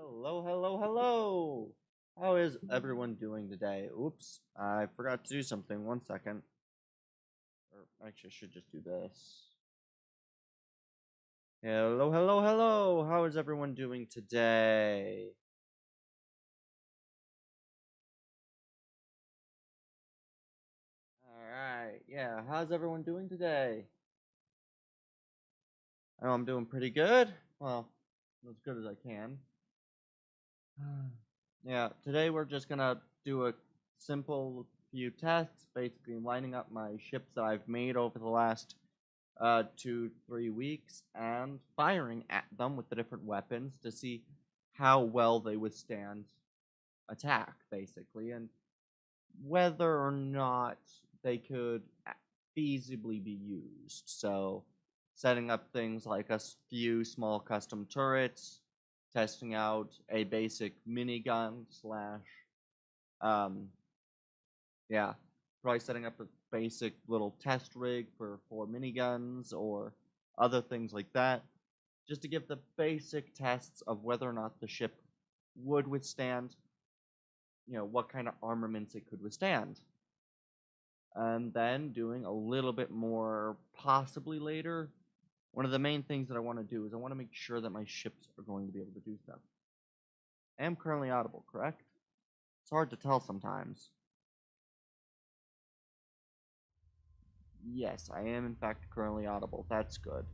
Hello, hello, hello! How is everyone doing today? Oops, I forgot to do something. 1 second. Or actually, I should just do this. Hello, hello, hello! How is everyone doing today? Alright, yeah, how's everyone doing today? I know I'm doing pretty good. Well, as good as I can. Yeah, today we're just gonna do a simple few tests, basically lining up my ships that I've made over the last 2-3 weeks and firing at them with the different weapons to see how well they withstand attack, basically, and whether or not they could feasibly be used. So, setting up things like a few small custom turrets, testing out a basic minigun slash, um, yeah, probably setting up a basic little test rig for 4 miniguns or other things like that, just to give the basic tests of whether or not the ship would withstand, what kind of armaments it could withstand. And then doing a little bit more possibly later. One of the main things that I want to do is I want to make sure that my ships are going to be able to do stuff. I am currently audible, correct? It's hard to tell sometimes. Yes, I am in fact currently audible. That's good.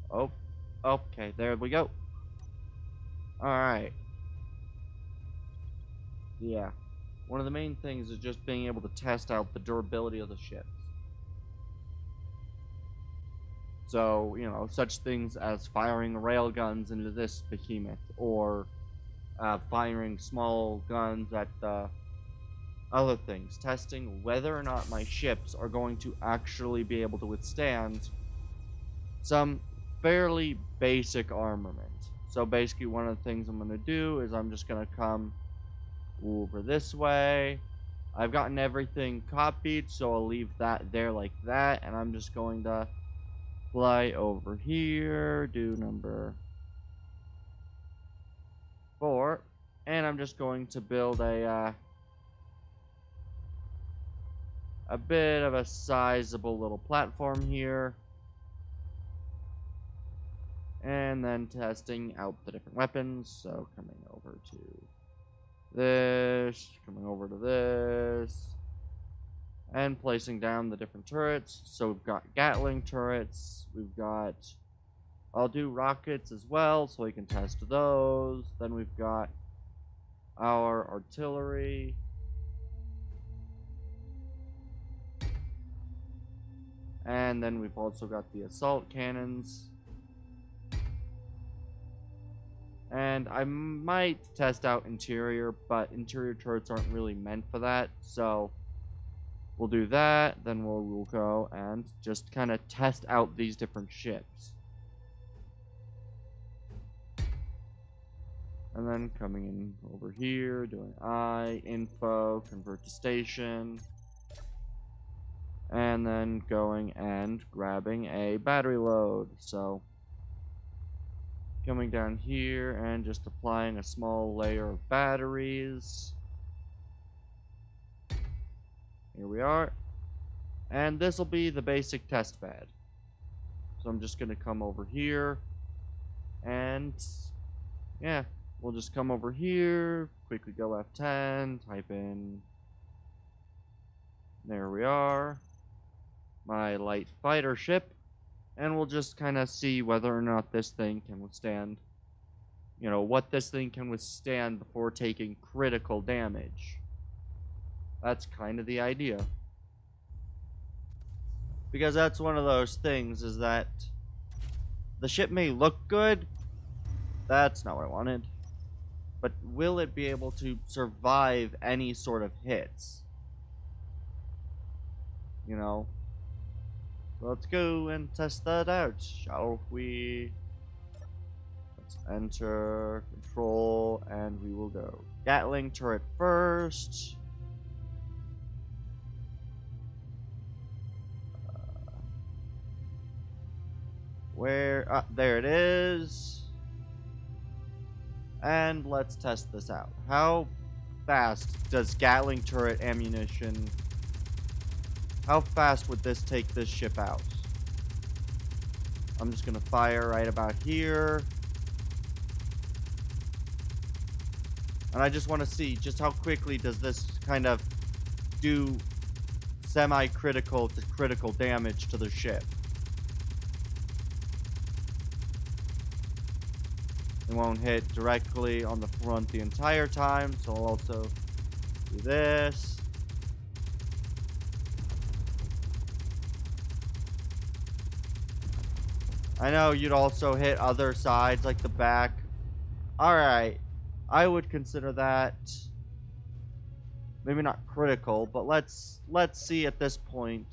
Oh, okay, there we go. Alright. Yeah. One of the main things is just being able to test out the durability of the ships. So, such things as firing railguns into this behemoth, or firing small guns at other things. Testing whether or not my ships are going to actually be able to withstand some fairly basic armament. So basically one of the things I'm going to do is I'm just going to come over this way. I've gotten everything copied, so I'll leave that there like that, and I'm just going to fly over here, do number 4, and I'm just going to build a bit of a sizable little platform here. And then testing out the different weapons. So coming over to this, coming over to this, and placing down the different turrets. So we've got Gatling turrets, I'll do rockets as well, so we can test those. Then we've got our artillery. And then we've also got the assault cannons. And I might test out interior, but interior turrets aren't really meant for that, so we'll do that, then we'll go and just kind of test out these different ships. And then coming in over here, doing info, convert to station. And then going and grabbing a battery load. So coming down here and just applying a small layer of batteries. Here we are. And this will be the basic test bed. So I'm just going to come over here. And yeah, we'll just come over here. Quickly go F10. Type in. There we are. My light fighter ship. And we'll just kind of see whether or not this thing can withstand, what this thing can withstand before taking critical damage. That's kind of the idea. Because that's one of those things, is that the ship may look good. That's not what I wanted. But will it be able to survive any sort of hits? Let's go and test that out, shall we? Let's enter, control, and we will go. Gatling turret first. Where? There it is. And let's test this out. How fast does Gatling turret ammunition... How fast would this take this ship out? I'm just gonna fire right about here. And I just want to see just how quickly does this kind of do semi-critical to critical damage to the ship. It won't hit directly on the front the entire time, so I'll also do this. I know you'd also hit other sides like the back. Alright, I would consider that maybe not critical, but let's see at this point,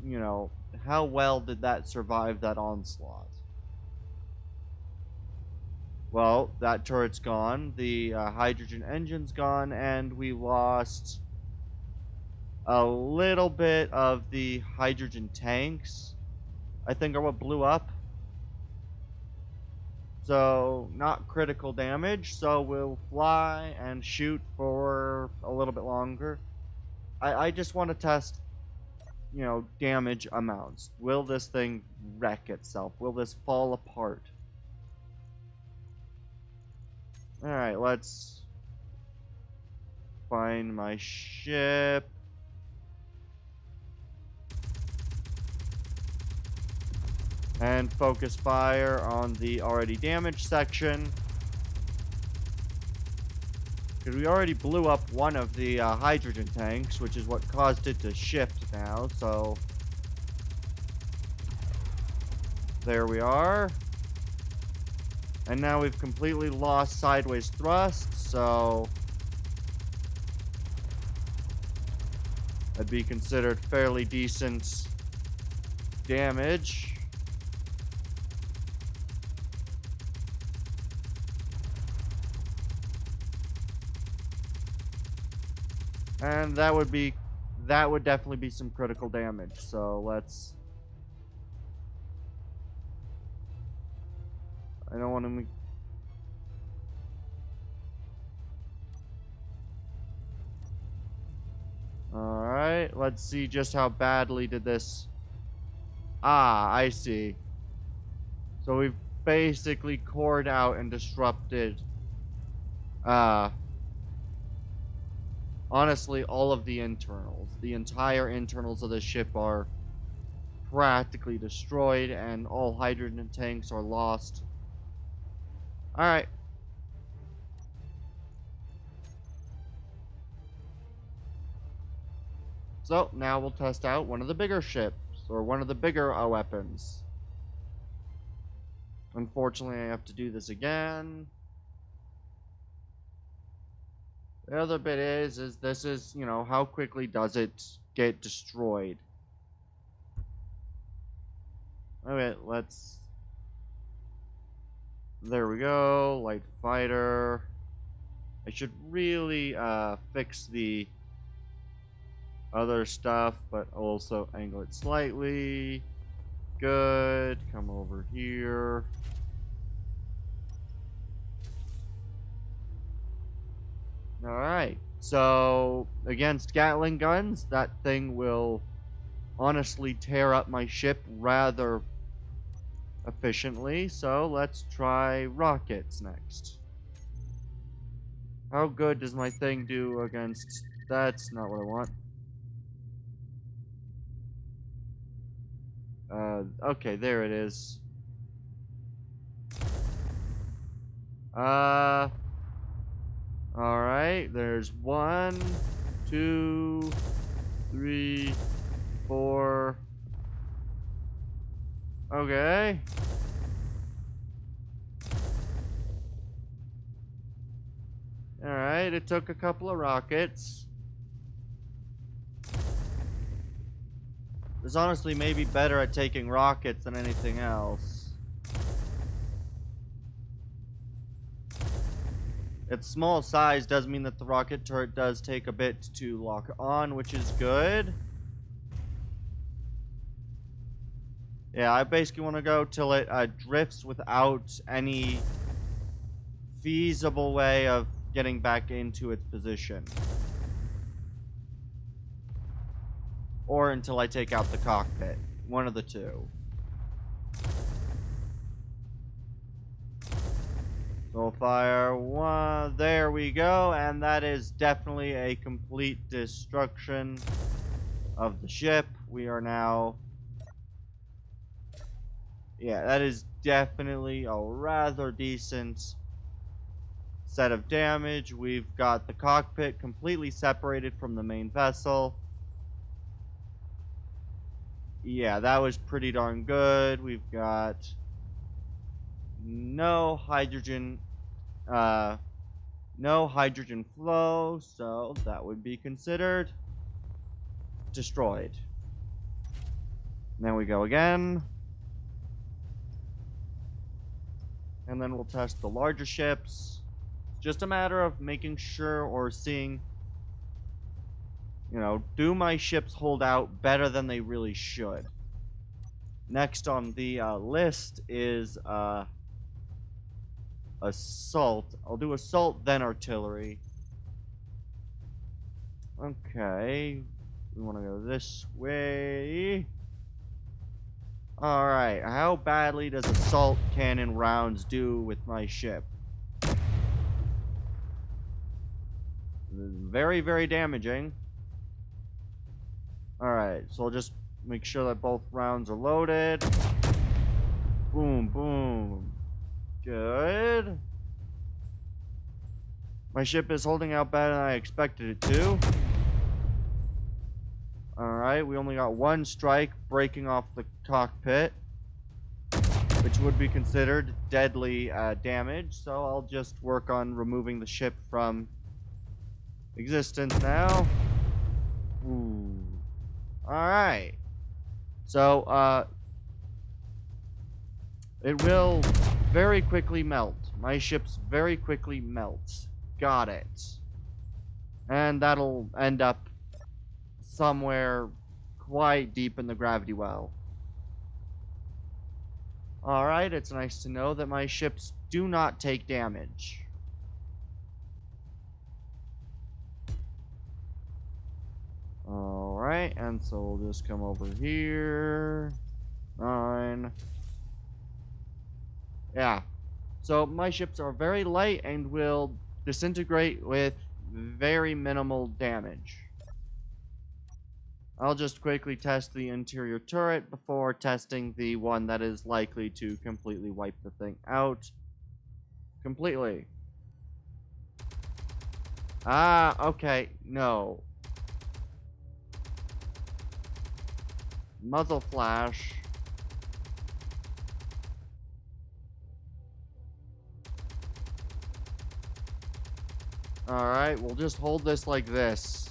you know, how well did that survive that onslaught? Well, that turret's gone, the hydrogen engine's gone, and we lost a little bit of the hydrogen tanks, I think, are what blew up. So, not critical damage, so we'll fly and shoot for a little bit longer. I just want to test, you know, damage amounts. Will this thing wreck itself? Will this fall apart? Alright, let's find my ship. And focus fire on the already damaged section. Because we already blew up one of the hydrogen tanks, which is what caused it to shift now, so... There we are. And now we've completely lost sideways thrust, so... That'd be considered fairly decent damage. And that would definitely be some critical damage. So let's... I don't want to... Alright, let's see just how badly did this... Ah, I see. So we've basically cored out and disrupted... honestly, all of the internals. The entire internals of the ship are practically destroyed, and all hydrogen tanks are lost. Alright. So, now we'll test out one of the bigger ships, or one of the bigger weapons. Unfortunately, I have to do this again. The other bit is this is, you know, how quickly does it get destroyed? Okay, let's... There we go, light fighter. I should really fix the other stuff, but also angle it slightly. Good, come over here. Alright, so against Gatling guns, that thing will honestly tear up my ship rather efficiently, so let's try rockets next. How good does my thing do against... That's not what I want. Okay, there it is. Alright, there's 1, 2, 3, 4. Okay. Alright, it took a couple of rockets. This honestly may be better at taking rockets than anything else. Its small size does mean that the rocket turret does take a bit to lock on, which is good. Yeah, I basically want to go till it drifts without any feasible way of getting back into its position. Or until I take out the cockpit. One of the two. So fire one. There we go. And that is definitely a complete destruction of the ship. We are now... Yeah, that is definitely a rather decent set of damage. We've got the cockpit completely separated from the main vessel. Yeah, that was pretty darn good. We've got no hydrogen flow, so that would be considered destroyed. And then we go again. And then we'll test the larger ships. It's just a matter of making sure or seeing, you know, do my ships hold out better than they really should? Next on the list is assault. I'll do assault, then artillery. Okay. We want to go this way. Alright, how badly does assault cannon rounds do with my ship? Very, very damaging. Alright, so I'll just make sure that both rounds are loaded. Boom, boom. Good. My ship is holding out better than I expected it to. Alright, we only got one strike breaking off the cockpit, which would be considered deadly damage, so I'll just work on removing the ship from existence now. Ooh. Alright. So, it will very quickly melt. My ship's very quickly melt. Got it. And that'll end up somewhere quite deep in the gravity well. Alright, it's nice to know that my ships do not take damage. Alright, and so we'll just come over here. 9. Yeah. So my ships are very light and will disintegrate with very minimal damage. I'll just quickly test the interior turret before testing the one that is likely to completely wipe the thing out. Completely. Ah, okay. No. Muzzle flash. Alright, we'll just hold this like this.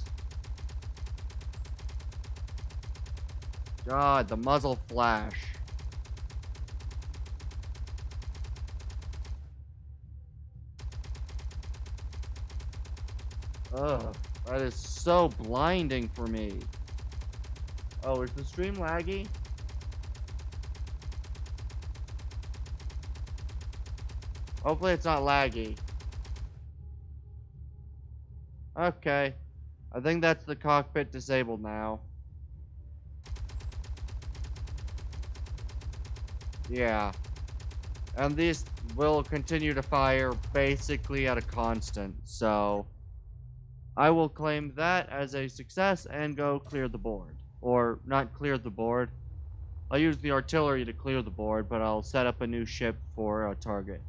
God, the muzzle flash. Ugh, that is so blinding for me. Oh, is the stream laggy? Hopefully it's not laggy. Okay. I think that's the cockpit disabled now. Yeah. And these will continue to fire basically at a constant, so I will claim that as a success and go clear the board. Or, not clear the board. I'll use the artillery to clear the board, but I'll set up a new ship for a target.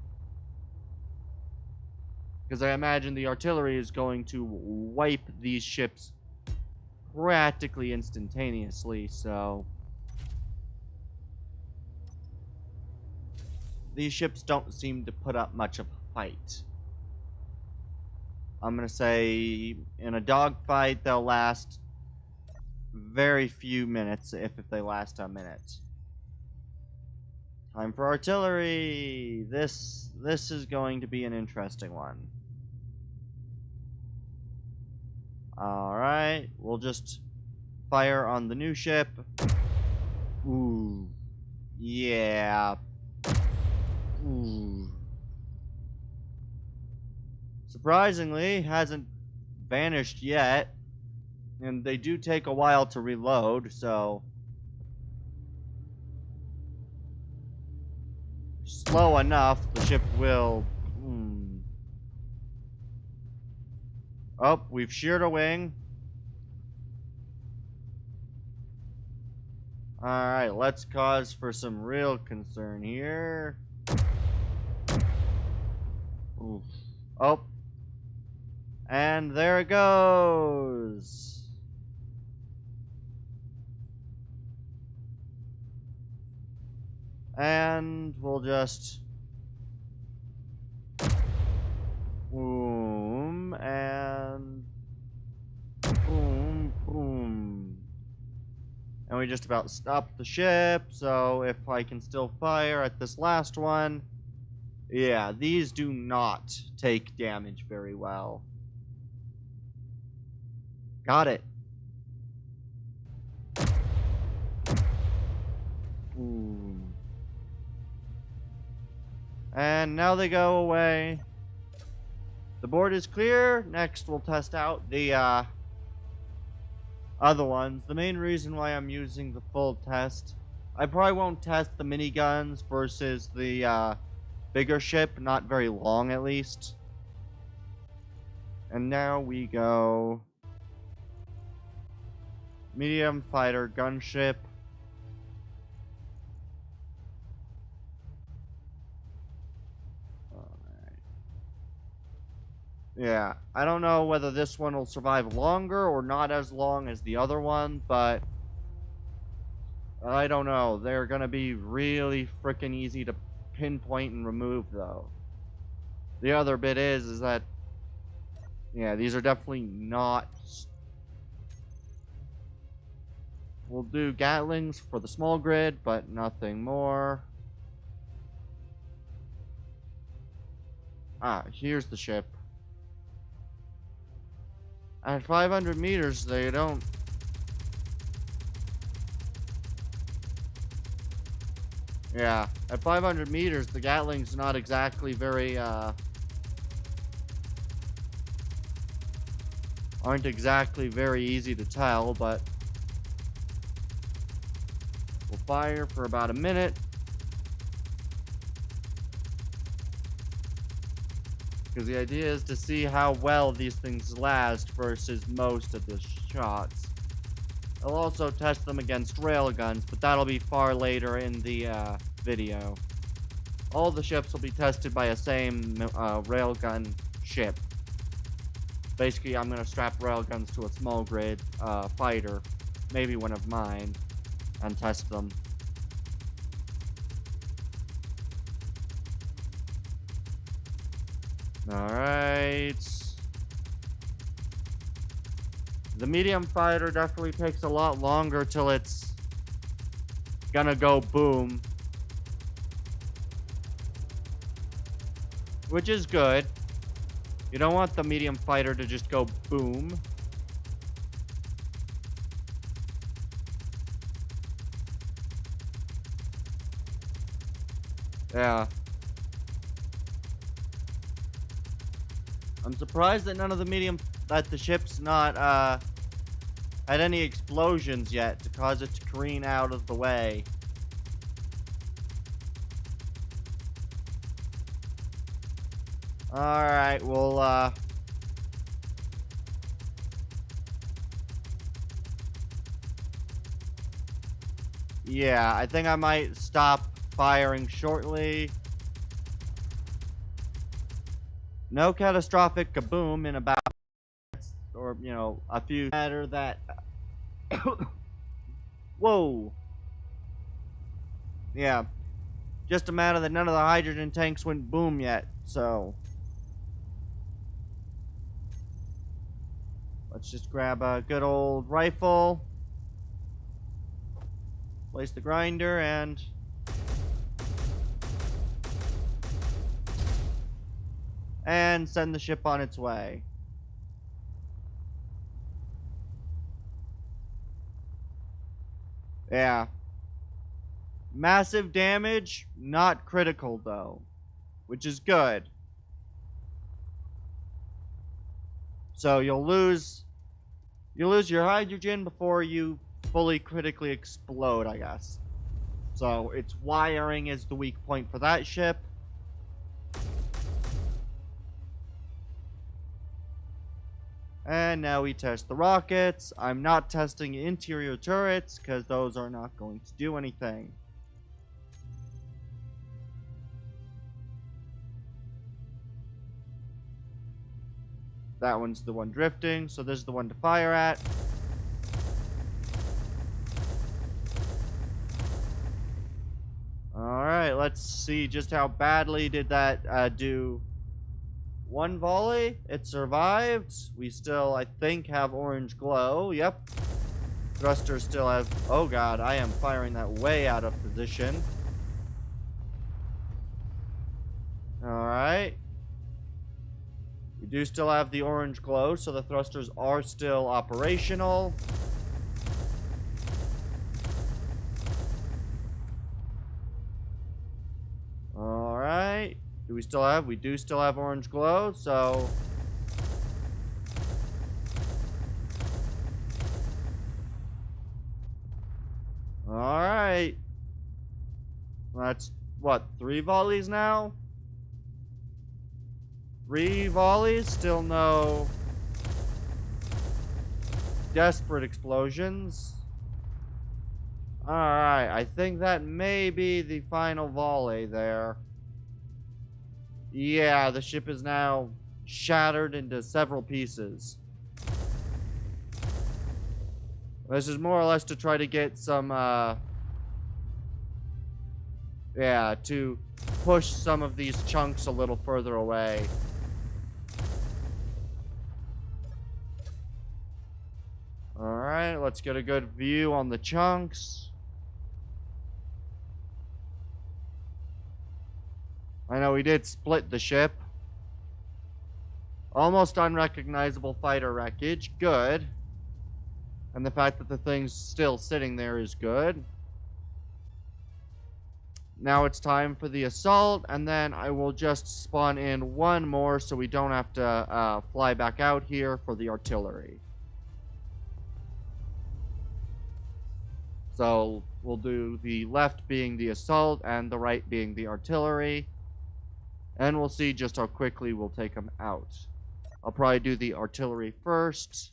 Because I imagine the artillery is going to wipe these ships practically instantaneously, so these ships don't seem to put up much of a fight. I'm going to say in a dogfight they'll last very few minutes, if they last a minute. Time for artillery. This is going to be an interesting one. Alright, we'll just fire on the new ship. Ooh. Yeah. Ooh. Surprisingly, hasn't vanished yet. And they do take a while to reload, so slow enough, the ship will... Oh, we've sheared a wing. Alright, let's cause for some real concern here. Oof. Oh. And there it goes. And we'll just... boom, and... boom, boom. And we just about stopped the ship, so if I can still fire at this last one... Yeah, these do not take damage very well. Got it. Boom. And now they go away. The board is clear. Next, we'll test out the other ones. The main reason why I'm using the full test, I probably won't test the miniguns versus the bigger ship, not very long at least. And now we go medium fighter gunship. Yeah, I don't know whether this one will survive longer or not as long as the other one, but I don't know. They're gonna be really freaking easy to pinpoint and remove, though. The other bit is that, yeah, these are definitely not... We'll do Gatlings for the small grid, but nothing more. Ah, here's the ship. At 500 meters, they don't... Yeah, at 500 meters, the Gatling's not exactly very, aren't exactly very easy to tell, but... We'll fire for about a minute. Because the idea is to see how well these things last versus most of the shots. I'll also test them against railguns, but that'll be far later in the video. All the ships will be tested by a same railgun ship. Basically, I'm going to strap railguns to a small grid fighter, maybe one of mine, and test them. Alright. The medium fighter definitely takes a lot longer till it's gonna go boom. Which is good. You don't want the medium fighter to just go boom. Yeah. I'm surprised that none of the ship's not, had any explosions yet to cause it to careen out of the way. Alright, well, yeah, I think I might stop firing shortly. No catastrophic kaboom in about, or, you know, a few matter that... Whoa. Yeah. Just a matter that none of the hydrogen tanks went boom yet, so... Let's just grab a good old rifle. Place the grinder and... and send the ship on its way. Yeah. Massive damage, not critical though, which is good. So you'll lose your hydrogen before you fully critically explode, I guess. So its wiring is the weak point for that ship. And now we test the rockets. I'm not testing interior turrets because those are not going to do anything. That one's the one drifting, so this is the one to fire at. Alright, let's see just how badly did that do. One volley, it survived. We still, I think, have orange glow. Yep. Thrusters still have... Oh god, I am firing that way out of position. Alright. We do still have the orange glow, so the thrusters are still operational. Alright. Do we still have? We do still have orange glow, so... Alright. That's, what, 3 volleys now? 3 volleys, still no desperate explosions. Alright, I think that may be the final volley there. Yeah, the ship is now shattered into several pieces. This is more or less to try to get some, yeah, to push some of these chunks a little further away. Alright, let's get a good view on the chunks. I know we did split the ship. Almost unrecognizable fighter wreckage. Good. And the fact that the thing's still sitting there is good. Now it's time for the assault, and then I will just spawn in one more so we don't have to fly back out here for the artillery. So we'll do the left being the assault and the right being the artillery. And we'll see just how quickly we'll take them out. I'll probably do the artillery first.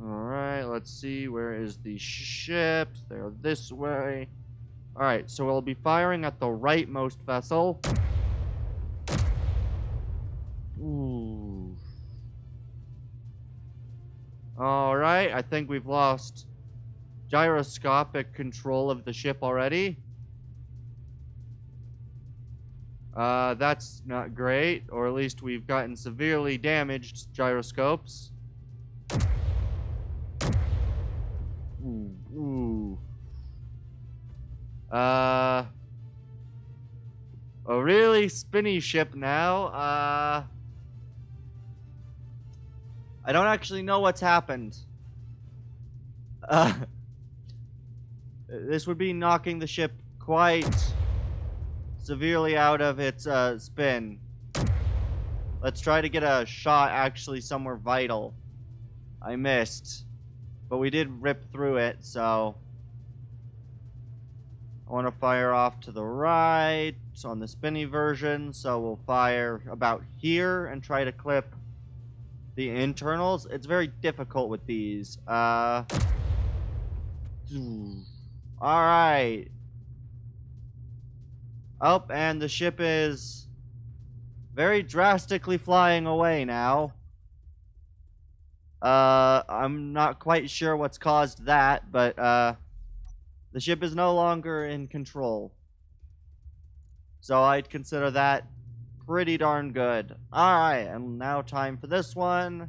Alright, let's see. Where is the ship? They're this way. Alright, so we'll be firing at the rightmost vessel. Ooh. Alright, I think we've lost gyroscopic control of the ship already. That's not great, or at least we've gotten severely damaged gyroscopes. Ooh. A really spinny ship now. I don't actually know what's happened. This would be knocking the ship quite severely out of its spin. Let's try to get a shot actually somewhere vital. I missed. But we did rip through it, so... I want to fire off to the right on the spinny version, so we'll fire about here and try to clip the internals. It's very difficult with these. Alright. Oh, and the ship is very drastically flying away now. I'm not quite sure what's caused that, but, the ship is no longer in control. So I'd consider that pretty darn good. Alright, and now time for this one.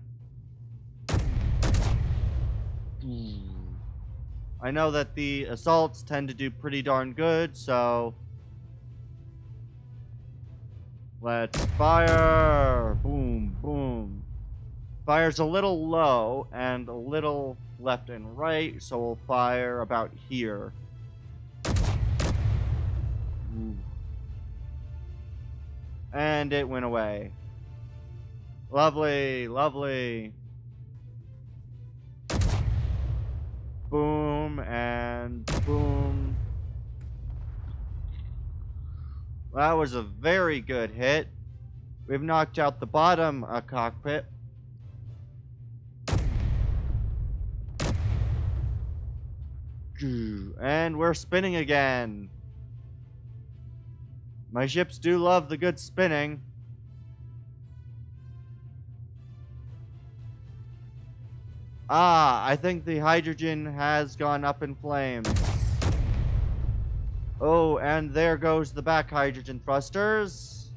I know that the assaults tend to do pretty darn good, so... Let's fire! Boom, boom. Fire's a little low and a little left and right, so we'll fire about here. Ooh. And it went away. Lovely, lovely. Boom and boom. That was a very good hit. We've knocked out the bottom cockpit. And we're spinning again. My ships do love the good spinning. Ah, I think the hydrogen has gone up in flames. Oh, and there goes the back hydrogen thrusters.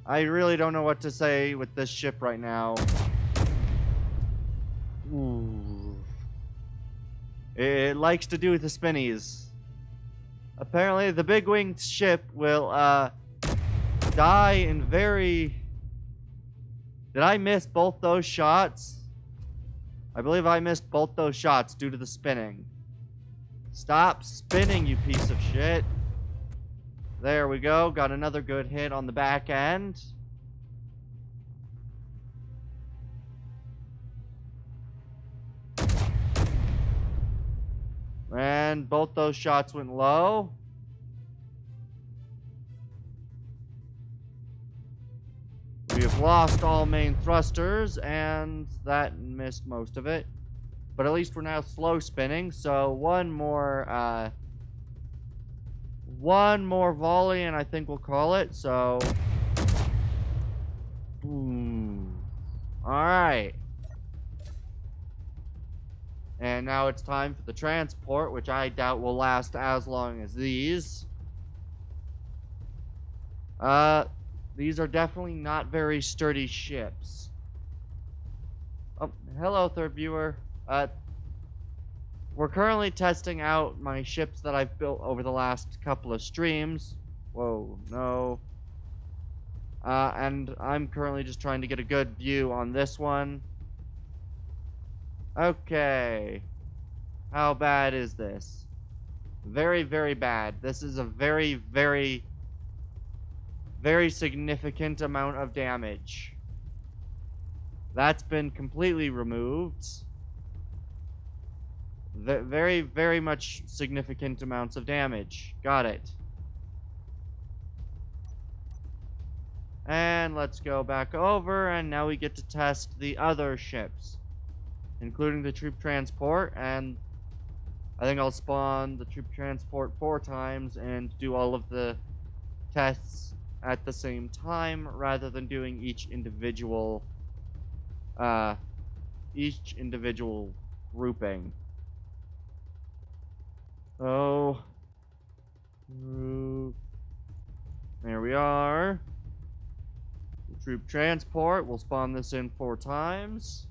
I really don't know what to say with this ship right now. Ooh. It likes to do the spinnies. Apparently, the big-winged ship will, die in very... Did I miss both those shots? I believe I missed both those shots due to the spinning. Stop spinning, you piece of shit. There we go. Got another good hit on the back end. And both those shots went low. We have lost all main thrusters, and that missed most of it. But at least we're now slow spinning, so one more volley, and I think we'll call it, so... Boom. Alright. And now it's time for the transport, which I doubt will last as long as these. These are definitely not very sturdy ships. Oh, hello, third viewer. We're currently testing out my ships that I've built over the last couple of streams. Whoa, no. And I'm currently just trying to get a good view on this one. Okay. How bad is this? Very, very bad. This is a very, very, very significant amount of damage. That's been completely removed. Very, very much significant amounts of damage. Got it. And let's go back over, and now we get to test the other ships, including the troop transport, and I think I'll spawn the troop transport 4 times and do all of the tests at the same time, rather than doing each individual grouping. Oh, there we are. The troop transport, we'll spawn this in 4 times.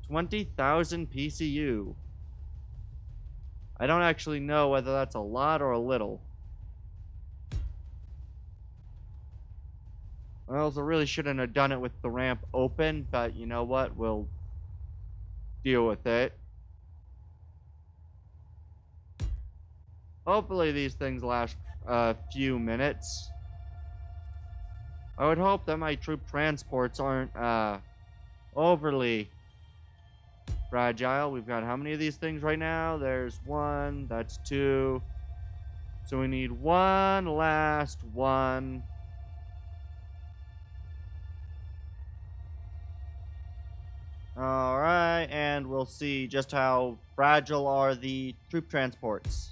20,000 PCU. I don't actually know whether that's a lot or a little. I also really shouldn't have done it with the ramp open, but you know what? We'll deal with it. Hopefully these things last a few minutes. I would hope that my troop transports aren't overly fragile. We've got how many of these things right now? There's 1, that's 2. So we need one last one. Alright, and we'll see just how fragile are the troop transports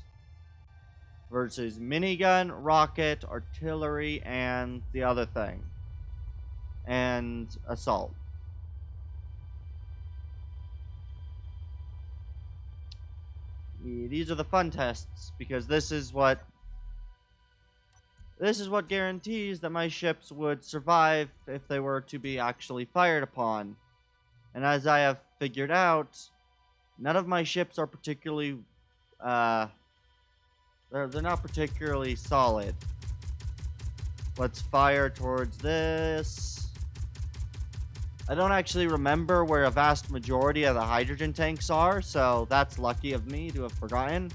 versus minigun, rocket, artillery, and the other thing. And assault. These are the fun tests, because this is what guarantees that my ships would survive if they were to be actually fired upon. And as I have figured out, none of my ships are particularly they're not particularly solid. Let's fire towards this. I don't actually remember where a vast majority of the hydrogen tanks are, so that's lucky of me to have forgotten.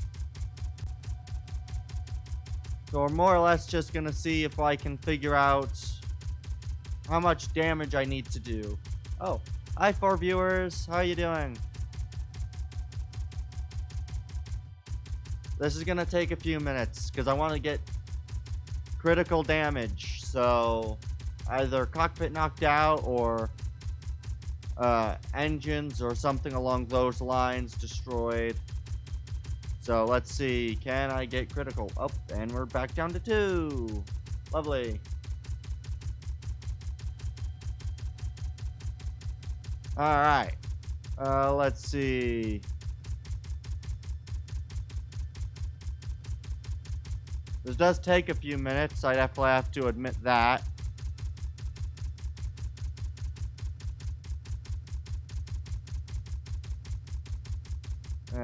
So we're more or less just gonna see if I can figure out how much damage I need to do. Oh, hi 4 viewers, how you doing? This is gonna take a few minutes, because I want to get critical damage, so either cockpit knocked out, or engines, or something along those lines destroyed. So let's see, can I get critical? Oh, and we're back down to 2. Lovely. Alright. Let's see. This does take a few minutes, I definitely have to admit that.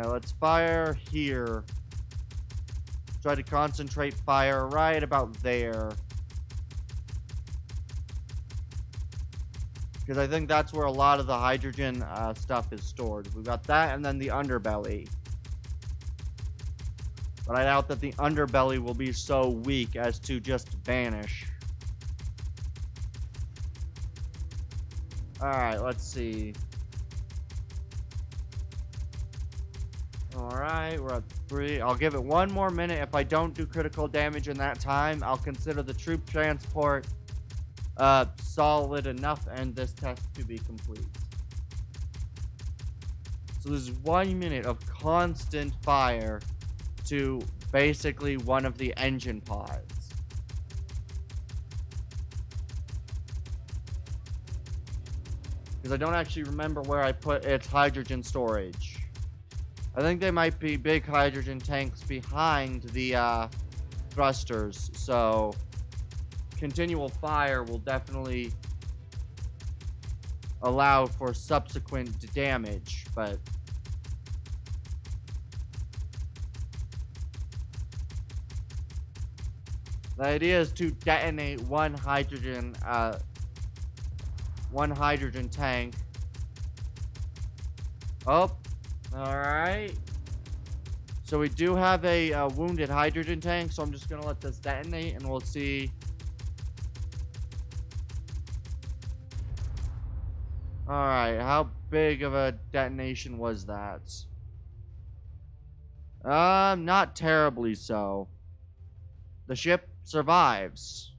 Let's fire here. Try to concentrate fire right about there. Because I think that's where a lot of the hydrogen stuff is stored. We've got that and then the underbelly. But I doubt that the underbelly will be so weak as to just vanish. Alright, let's see. Alright, we're at 3. I'll give it 1 more minute. If I don't do critical damage in that time, I'll consider the troop transport solid enough and this test to be complete. So there's 1 minute of constant fire to basically one of the engine pods. Because I don't actually remember where I put its hydrogen storage. I think they might be big hydrogen tanks behind the thrusters, so continual fire will definitely allow for subsequent damage, but the idea is to detonate one hydrogen tank. Oh, alright. So we do have a wounded hydrogen tank, so I'm just gonna let this detonate and we'll see. Alright, how big of a detonation was that? Not terribly so. The ship survives,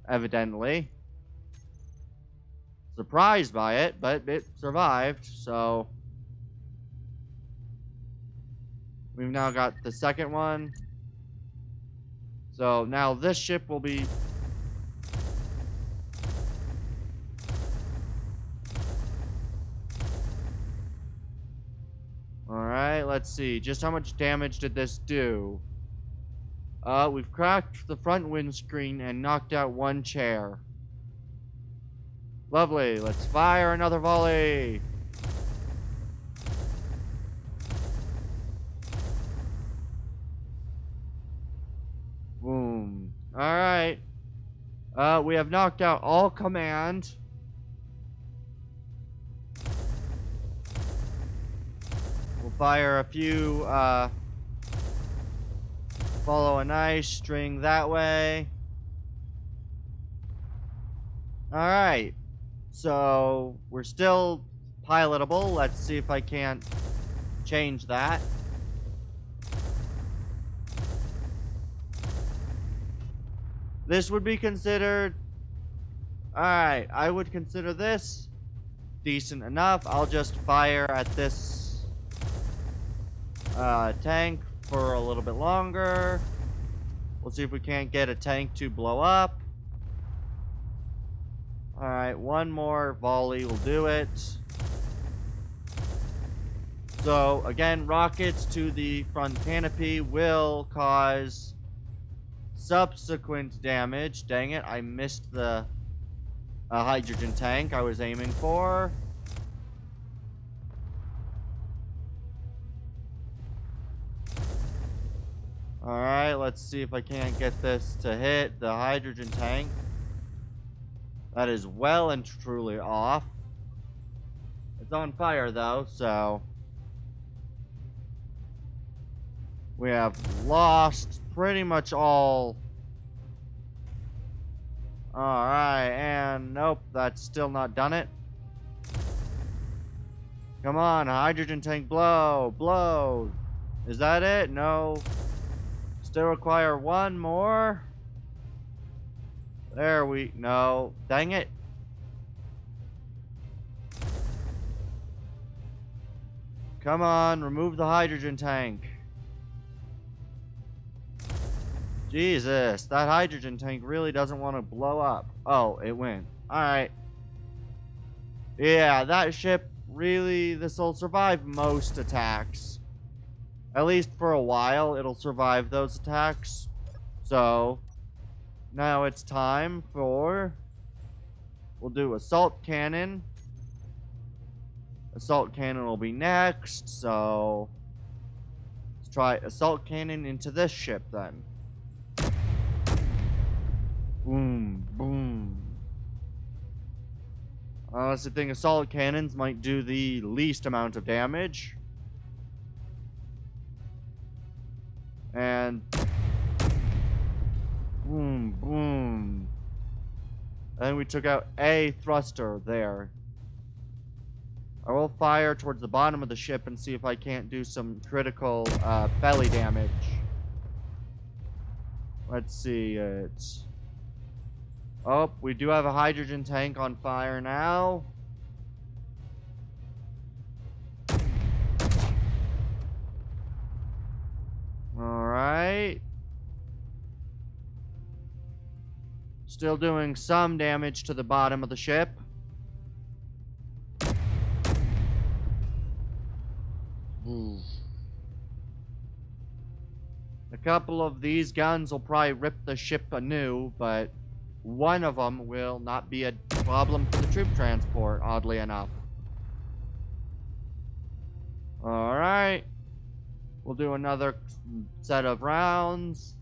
evidently. Surprised by it, but it survived, so we've now got the second one. So now this ship will be alright, let's see. Just how much damage did this do? We've cracked the front windscreen and knocked out 1 chair. Lovely. Let's fire another volley. Boom. Alright. We have knocked out all command. We'll fire a few, follow a nice string that way. Alright. So, we're still pilotable. Let's see if I can't change that. This would be considered... Alright, I would consider this decent enough. I'll just fire at this tank for a little bit longer. We'll see if we can't get a tank to blow up. Alright, 1 more volley will do it. So, again, rockets to the front canopy will cause subsequent damage. Dang it, I missed the hydrogen tank I was aiming for. Alright, let's see if I can't get this to hit the hydrogen tank. That is well and truly off. It's on fire, though, so... we have lost pretty much all... Alright, and nope, that's still not done it. Come on, hydrogen tank, blow, blow. Is that it? No. Still require one more. There we, no, dang it. Come on, remove the hydrogen tank. Jesus, that hydrogen tank really doesn't want to blow up. Oh, it went. Alright. Yeah, that ship really, this'll survive most attacks. At least for a while, it'll survive those attacks. So, now it's time for... we'll do assault cannon. Assault cannon will be next, so... let's try assault cannon into this ship then. Boom, boom. I honestly think assault cannons might do the least amount of damage. And... boom, boom. And we took out a thruster there. I will fire towards the bottom of the ship and see if I can't do some critical belly damage. Let's see it. Oh, we do have a hydrogen tank on fire now. Alright. Still doing some damage to the bottom of the ship. Ooh. A couple of these guns will probably rip the ship anew, but one of them will not be a problem for the troop transport, oddly enough. Alright. We'll do another set of rounds.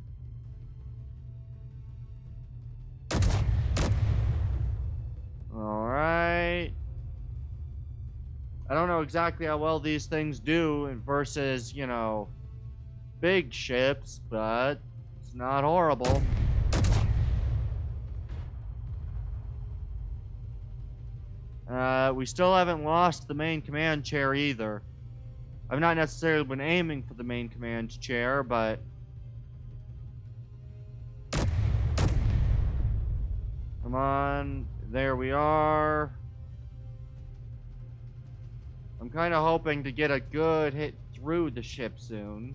Alright. I don't know exactly how well these things do versus, you know, big ships, but it's not horrible. We still haven't lost the main command chair either. I've not necessarily been aiming for the main command chair, but... come on. There we are. I'm kind of hoping to get a good hit through the ship soon.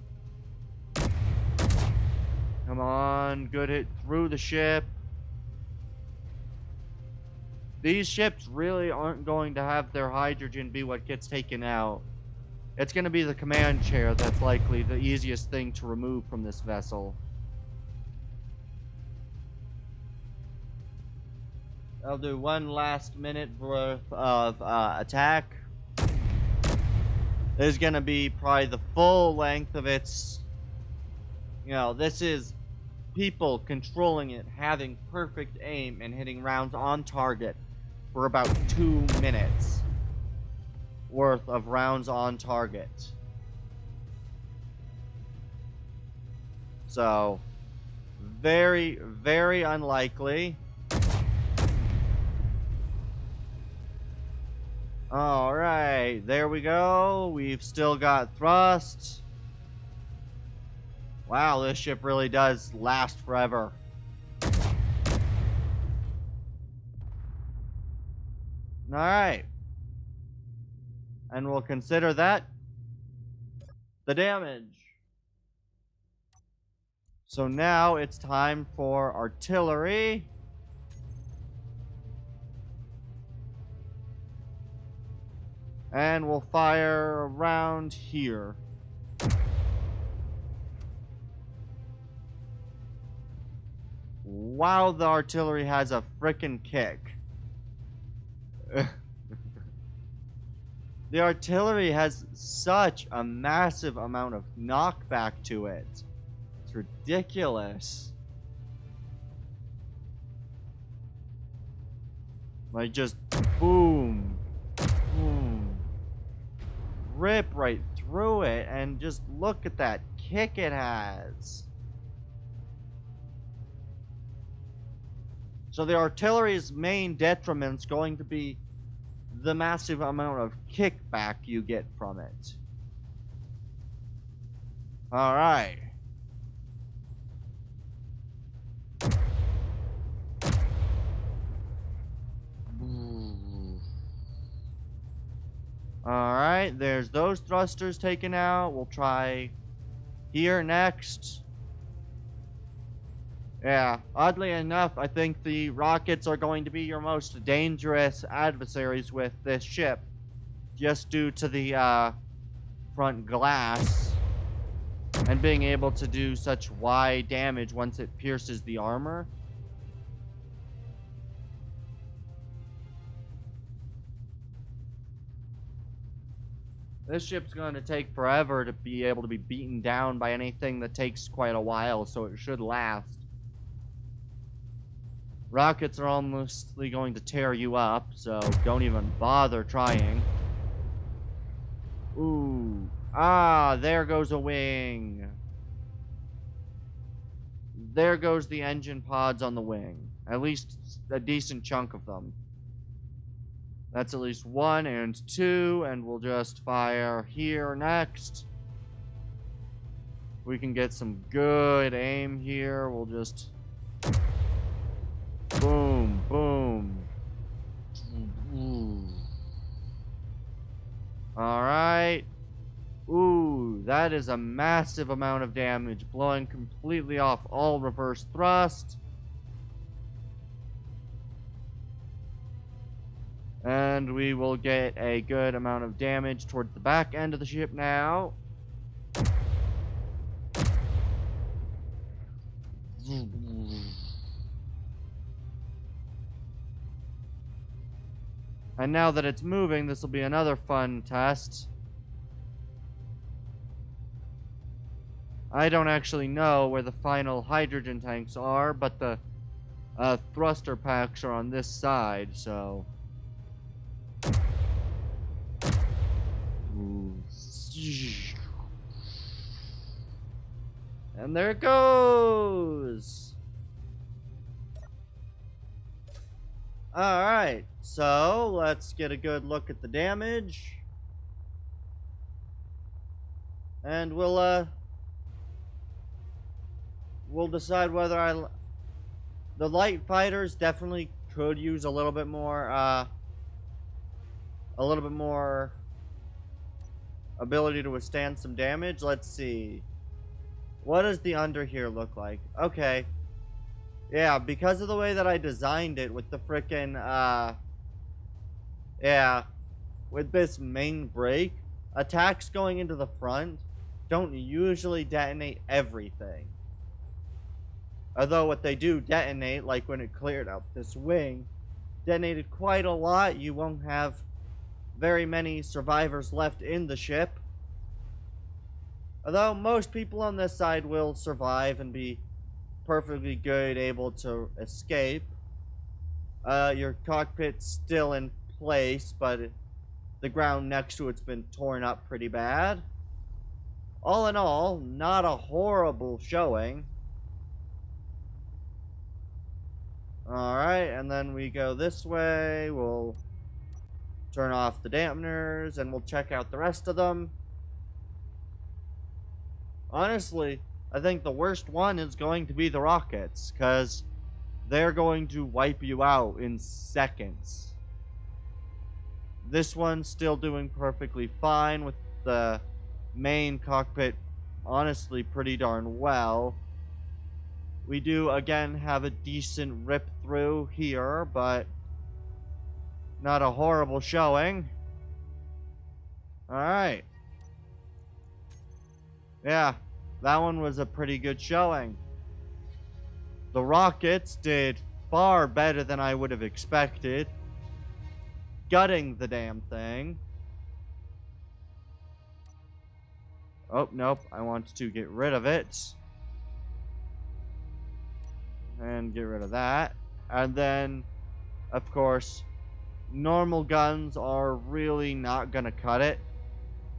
Come on. Good hit through the ship. These ships really aren't going to have their hydrogen be what gets taken out. It's going to be the command chair that's likely the easiest thing to remove from this vessel. I'll do one last minute worth of attack. This is going to be probably the full length of its... you know, this is people controlling it, having perfect aim, and hitting rounds on target for about 2 minutes worth of rounds on target. So, very, very unlikely. Alright, there we go. We've still got thrust. Wow, this ship really does last forever. Alright. And we'll consider that the damage. So now it's time for artillery. And we'll fire around here. Wow, the artillery has a frickin' kick. The artillery has such a massive amount of knockback to it. It's ridiculous. Like just boom, boom, rip right through it, and just look at that kick it has. So the artillery's main detriment's going to be the massive amount of kickback you get from it. Alright. Alright, there's those thrusters taken out. We'll try here next. Yeah, oddly enough, I think the rockets are going to be your most dangerous adversaries with this ship. Just due to the front glass and being able to do such wide damage once it pierces the armor. This ship's going to take forever to be able to be beaten down by anything that takes quite a while, so it should last. Rockets are almost going to tear you up, so don't even bother trying. Ooh. Ah, there goes a wing. There goes the engine pods on the wing. At least a decent chunk of them. That's at least 1 and 2, and we'll just fire here next. We can get some good aim here. We'll just... boom, boom. Alright. Ooh, that is a massive amount of damage, blowing completely off all reverse thrust. And we will get a good amount of damage towards the back end of the ship now. And now that it's moving, this will be another fun test. I don't actually know where the final hydrogen tanks are, but the thruster packs are on this side, so... And there it goes! Alright, so let's get a good look at the damage. And we'll decide whether the light fighters definitely could use a little bit more ability to withstand some damage. Let's see. What does the under here look like? Okay. Yeah, because of the way that I designed it with the frickin', yeah, with this main brake, attacks going into the front don't usually detonate everything. Although what they do detonate, like when it cleared out this wing, detonated quite a lot. You won't have very many survivors left in the ship. Although most people on this side will survive and be perfectly good, able to escape. Your cockpit's still in place, but the ground next to it's been torn up pretty bad. All in all, not a horrible showing. Alright, and then we go this way. We'll turn off the dampeners, and we'll check out the rest of them. Honestly, I think the worst one is going to be the rockets, because they're going to wipe you out in seconds. This one's still doing perfectly fine with the main cockpit, honestly pretty darn well. We do, again, have a decent rip through here, but not a horrible showing. Alright. Yeah, that one was a pretty good showing. The rockets did far better than I would have expected. Gutting the damn thing. Oh, nope. I want to get rid of it. And get rid of that. And then, of course, normal guns are really not gonna cut it.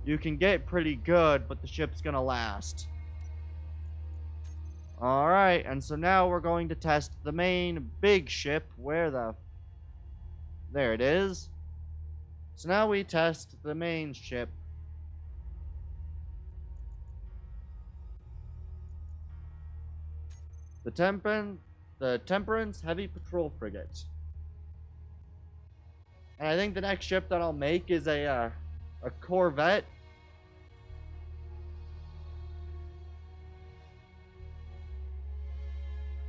you can get pretty good, but the ship's gonna last. Alright, and so now we're going to test the main big ship. Where the... There it is. So now we test the main ship. The Temperance Heavy Patrol Frigate. And I think the next ship that I'll make is a Corvette.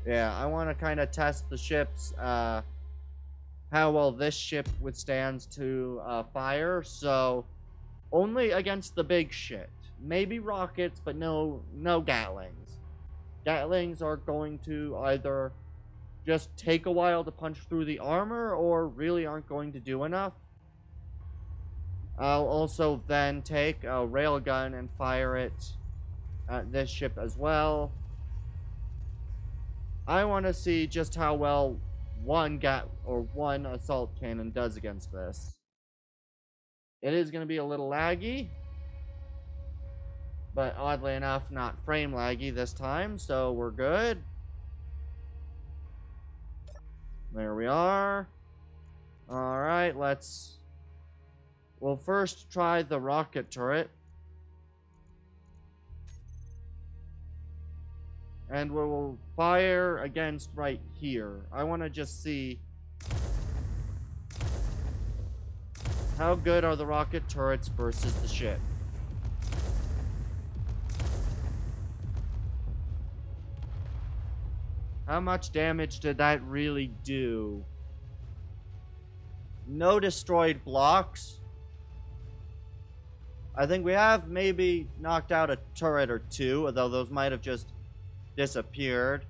Yeah, I want to kind of test the ship's, how well this ship withstands to fire. So, only against the big shit. Maybe rockets, but no Gatlings. Gatlings are going to either just take a while to punch through the armor or really aren't going to do enough. I'll also then take a railgun and fire it at this ship as well. I want to see just how well one assault cannon does against this. It is going to be a little laggy, but oddly enough, not frame laggy this time, so we're good. There we are. Alright, we'll first try the rocket turret. And we'll fire against right here. I want to just see how good are the rocket turrets versus the ship. How much damage did that really do? No destroyed blocks. I think we have maybe knocked out a turret or two, although those might have just disappeared.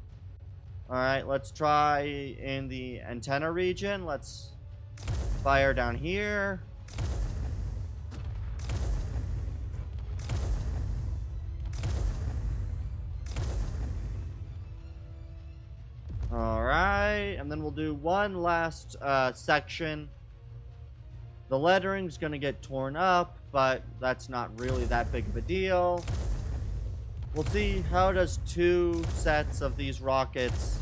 Alright, let's try in the antenna region. Let's fire down here. Alright, and then we'll do one last section. The lettering's gonna get torn up, but that's not really that big of a deal. We'll see how does 2 sets of these rockets.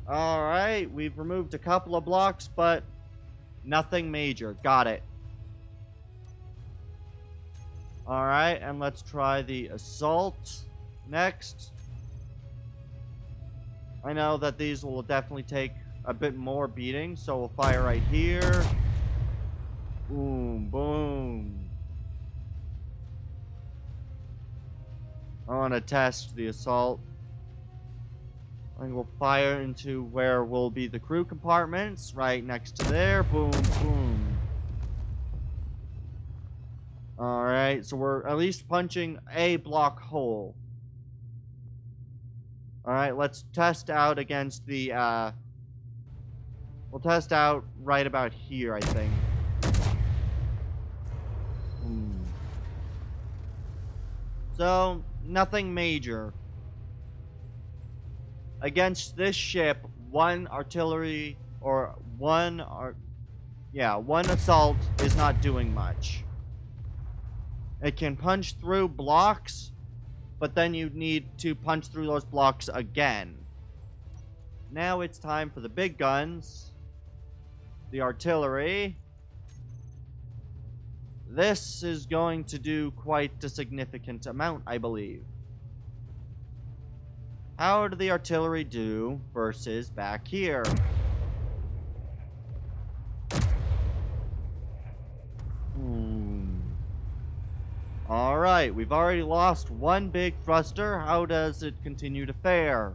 Alright, we've removed a couple of blocks, but nothing major. Got it. Alright, and let's try the assault next. I know that these will definitely take a bit more beating, so we'll fire right here. Boom, boom. I want to test the assault. I think we'll fire into where will be the crew compartments, right next to there. Boom, boom. Alright, so we're at least punching a block hole. Alright, let's test out against the, we'll test out right about here, I think. So, nothing major. Against this ship, one assault is not doing much. It can punch through blocks, but then you need to punch through those blocks again. Now it's time for the big guns. The artillery. This is going to do quite a significant amount, I believe. How did the artillery do versus back here? Alright, we've already lost one big thruster. How does it continue to fare?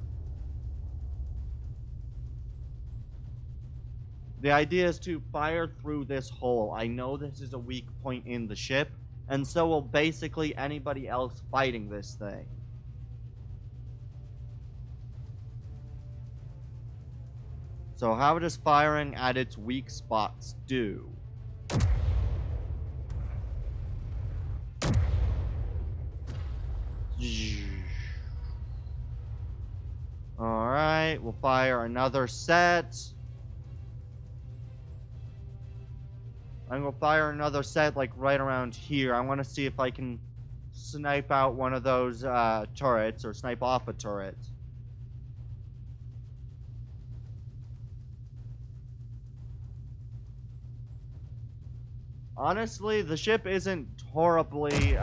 The idea is to fire through this hole. I know this is a weak point in the ship, and so will basically anybody else fighting this thing. So how does firing at its weak spots do? Alright, we'll fire another set. I'm gonna fire another set, like, right around here. I want to see if I can snipe out one of those, turrets, or snipe off a turret. Honestly, the ship isn't horribly,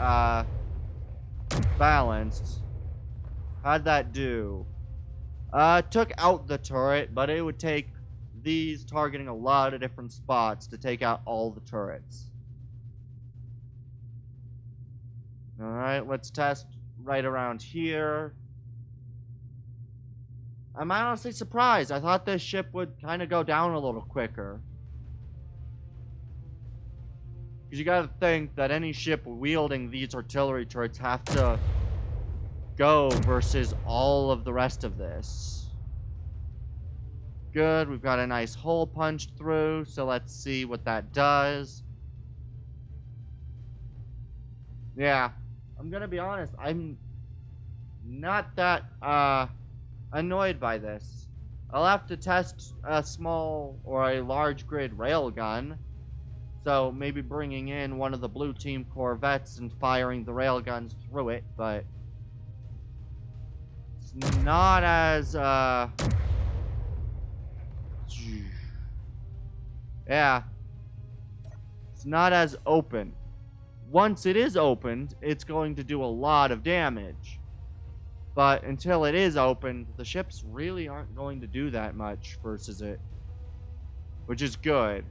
balanced. How'd that do? Took out the turret, but it would take these targeting a lot of different spots to take out all the turrets. Alright, let's test right around here. I'm honestly surprised. I thought this ship would kind of go down a little quicker. Because you gotta think that any ship wielding these artillery turrets have to go versus all of the rest of this. Good, we've got a nice hole punched through, so let's see what that does. Yeah, I'm gonna be honest, I'm not that, annoyed by this. I'll have to test a small or a large grid railgun. So maybe bringing in one of the blue team corvettes and firing the railguns through it, but it's not as, yeah. It's not as open. Once it is opened, it's going to do a lot of damage. But until it is opened, the ships really aren't going to do that much versus it. Which is good.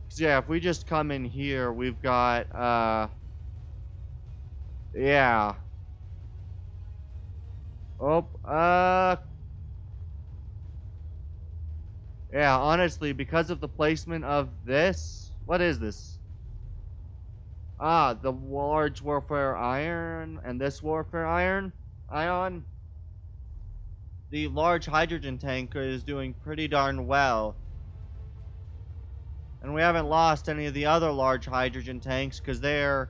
So yeah, if we just come in here, we've got, yeah. Oh, yeah, honestly, because of the placement of this, what is this? Ah, the large warfare iron and this warfare ion. The large hydrogen tanker is doing pretty darn well. And we haven't lost any of the other large hydrogen tanks because they're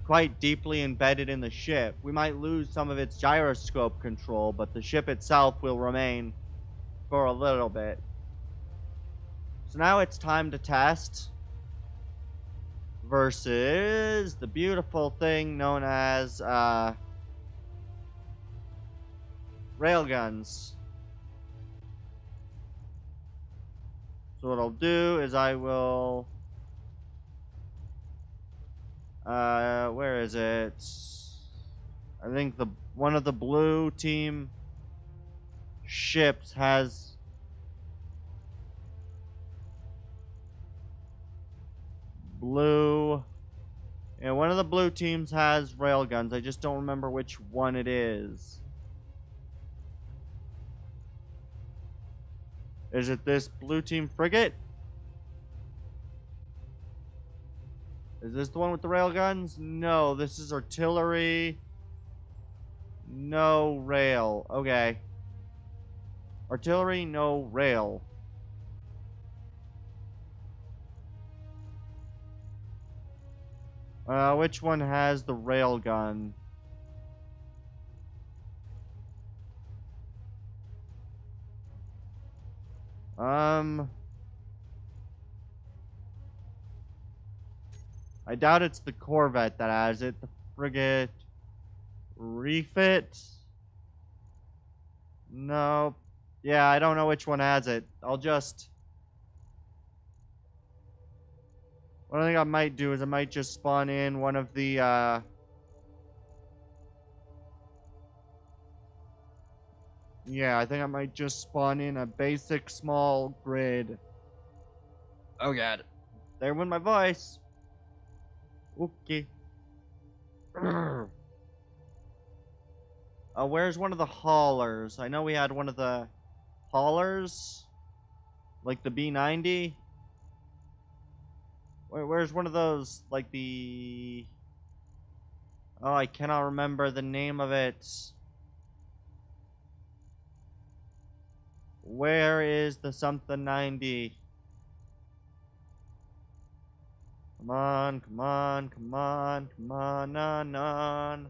quite deeply embedded in the ship. We might lose some of its gyroscope control, but the ship itself will remain for a little bit. So now it's time to test versus the beautiful thing known as railguns. So what I'll do is I will where is it? I think one of the blue team ships has blue. Yeah, one of the blue teams has railguns. I just don't remember which one it is. Is it this blue team frigate? Is this the one with the railguns? No, this is artillery. No rail. Okay. Artillery, no rail. Which one has the railgun? I doubt it's the Corvette that has it. The frigate. Refit? No. Yeah, I don't know which one has it. I'll just... What I think I might do is I might just spawn in one of the, yeah, I think I might just spawn in a basic small grid. Oh god. There went my voice. Okay. Where's one of the haulers? I know we had one of the haulers. Like the B90. Where's one of those? Like the... Oh, I cannot remember the name of it. Where is the something 90? Come on, come on, come on, come on, on.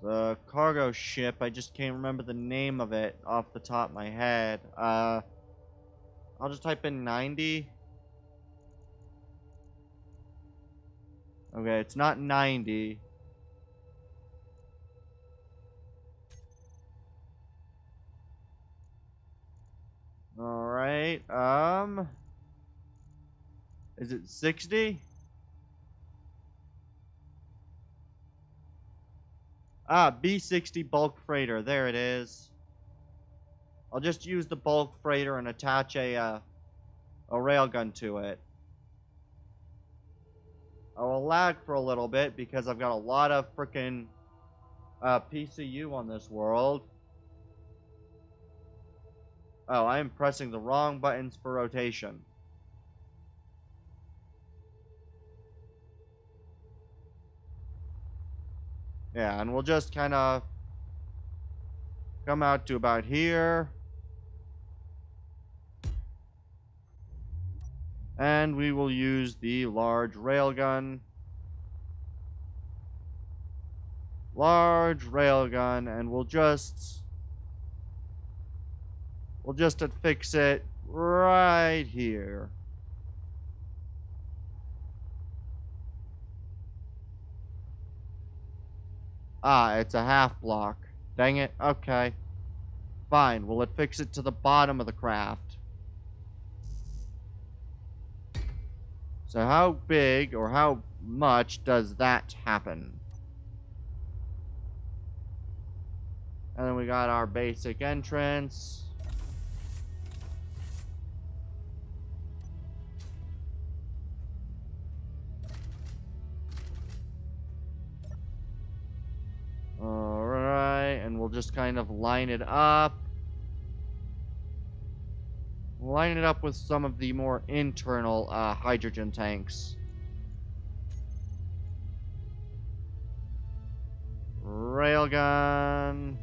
The cargo ship, I just can't remember the name of it off the top of my head. I'll just type in 90. Okay, it's not 90. Alright, is it 60? Ah, B60 bulk freighter, there it is. I'll just use the bulk freighter and attach a railgun to it. I will lag for a little bit because I've got a lot of frickin' PCU on this world. Oh, I am pressing the wrong buttons for rotation. Yeah, and we'll just kind of come out to about here. And we will use the large railgun. Large railgun, and we'll just affix it right here. Ah, it's a half block. Dang it. Okay. Fine, we'll affix it to the bottom of the craft. So how big or how much does that happen? And then we got our basic entrance. Alright, and we'll just kind of line it up. Line it up with some of the more internal hydrogen tanks. Railgun.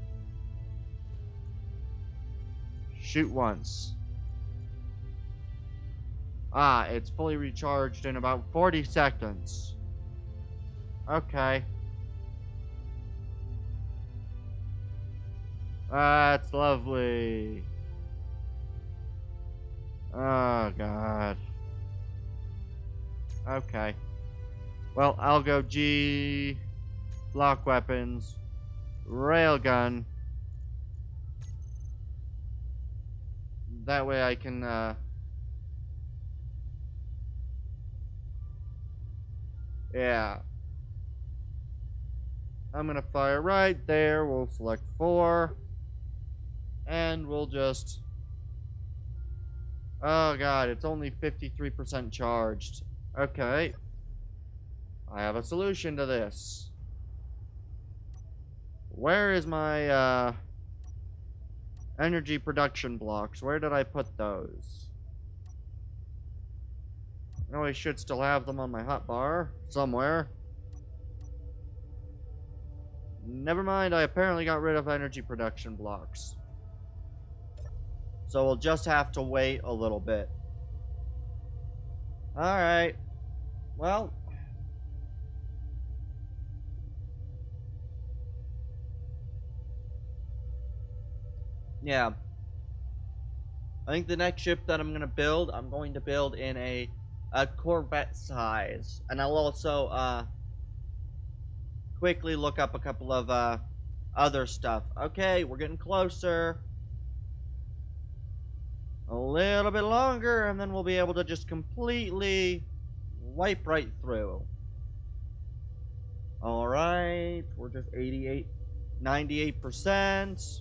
Shoot once. Ah, it's fully recharged in about 40 seconds. Okay. That's lovely. Oh, God. Okay. Well, I'll go G, block weapons, railgun. That way I can, yeah. I'm gonna fire right there. We'll select 4. And we'll just... Oh, God, it's only 53% charged. Okay. I have a solution to this. Where is my, energy production blocks? Where did I put those? I know I should still have them on my hotbar somewhere. Never mind, I apparently got rid of energy production blocks. So we'll just have to wait a little bit. Alright. Well. Yeah. I think the next ship that I'm going to build in a Corvette size. And I'll also quickly look up a couple of other stuff. Okay, we're getting closer. A little bit longer, and then we'll be able to just completely wipe right through. Alright, we're just 98%.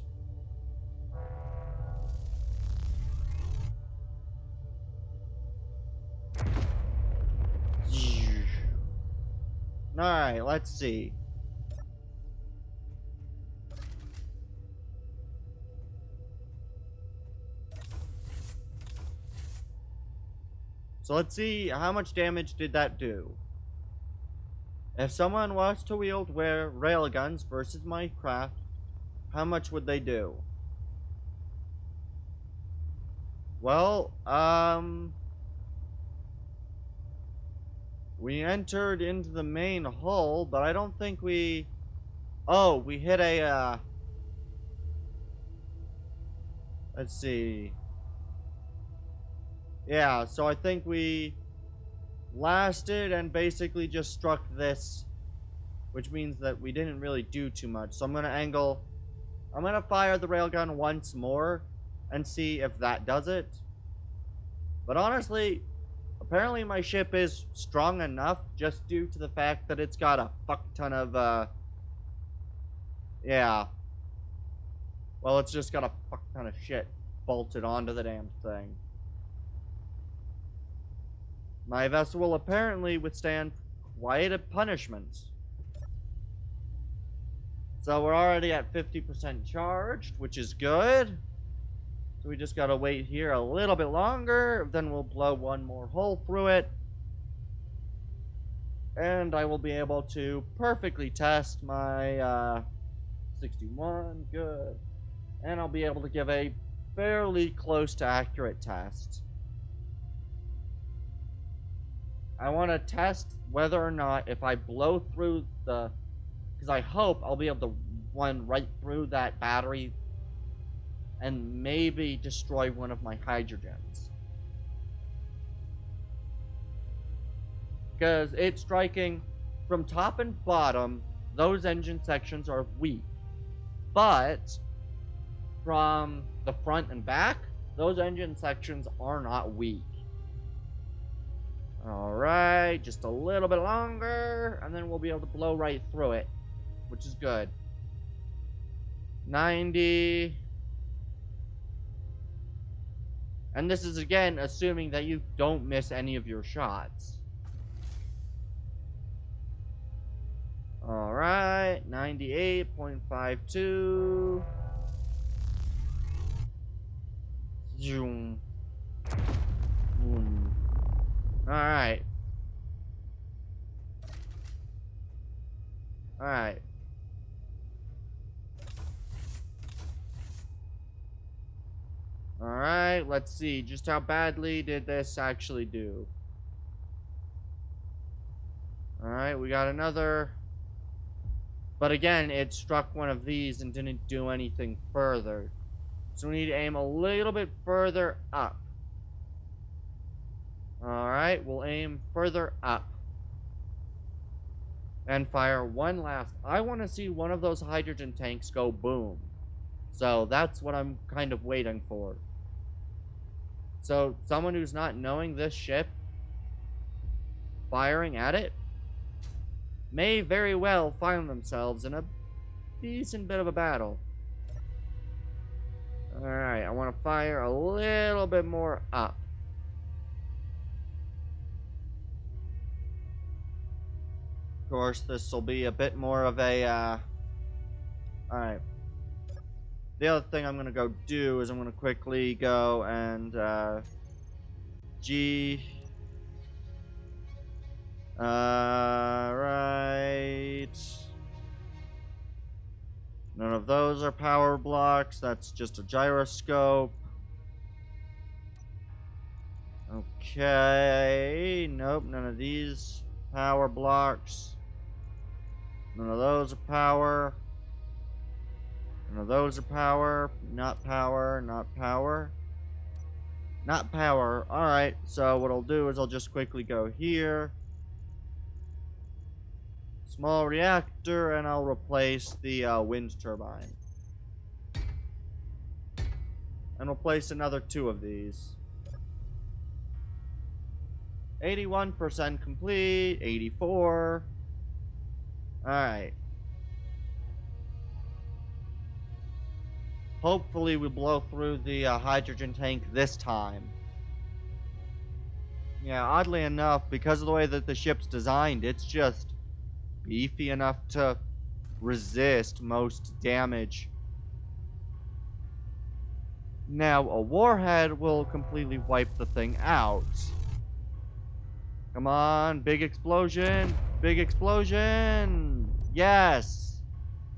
Alright, let's see. So let's see, how much damage did that do? If someone was to wield railguns versus my craft, how much would they do? Well, we entered into the main hull, but I don't think we Oh, we hit a, let's see. Yeah, so I think we lasted and basically just struck this, which means that we didn't really do too much. So I'm gonna fire the railgun once more and see if that does it. But honestly, apparently my ship is strong enough just due to the fact that it's got a fuck ton of, yeah. Well, it's just got a fuck ton of shit bolted onto the damn thing. My vessel will apparently withstand quite a punishment. So we're already at 50% charged, which is good. So we just gotta wait here a little bit longer, then we'll blow one more hole through it. And I will be able to perfectly test my 61, good. And I'll be able to give a fairly close to accurate test. I want to test whether or not if I blow through the, because I hope I'll be able to run right through that battery and maybe destroy one of my hydrogens. Because it's striking from top and bottom, those engine sections are weak. But from the front and back, those engine sections are not weak. Alright, just a little bit longer, and then we'll be able to blow right through it, which is good. 90. And this is again assuming that you don't miss any of your shots. Alright, 98.52. Zoom. Boom. Alright. Alright. Alright, let's see. Just how badly did this actually do? Alright, we got another. But again, it struck one of these and didn't do anything further. So we need to aim a little bit further up. Alright, we'll aim further up. And fire one last. I want to see one of those hydrogen tanks go boom. So that's what I'm kind of waiting for. So someone who's not knowing this ship, firing at it, may very well find themselves in a decent bit of a battle. Alright, I want to fire a little bit more up. Of course, this will be a bit more of a, alright. The other thing I'm going to go do is I'm going to quickly go and, G. Right. None of those are power blocks. That's just a gyroscope. Okay. Nope, none of these power blocks. None of those are power. None of those are power. Not power. Not power. Not power. Alright, so what I'll do is I'll just quickly go here. Small reactor, and I'll replace the wind turbine. And replace another 2 of these. 81% complete. 84. Alright. Hopefully we blow through the hydrogen tank this time. Yeah, oddly enough, because of the way that the ship's designed, it's just beefy enough to resist most damage. Now, a warhead will completely wipe the thing out. Come on, big explosion! Big explosion! Yes!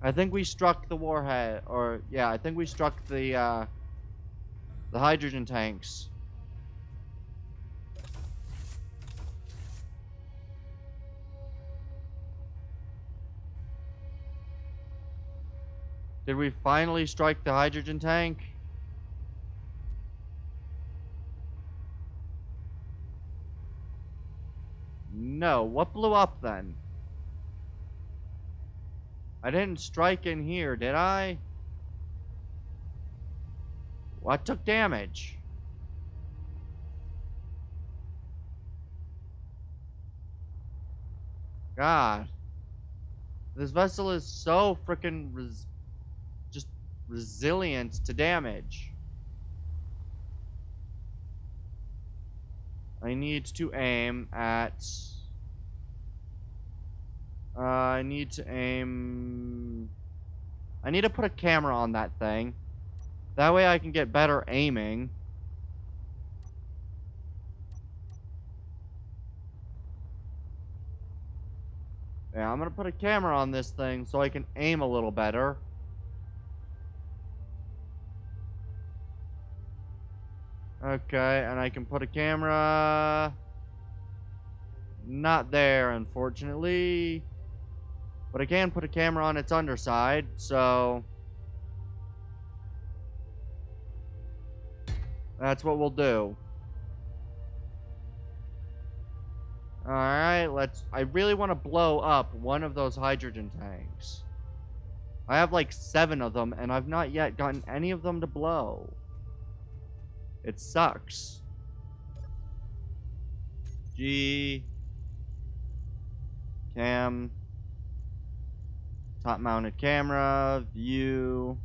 I think we struck the warhead, or yeah, I think we struck the hydrogen tanks. Did we finally strike the hydrogen tank? No. What blew up then? I didn't strike in here, did I? What took damage? God. This vessel is so freaking just resilient to damage. I need to aim at... I need to aim... I need to put a camera on that thing. That way I can get better aiming. Yeah, I'm gonna put a camera on this thing so I can aim a little better. Okay, and I can put a camera... Not there, unfortunately. But I can put a camera on its underside, so... That's what we'll do. Alright, let's... I really want to blow up one of those hydrogen tanks. I have like 7 of them, and I've not yet gotten any of them to blow. It sucks. G... Cam... Top-mounted camera, view...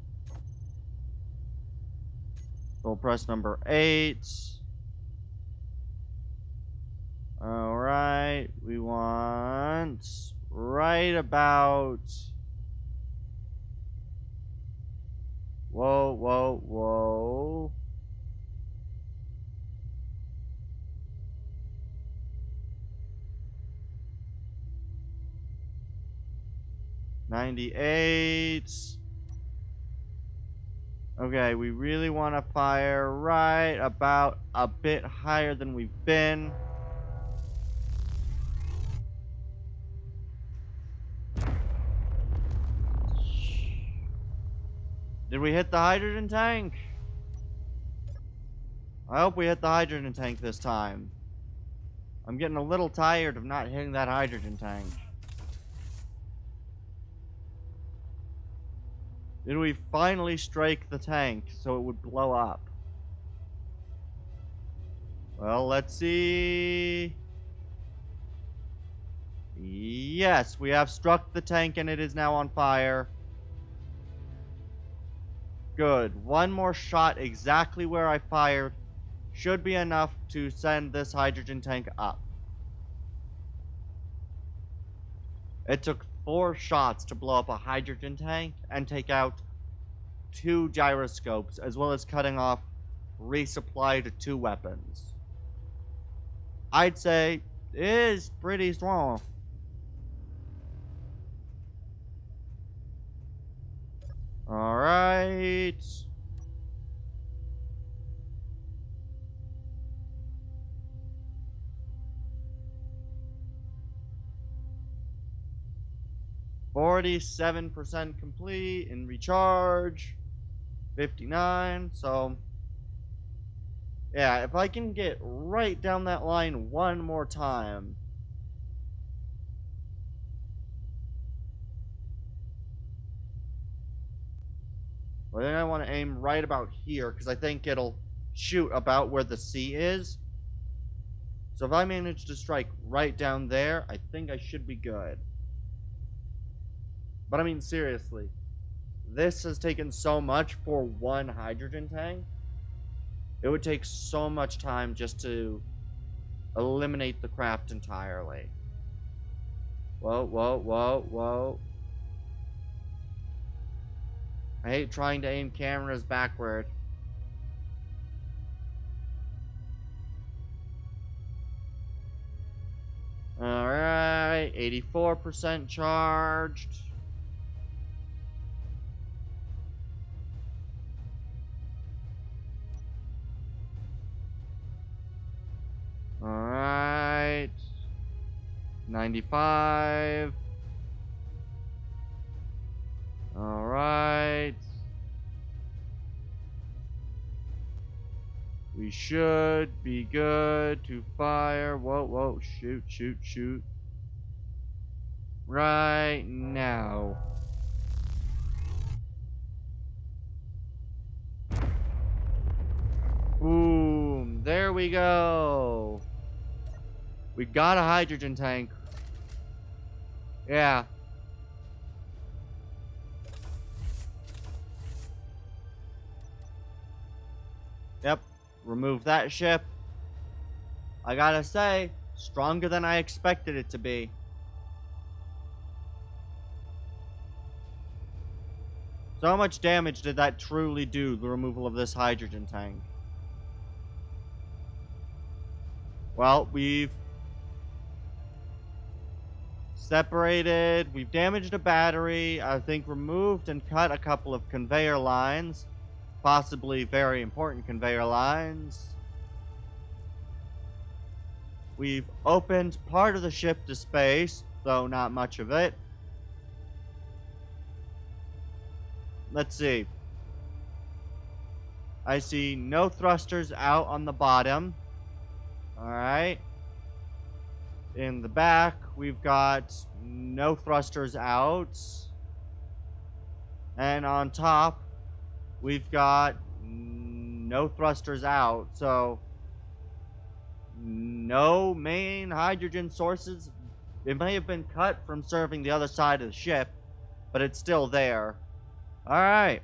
We'll press number 8. Alright, we want right about... Whoa, whoa, whoa. $98. Okay, we really want to fire right about a bit higher than we've been. Did we hit the hydrogen tank? I hope we hit the hydrogen tank this time. I'm getting a little tired of not hitting that hydrogen tank. Did we finally strike the tank so it would blow up? Well, let's see. Yes, we have struck the tank and it is now on fire. Good. One more shot exactly where I fired should be enough to send this hydrogen tank up. It took 4 shots to blow up a hydrogen tank and take out 2 gyroscopes, as well as cutting off resupply to 2 weapons. I'd say it is pretty strong. Alright. %47 complete in recharge. 59, so yeah, if I can get right down that line one more time. Well, then I want to aim right about here, because I think it'll shoot about where the sea is. So if I manage to strike right down there, I think I should be good. But I mean, seriously, this has taken so much for one hydrogen tank. It would take so much time just to eliminate the craft entirely. Whoa, whoa, whoa, whoa. I hate trying to aim cameras backward. Alright, 84% charged. Alright. 95. Alright. We should be good to fire. Whoa, whoa, shoot, shoot, shoot. Right now. Boom. There we go. We got a hydrogen tank. Yeah. Yep. Remove that ship. I gotta say, stronger than I expected it to be. So how much damage did that truly do, the removal of this hydrogen tank? Well, we've separated, we've damaged a battery, I think removed and cut a couple of conveyor lines, possibly very important conveyor lines. We've opened part of the ship to space, though not much of it. Let's see. I see no thrusters out on the bottom. Alright. In the back, we've got no thrusters out. And on top, we've got no thrusters out. So, no main hydrogen sources. It may have been cut from serving the other side of the ship, but it's still there. Alright.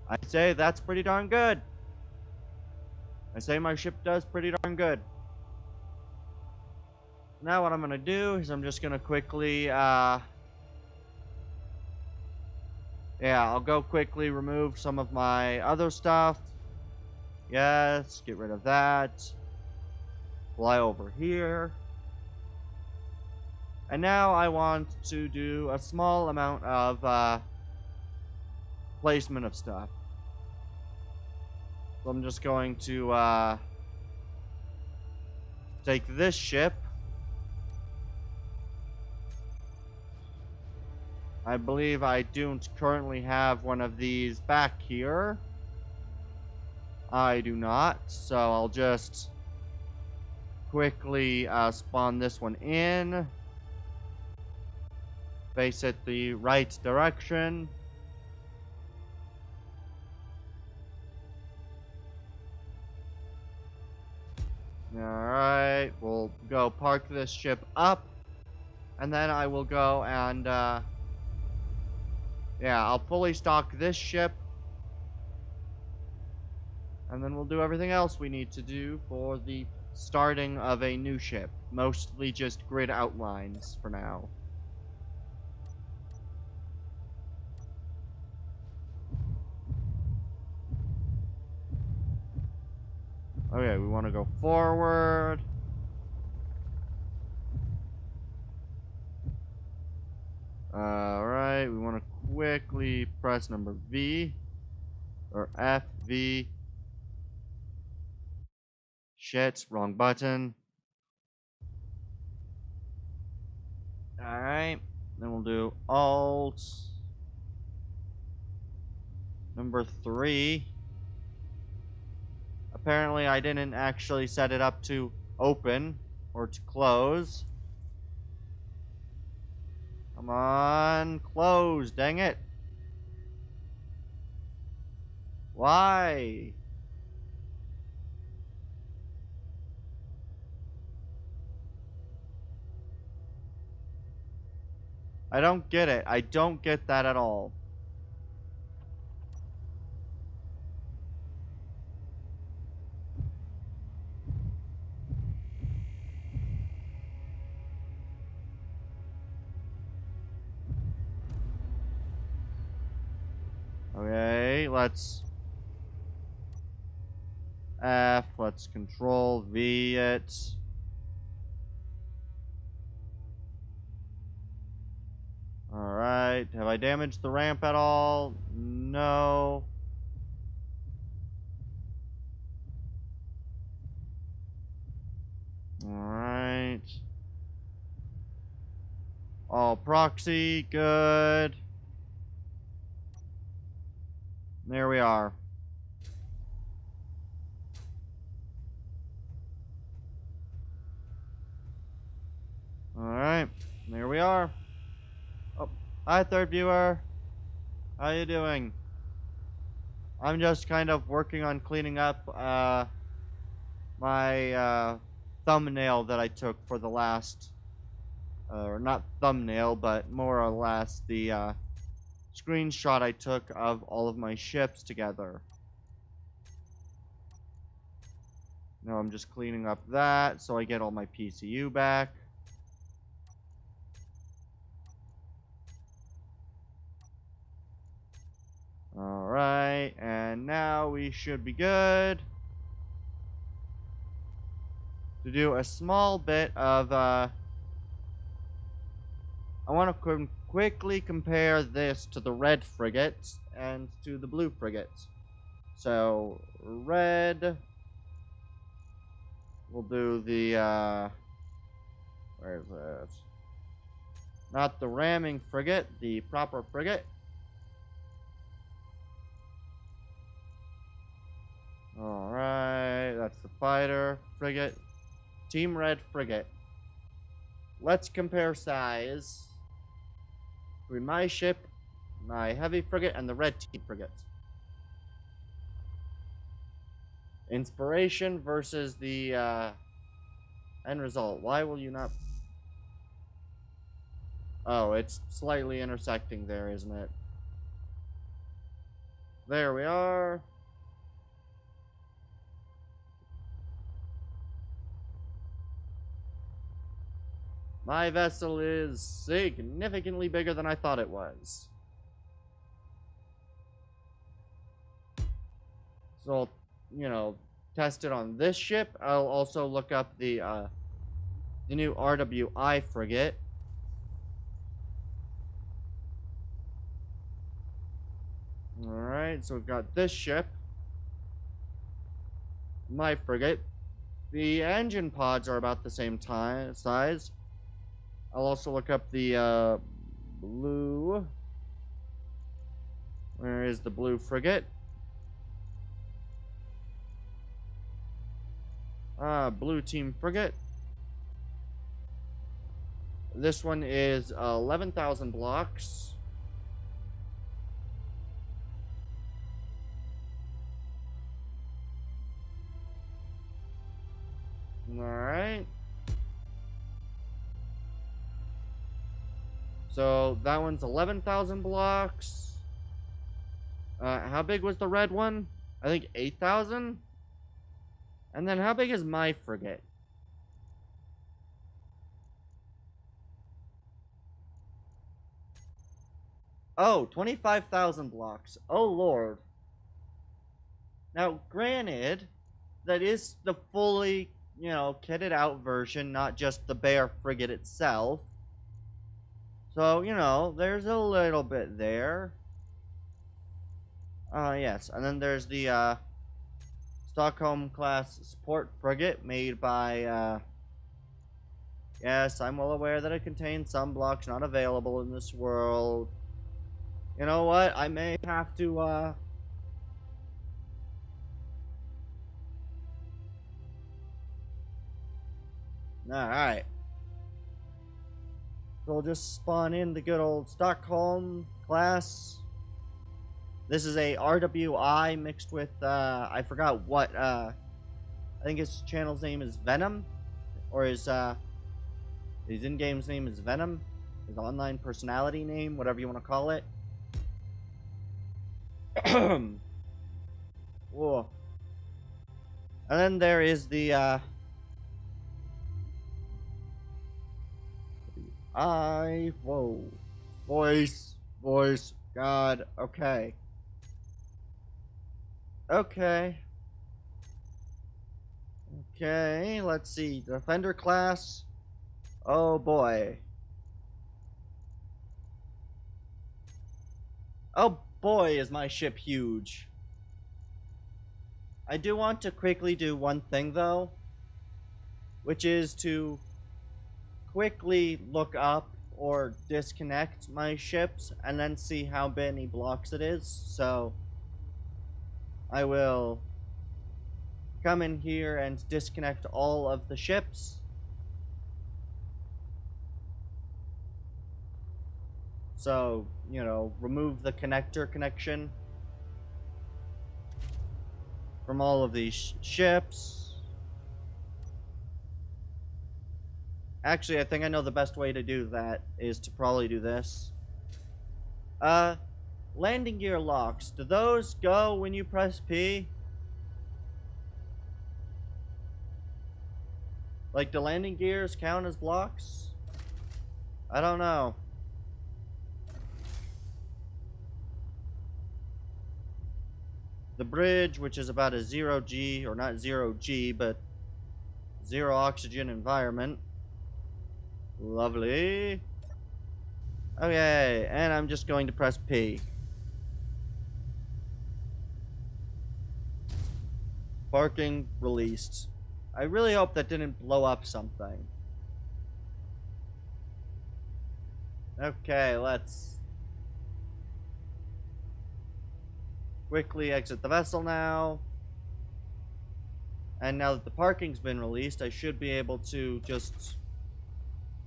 I'd say that's pretty darn good. I say my ship does pretty darn good. Now what I'm going to do is I'm just going to quickly, yeah, I'll go quickly remove some of my other stuff. Yes, get rid of that. Fly over here. And now I want to do a small amount of placement of stuff. So I'm just going to take this ship. I believe I don't currently have one of these back here. I do not, so I'll just quickly spawn this one in. Face it the right direction. Alright, we'll go park this ship up. And then I will go and, yeah, I'll fully stock this ship. And then we'll do everything else we need to do for the starting of a new ship. Mostly just grid outlines for now. Okay, we want to go forward. Alright, we want to quickly press number V. Or F, V. Shit, wrong button. Alright, then we'll do Alt. Number 3. Apparently I didn't actually set it up to open or to close. Come on, close, dang it. Why? I don't get it. I don't get that at all. Okay, let's F, let's Control V it. Alright, have I damaged the ramp at all? No. Alright. All proxy, good. There we are. Hi, third viewer. How you doing? I'm just kind of working on cleaning up my thumbnail that I took for the last, or not thumbnail, but more or less the screenshot I took of all of my ships together. Now I'm just cleaning up that so I get all my PCU back. Alright, and now we should be good to do a small bit of, I want to quickly compare this to the red frigate and to the blue frigate. So, red, we'll do the, where is it? Not the ramming frigate, the proper frigate. Alright, that's the fighter frigate. Team Red frigate. Let's compare size between my ship, my heavy frigate, and the red team frigate. Inspiration versus the end result. Why will you not... Oh, it's slightly intersecting there, isn't it? There we are. My vessel is significantly bigger than I thought it was. So I'll, you know, test it on this ship. I'll also look up the new RWI frigate. Alright, so we've got this ship. My frigate. The engine pods are about the same size. I'll also look up the blue. Where is the blue frigate? Blue team frigate. This one is 11,000 blocks. Alright. So that one's 11,000 blocks. How big was the red one? I think 8,000. And then how big is my frigate? Oh, 25,000 blocks. Oh, Lord. Now, granted, that is the fully, you know, kitted out version, not just the bare frigate itself. So, you know, there's a little bit there. Yes. And then there's the, Stockholm class support frigate made by, yes, I'm well aware that it contains some blocks not available in this world. You know what? I may have to, Alright. So we'll just spawn in the good old Stockholm class. This is a RWI mixed with, I forgot what, I think his channel's name is Venom. Or his in-game's name is Venom. His online personality name, whatever you want to call it. Whoa. And then there is the, whoa. Voice, God, okay. Okay, let's see. Defender class. Oh boy. Oh boy, is my ship huge. I do want to quickly do one thing though, which is to quickly look up or disconnect my ships and then see how many blocks it is. So I will come in here and disconnect all of the ships. So, remove the connector connection from all of these ships. Actually, I think I know the best way to do that is to probably do this. Landing gear locks. Do those go when you press P? Like, do landing gears count as blocks? I don't know. The bridge, which is about a 0G, or not 0G, but 0 oxygen environment. Lovely. Okay, and I'm just going to press P. Parking released. I really hope that didn't blow up something. Okay, let's quickly exit the vessel now. And now that the parking's been released, I should be able to just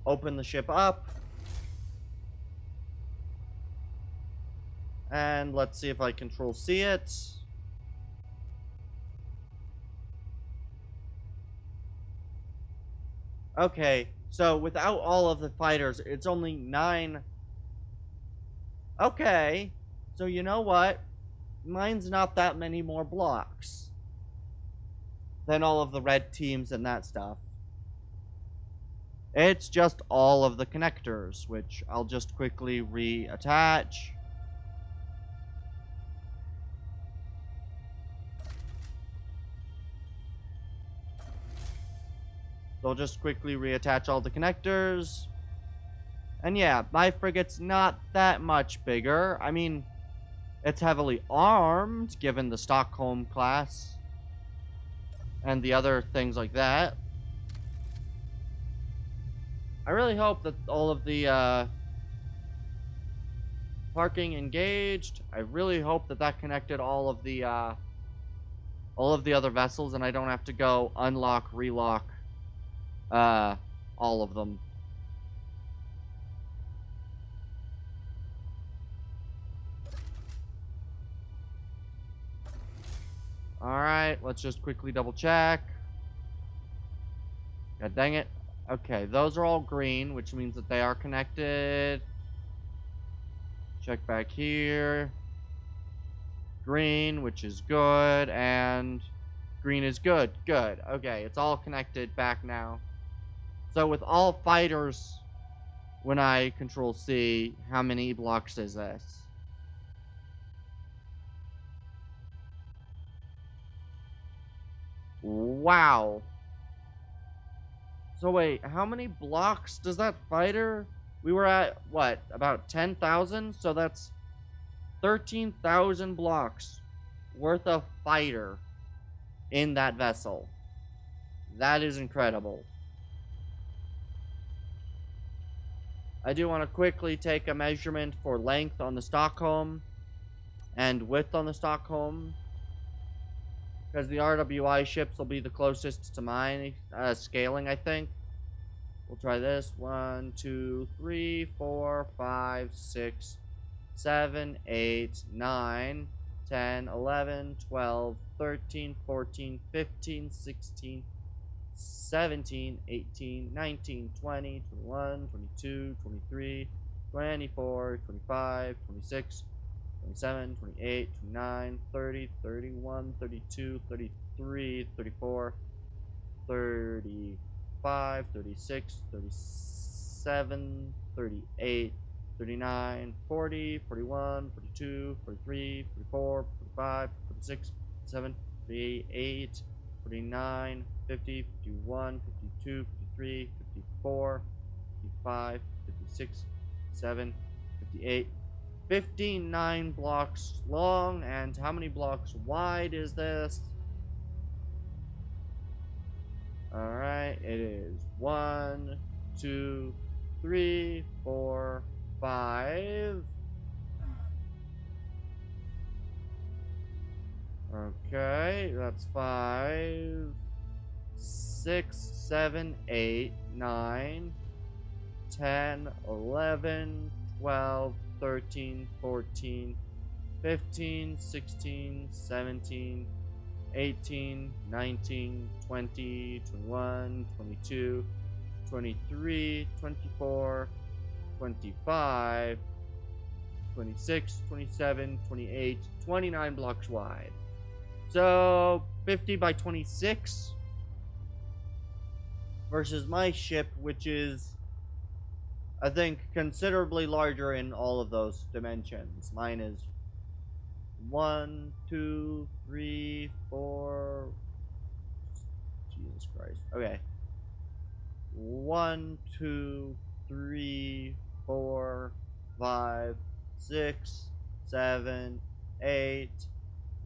open the ship up. And let's see if I control C it. Okay, so without all of the fighters, it's only 9. Okay, so you know what? Mine's not that many more blocks than all of the red teams and that stuff. It's just all of the connectors, which I'll just quickly reattach. So I'll just quickly reattach all the connectors. And yeah, my frigate's not that much bigger. I mean, it's heavily armed, given the Stockholm class. And the other things like that. I really hope that all of the, parking engaged. I really hope that that connected all of the other vessels, and I don't have to go unlock, relock, all of them. Alright, let's just quickly double check. God dang it. Okay, those are all green, which means that they are connected. Check back here. Green, which is good, and green is good. Good. Okay, it's all connected back now. So with all fighters, when I control C, how many blocks is this? Wow. So wait, how many blocks does that fighter? We were at, what, about 10,000? So that's 13,000 blocks worth of fighter in that vessel. That is incredible. I do want to quickly take a measurement for length on the Stockholm and width on the Stockholm, because the RWI ships will be the closest to mine scaling, I think. We'll try this. 1, 2, 3, 4, 5, 6, 7, 8, 9, 10, 11, 12, 13, 14, 15, 16, 17, 18, 19, 20, 21, 22, 23, 24, 25, 26, 27, 28, 29, 30, 31, 32, 33, 34, 35, 36, 37, 38, 39, 40, 41, 42, 43, 44, 45, 46, 47, 48, 49, 50, 51, 52, 53, 54, 55, 56, 57, 58, 59 blocks long, and how many blocks wide is this? Alright, it is 1, 2, 3, 4, 5. Okay, that's 5, 6, 7, 8, 9, 10, 11, 12, 13, 14, 15, 16, 17, 18, 19, 20, 21, 22, 23, 24, 25, 26, 27, 28, 29 blocks wide. So 50 by 26 versus my ship, which is, I think, considerably larger in all of those dimensions. Mine is 1, 2, 3, 4. Jesus Christ. Okay. 1, 2, 3, 4, 5, 6, 7, 8,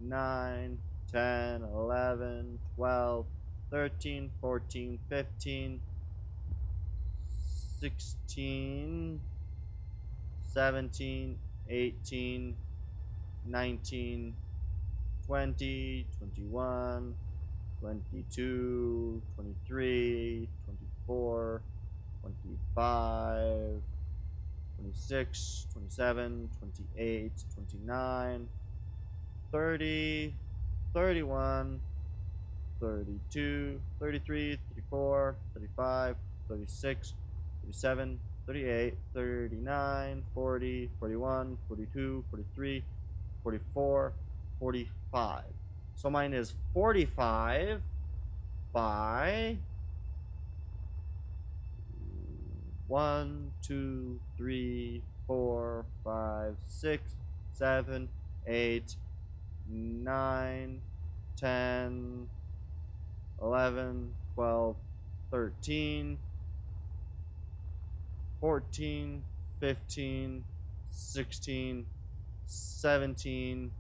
9, 10, 11, 12, 13, 14, 15, 16, 17, 18, 19, 20, 21, 22, 23, 24, 25, 26, 27, 28, 29, 30, 31, 32, 33, 34, 35, 36, 37, 38, 39, 40, 41, 42, 43, 44, 45. So mine is 45 by 1, 2, 3, 4, 5, 6, 7, 8, 9, 10, 11, 12, 13, 14, 15, 16, 17,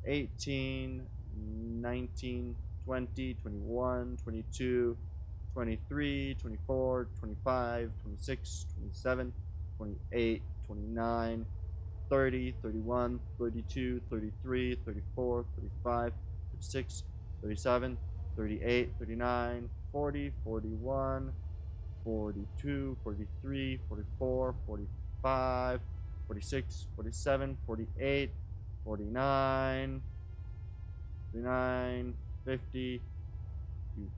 18, 19, 20, 21, 22, 23, 24, 25, 26, 27, 28, 29, 30, 31, 32, 33, 34, 35, 36, 37, 38, 39, 40, 41, 42, 43, 44, 45, 46, 47, 48, 49, 49, 50,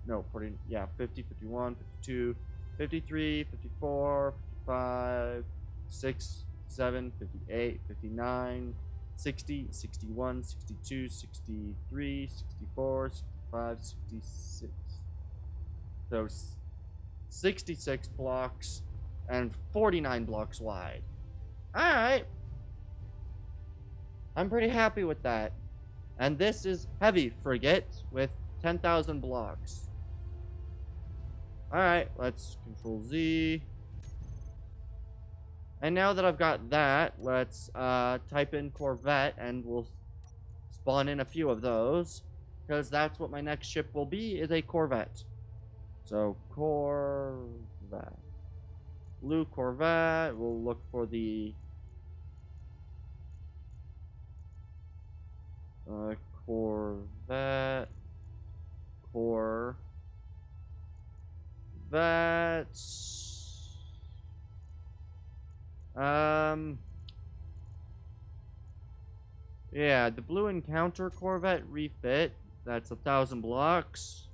no, 40, yeah, 50, 51, 52, 53, 54, 55, 6, 7, 58, 59, 60, 61, 62, 63, 64, 65, 66. So 66 blocks and 49 blocks wide. Alright. I'm pretty happy with that. And this is Heavy Frigate with 10,000 blocks. Alright, let's Control Z. And now that I've got that, let's type in Corvette and we'll spawn in a few of those. Because that's what my next ship will be, is a Corvette. So, Corvette. Blue Corvette. We'll look for the Corvette. Yeah, the Blue Encounter Corvette refit. That's 1,000 blocks.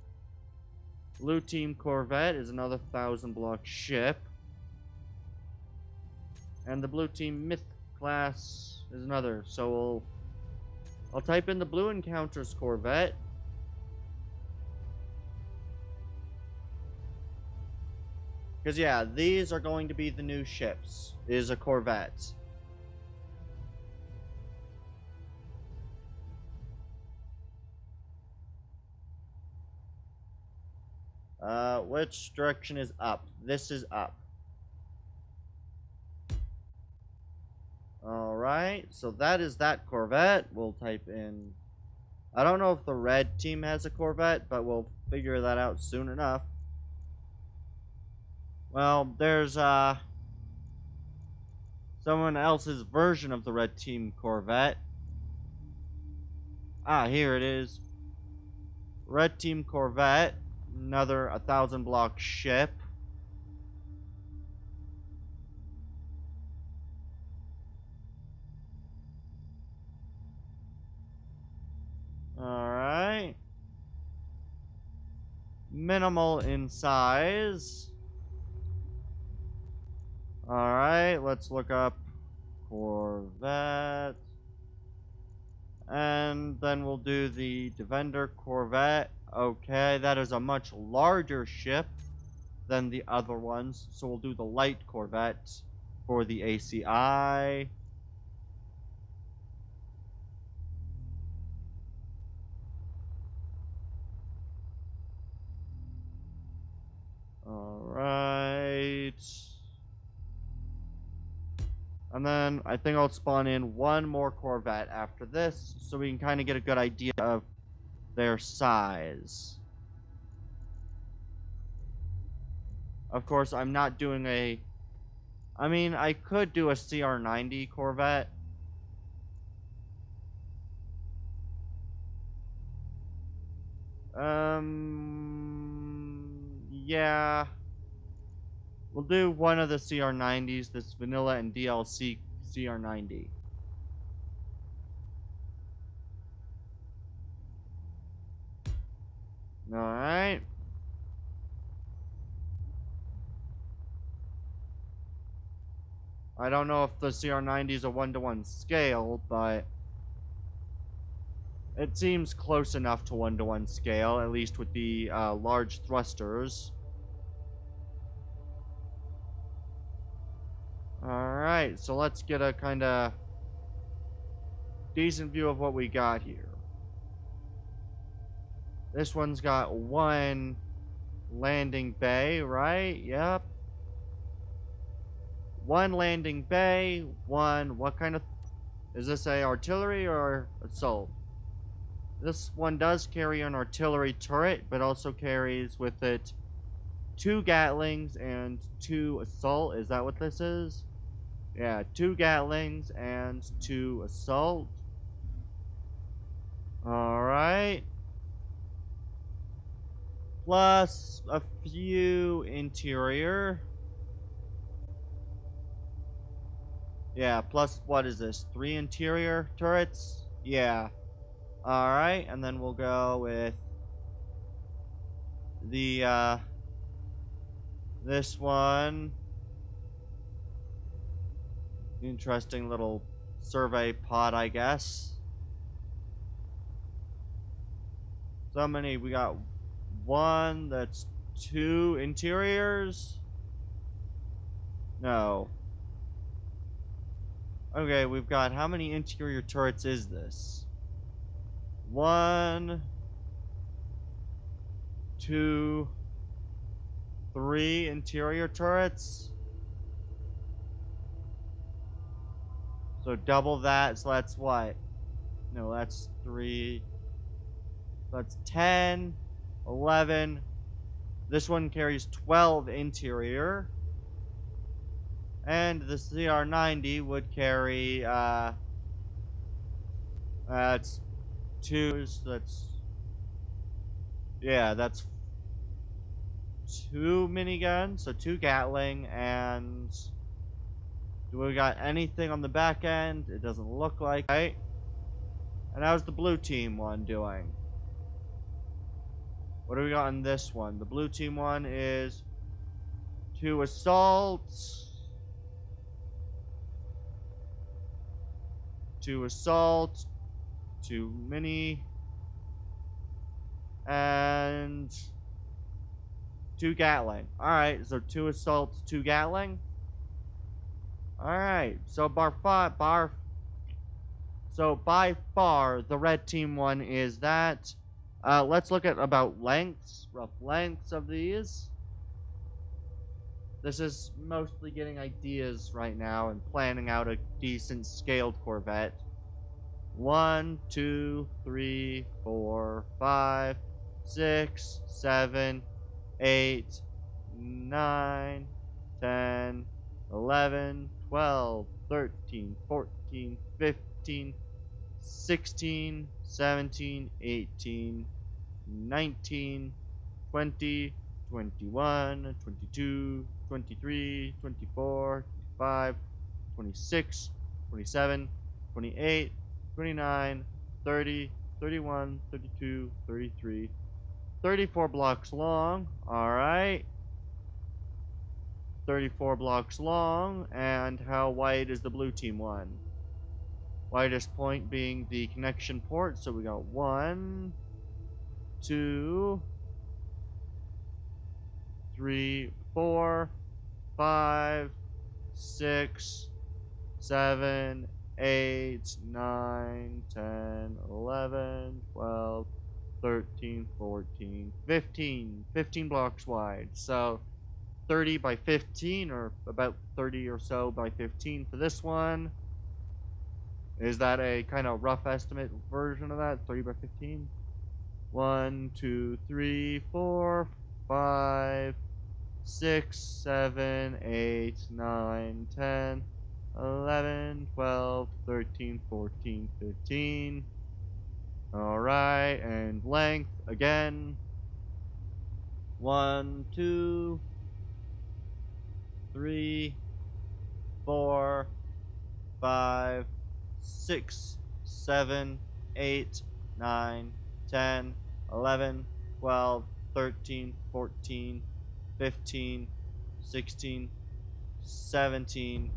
Blue Team Corvette is another 1,000 block ship. And the Blue Team Myth class is another. So I'll type in the Blue Encounters Corvette. Because, yeah, these are going to be the new ships, is a Corvette. Which direction is up? This is up. Alright, so that is that Corvette. We'll type in... I don't know if the red team has a Corvette, but we'll figure that out soon enough. Well, there's, someone else's version of the red team Corvette. Ah, here it is. Red team Corvette. Another 1,000 block ship. minimal in size. Alright, let's look up Corvette. And then we'll do the Defender Corvette. Okay, that is a much larger ship than the other ones. So we'll do the light Corvette for the ACI. Alright. And then I think I'll spawn in one more Corvette after this, so we can kind of get a good idea of their size. Of course, I'm not doing a... I mean, I could do a CR90 Corvette. Yeah. We'll do one of the CR90s, this vanilla and DLC CR90. Alright. I don't know if the CR90 is a 1-to-1 scale, but it seems close enough to 1-to-1 scale, at least with the large thrusters. Alright, so let's get a kind of decent view of what we got here. This one's got one landing bay, right? Yep. One landing bay, what kind of... Is this a artillery or assault? This one does carry an artillery turret, but also carries with it 2 Gatlings and 2 assault. Is that what this is? Yeah, 2 Gatlings and 2 assault. Alright. Plus a few interior. Yeah, plus what is this? 3 interior turrets? Yeah. Alright, and then we'll go with the, this one. Interesting little survey pod, I guess. So many, we got one, that's 2 interiors? No. Okay, we've got, how many interior turrets is this? 1, 2, 3 interior turrets. So double that, so that's what? No, that's 3. So that's 10, 11. This one carries 12 interior. And the CR90 would carry, that's 2, so that's, yeah, that's 2 miniguns, so 2 Gatling, and do we got anything on the back end? It doesn't look like, right? And how's the blue team one doing? What do we got on this one? The blue team one is 2 assaults, 2 assault, 2 mini, and 2 Gatling. Alright, so 2 assaults, 2 Gatling. Alright, so by far, the red team one is that. Let's look at about lengths, rough lengths of these. This is mostly getting ideas right now and planning out a decent scaled Corvette. 1, 2, 3, 4, 5, 6, 7, 8, 9, 10, 11, 12, 13, 14, 15, 16, 17, 18, 19, 20, 21, 22, 23, 24, 25, 26, 27, 28, 29, 30, 31, 32, 33, 34 blocks long. Alright. 34 blocks long. And how wide is the blue team one? Widest point being the connection port. So we got 1, 2, 3, 4, 5, 6, 7, 8, 9, 10, 11, 12, 13, 14, 15. 15 blocks wide. So 30 by 15, or about 30 or so by 15 for this one. Is that a kind of rough estimate version of that? 30 by 15? 1, 2, 3, 4, 5, 6, 7, 8, 9, 10, 11, 12, 13, 14, 15. Alright, and length again. 1, 2, 3, 4, 5, 6, 7, 8, 9, 10, 11, 12, 13, 14, 15, 16, 17,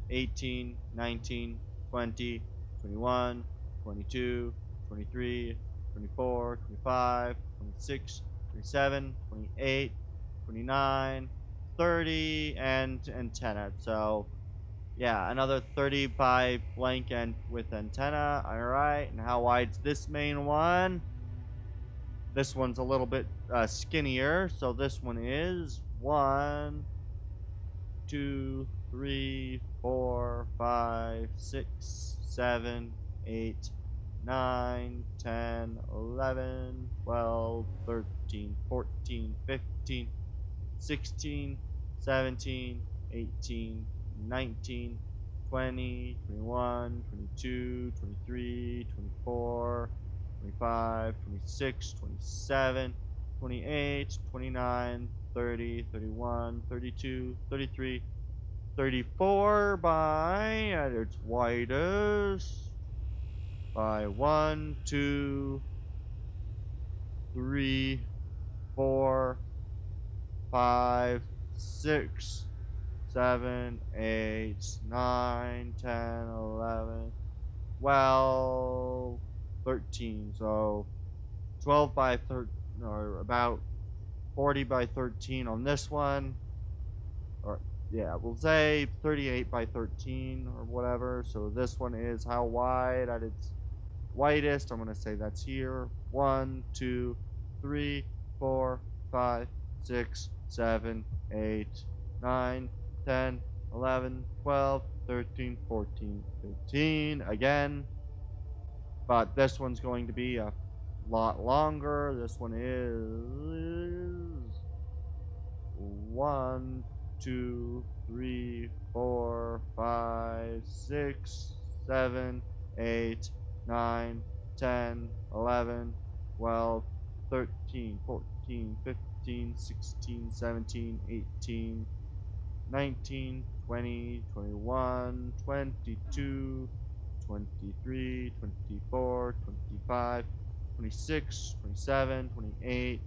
18, 19, 20, 21, 22, 23, 24, 25, 26, 27, 28, 29, 30, and antenna. So, yeah, another 30 by blank and with antenna. Alright, and how wide's this main one? This one's a little bit skinnier, so this one is 1, 2, 3, 4, 5, 6, 7, 8, 9, 10, 11, 12, 13, 14, 15, 16, 17, 18, 19, 20, 21, 22, 23, 24, 25, 26, 27, 28, 29, 30, 31, 32, 33, 34 by, at its widest, by 1, 2, 3, 4, 5, 6, 7, 8, 9, 10, 11, 12, 13. So 12 by 13, or about 40 by 13 on this one. Or, yeah, we'll say 38 by 13 or whatever. So this one is how wide at its widest. I'm going to say that's here. 1, 2, 3, 4, 5, 6, 7, 8, 9, 10, 11, 12, 13, 14, 15. Again. But this one's going to be a lot longer. This one is 1, 2, 3, 4, 5, 6, 7, 8, 9, 10, 11, 12, 13, 14, 15, 16, 17, 18, 19, 20, 21, 22, 23, 24, 25, 26, 27, 28,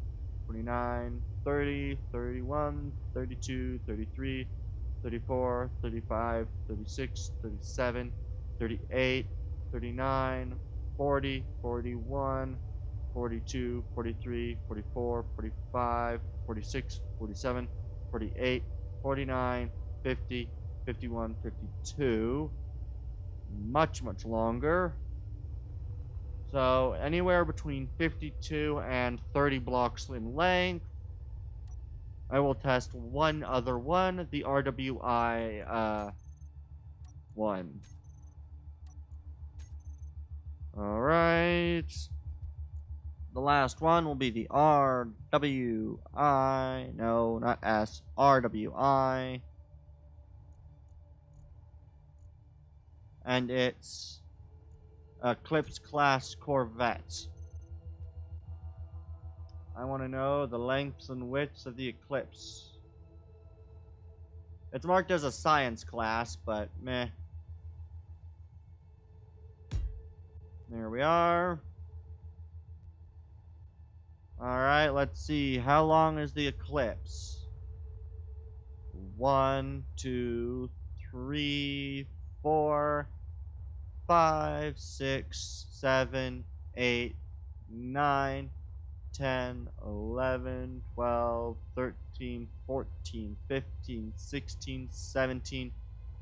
29, 30, 31, 32, 33, 34, 35, 36, 37, 38, 39, 40, 41, 42, 43, 44, 45, 46, 47, 48, 49, 50, 51, 52. Much longer. So anywhere between 52 and 30 blocks in length. I will test one other one, the RWI one. Alright. The last one will be the RWI. No, not S. RWI. And it's Eclipse class Corvette. I want to know the lengths and widths of the Eclipse. It's marked as a science class, but meh. There we are. Alright. Alright, let's see. How long is the eclipse? 1, 2, 3, 4, 5, 6, 7, 8, 9, 10, 11, 12, 13, 14, 15, 16, 17,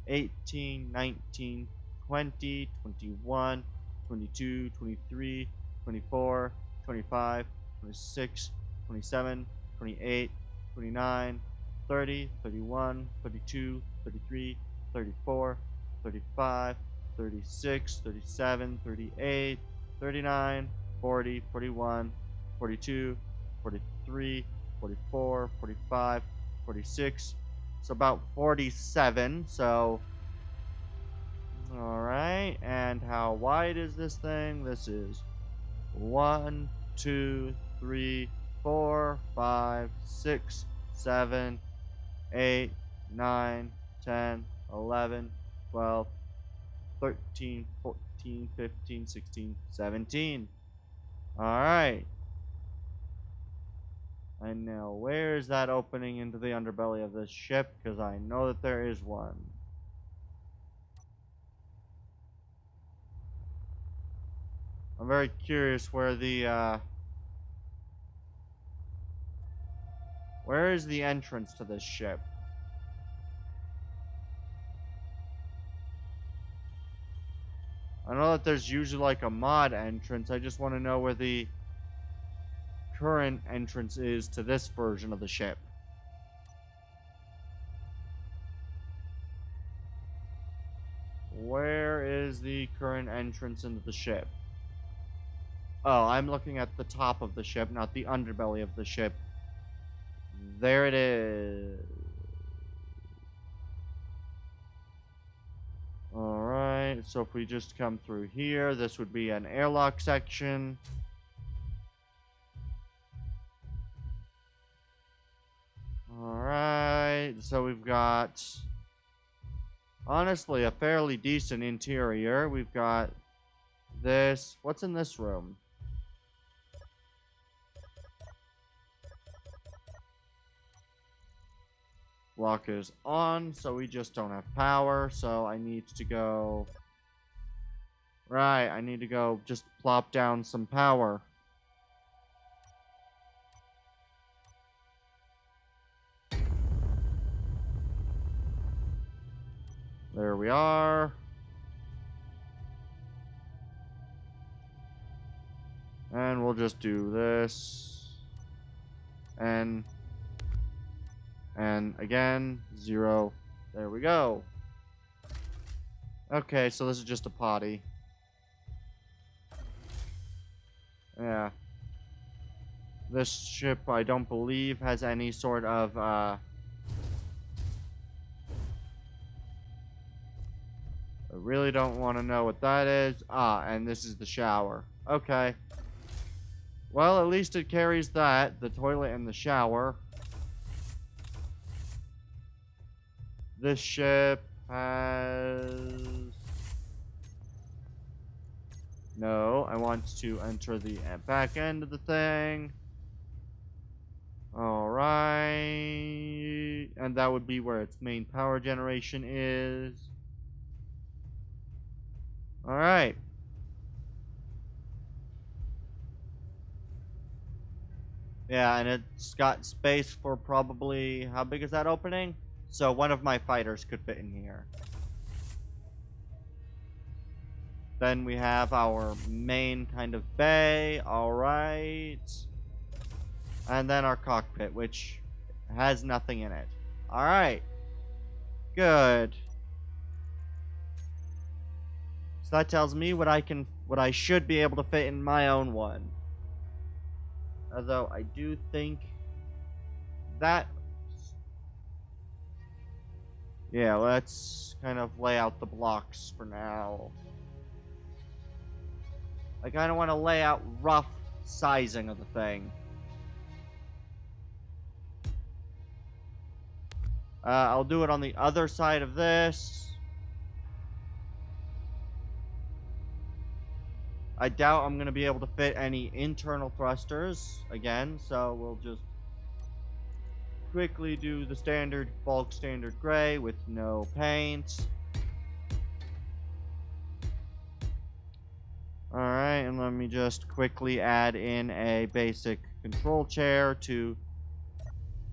18, 19, 20, 21, 22, 23, 24, 25, 26, 27, 28, 29, 30, 31, 32, 33, 34, 35, 36, 37, 38, 39, 40, 41, 42, 43, 44, 45, 46. So about 47. So, alright. And how wide is this thing? This is 1, 2, 3, 4, 5, 6, 7, 8, 9, 10, 11, 12, 13, 14, 15, 16, 17. Alright. And now, where is that opening into the underbelly of this ship? Because I know that there is one. I'm very curious where the, where is the entrance to this ship? I know that there's usually like a mod entrance. I just want to know where the current entrance is to this version of the ship. Where is the current entrance into the ship? Oh, I'm looking at the top of the ship, not the underbelly of the ship. There it is. Alright, so if we just come through here, this would be an airlock section. Alright, so we've got, honestly, a fairly decent interior. We've got this. What's in this room? Lock is on, so we just don't have power. So I need to go... Right, I need to go just plop down some power. There we are. And we'll just do this. And again, 0. There we go. Okay, so this is just a potty. Yeah. This ship, I don't believe, has any sort of, I really don't want to know what that is. Ah, and this is the shower. Okay. Well, at least it carries that, the toilet and the shower. This ship has... No, I want to enter the back end of the thing. Alright. And that would be where its main power generation is. Alright. Yeah, and it's got space for probably... How big is that opening? So one of my fighters could fit in here. Then we have our main kind of bay. Alright. And then our cockpit, which has nothing in it. Alright. Good. So that tells me what I should be able to fit in my own one. Although I do think that... Yeah, let's kind of lay out the blocks for now. I kind of want to lay out rough sizing of the thing. I'll do it on the other side of this. I doubt I'm going to be able to fit any internal thrusters again, so we'll just quickly do the standard bulk standard gray with no paint. Alright, and let me just quickly add in a basic control chair to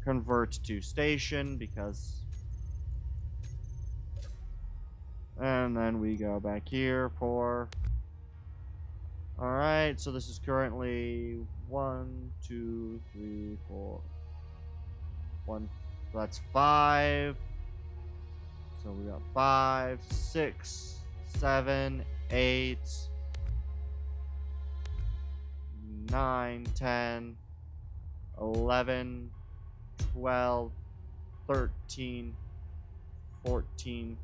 convert to station, because... And then we go back here for... Alright, so this is currently 1, 2, 3, 4... 1, so that's 5. So we got 5, 6, 7, 8... 9, 10, 11, 12, 13, 14,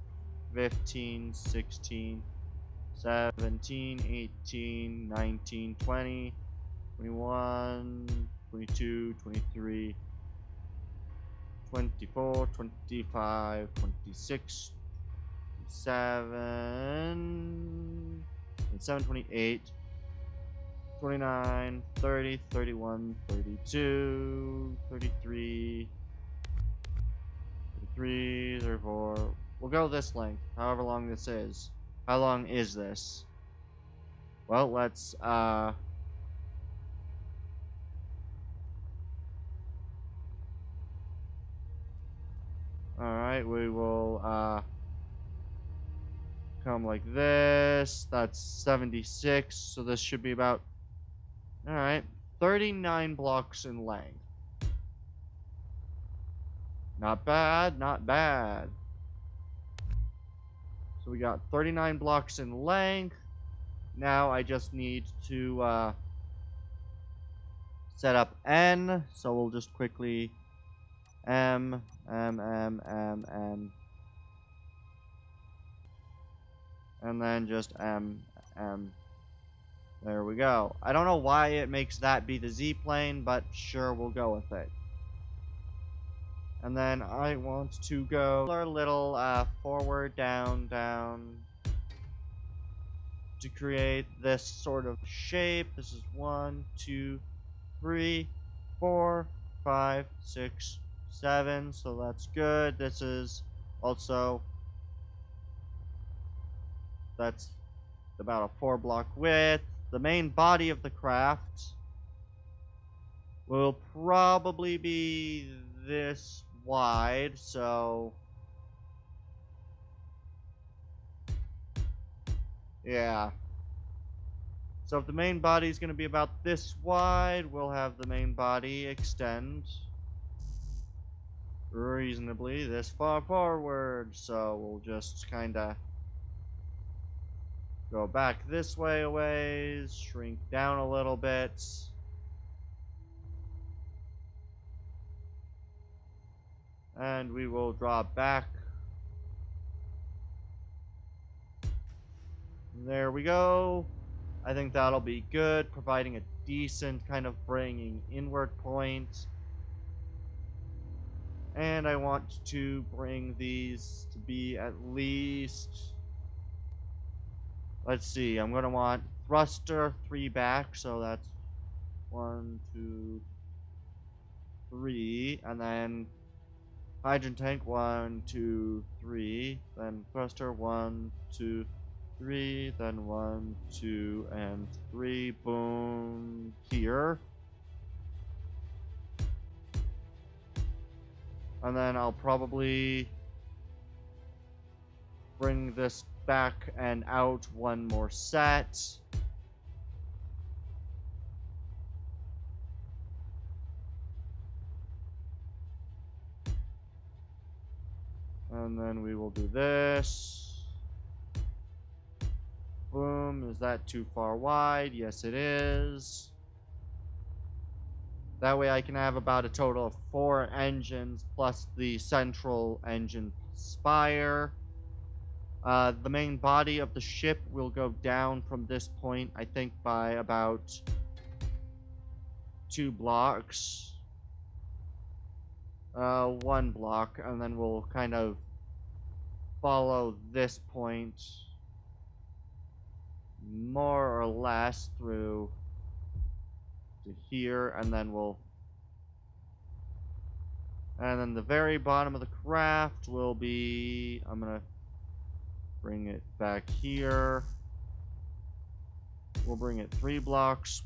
15, 16, 17, 18, 19, 20, 21, 22, 23, 24, 25, 26, 27, 28, 29, 30, 31, 32, 33, 34. We'll go this length, however long this is. How long is this? Well, let's, Alright, we will, come like this. That's 76, so this should be about... Alright, 39 blocks in length. Not bad, not bad. So we got 39 blocks in length. Now I just need to set up N. So we'll just quickly M. And then just M. There we go. I don't know why it makes that be the Z-plane, but sure, we'll go with it. And then I want to go our little forward, down, down, to create this sort of shape. This is 1, 2, 3, 4, 5, 6, 7. So that's good. This is also... That's about a 4-block width. The main body of the craft will probably be this wide, so... Yeah. So if the main body is going to be about this wide, we'll have the main body extend reasonably this far forward. So we'll just kind of go back this way a ways, shrink down a little bit. And we will draw back. There we go. I think that'll be good, providing a decent kind of bringing inward point. And I want to bring these to be at least... Let's see, I'm going to want thruster 3 back, so that's 1, 2, 3, and then hydrogen tank 1, 2, 3, then thruster 1, 2, 3, then 1, 2, and 3, boom, here. And then I'll probably bring this back and out one more set. And then we will do this. Boom. Is that too far wide? Yes, it is. That way I can have about a total of 4 engines plus the central engine spire. The main body of the ship will go down from this point, I think, by about 2 blocks. 1 block, and then we'll kind of follow this point more or less through to here, and then the very bottom of the craft will be, I'm gonna bring it back here. We'll bring it 3 blocks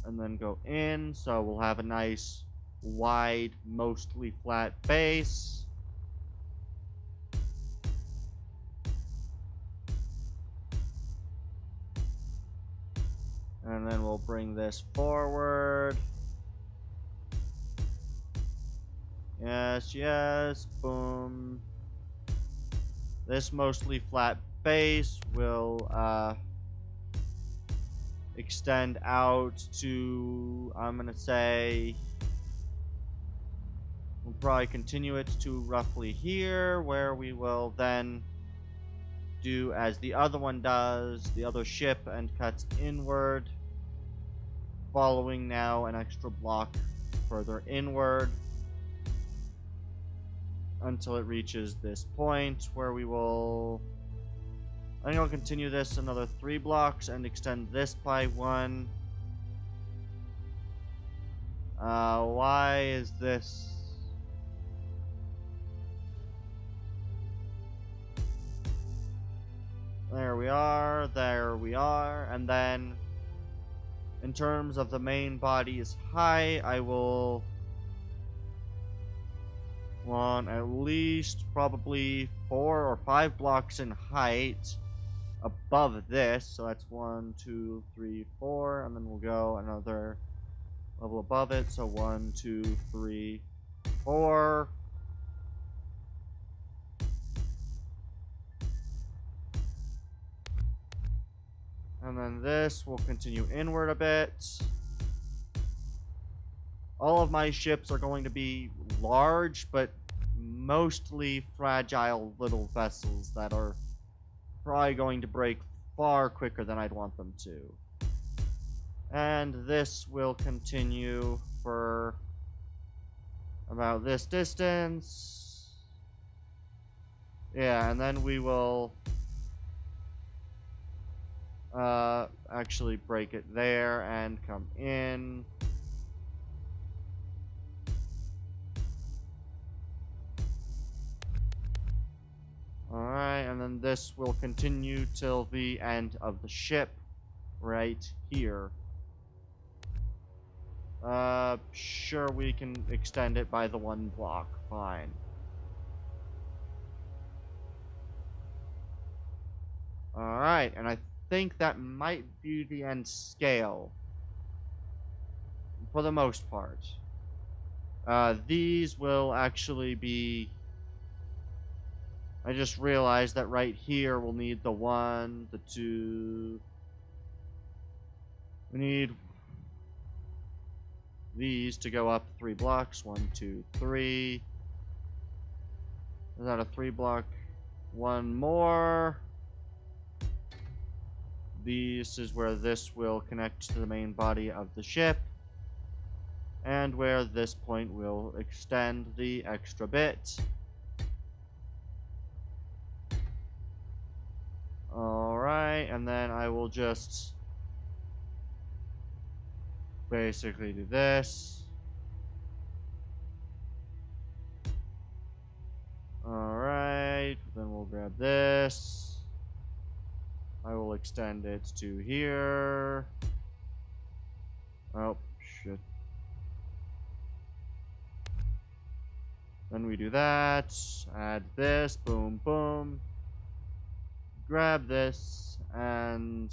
and then go in, so we'll have a nice wide, mostly flat base. And then we'll bring this forward. Yes, yes, boom. This mostly flat base will extend out to, I'm gonna say, we'll probably continue it to roughly here, where we will then do as the other one does, the other ship, and cuts inward, following now an extra block further inward until it reaches this point where we will, I think I'll continue this another 3 blocks and extend this by 1. Why is this? There we are, and then in terms of the main body's height, I will want at least probably 4 or 5 blocks in height above this, so that's 1, 2, 3, 4, and then we'll go another level above it, so 1, 2, 3, 4. And then this will continue inward a bit. All of my ships are going to be large, but mostly fragile little vessels that are probably going to break far quicker than I'd want them to. And this will continue for about this distance. Yeah, and then we will actually break it there and come in. Alright, and then this will continue till the end of the ship right here. Sure, we can extend it by the 1 block. Fine. Alright, and I think that might be the end scale. For the most part. These will actually be... I just realized that right here we'll need the 1, the 2... We need these to go up 3 blocks. 1, 2, 3. Is that a 3 block? 1 more. This is where this will connect to the main body of the ship. And where this point will extend the extra bit. Alright, and then I will just basically do this. Alright, then we'll grab this. I will extend it to here. Oh, shit. Then we do that. Add this. Boom, boom. Grab this and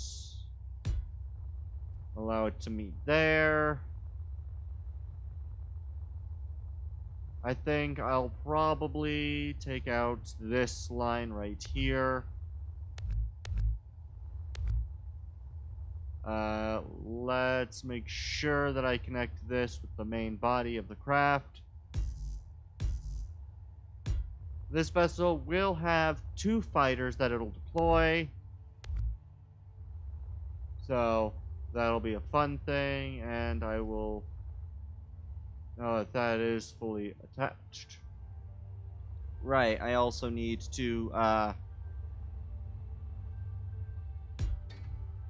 allow it to meet there. I think I'll probably take out this line right here. Let's make sure that I connect this with the main body of the craft. This vessel will have 2 fighters that it'll deploy. So that'll be a fun thing, and I will know that is fully attached. Right, I also need to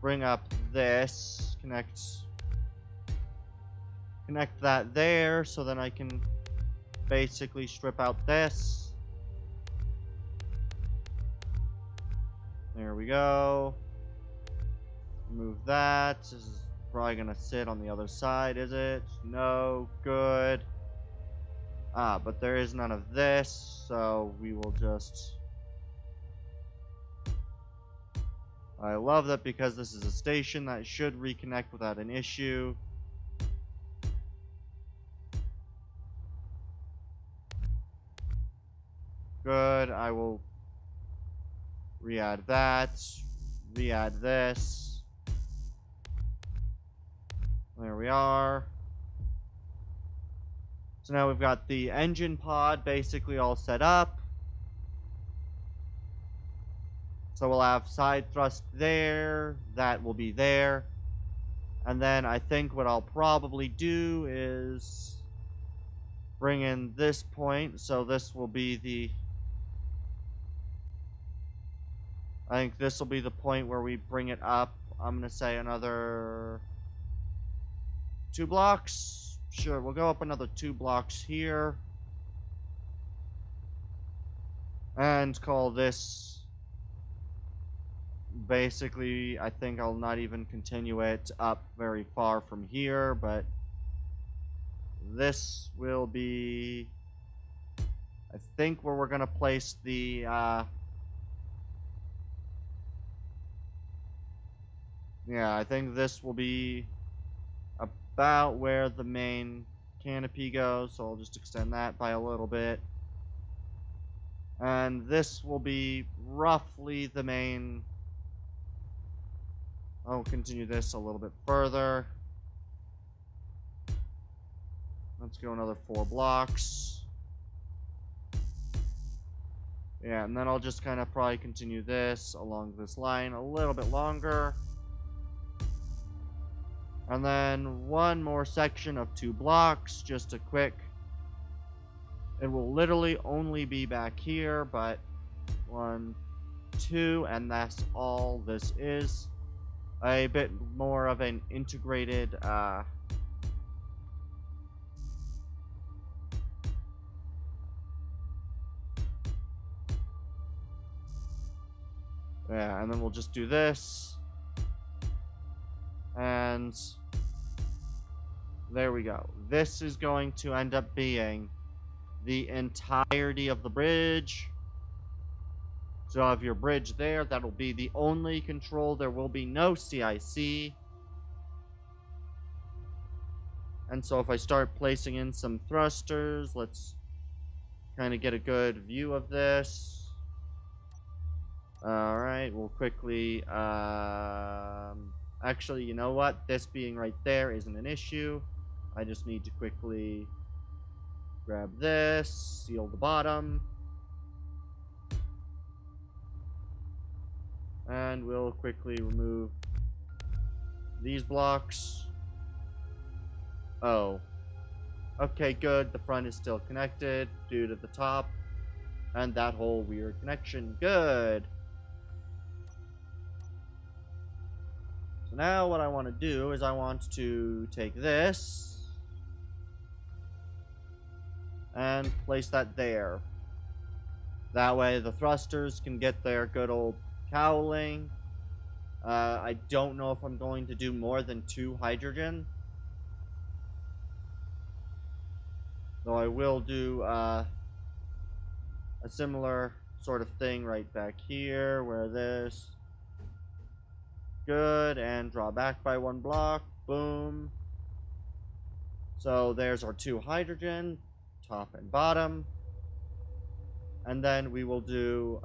bring up this, connect that there, so then I can basically strip out this. There we go. Move that. This is probably gonna sit on the other side, is it? No. Good. Ah, but there is none of this, so we will just... I love that because this is a station that should reconnect without an issue. Good. I will re-add that. Re-add this. There we are. So now we've got the engine pod basically all set up. So we'll have side thrust there. That will be there. And then I think what I'll probably do is bring in this point. So this will be the... I think this will be the point where we bring it up. I'm going to say another 2 blocks. Sure, we'll go up another 2 blocks here. And call this... Basically, I think I'll not even continue it up very far from here, but this will be, I think, where we're going to place the, yeah, I think this will be about where the main canopy goes, so I'll just extend that by a little bit. And this will be roughly the main... I'll continue this a little bit further. Let's go another 4 blocks. Yeah, and then I'll just kind of probably continue this along this line a little bit longer. And then 1 more section of 2 blocks, just a quick... It will literally only be back here, but 1, 2, and that's all this is. A bit more of an integrated, yeah, and then we'll just do this. And there we go. This is going to end up being the entirety of the bridge. So if your bridge there, that'll be the only control. There will be no CIC. And so if I start placing in some thrusters, let's kind of get a good view of this. Alright, we'll quickly, actually, you know what? This being right there isn't an issue. I just need to quickly grab this, seal the bottom. And we'll quickly remove these blocks. Oh. Okay, good. The front is still connected due to the top. And that whole weird connection. Good. So now what I want to do is I want to take this and place that there. That way the thrusters can get their good old cowling. I don't know if I'm going to do more than 2 hydrogen. Though I will do a similar sort of thing right back here, where this... Good, and draw back by 1 block. Boom. So there's our 2 hydrogen, top and bottom. And then we will do...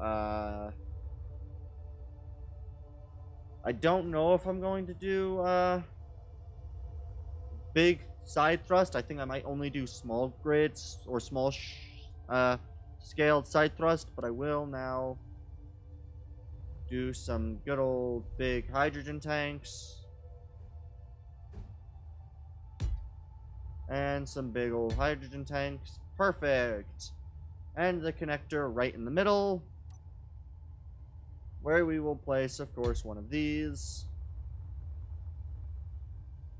I don't know if I'm going to do big side thrust. I think I might only do small grids or small scaled side thrust, but I will now do some good old big hydrogen tanks. And some big old hydrogen tanks. Perfect. And the connector right in the middle, where we will place, of course, one of these.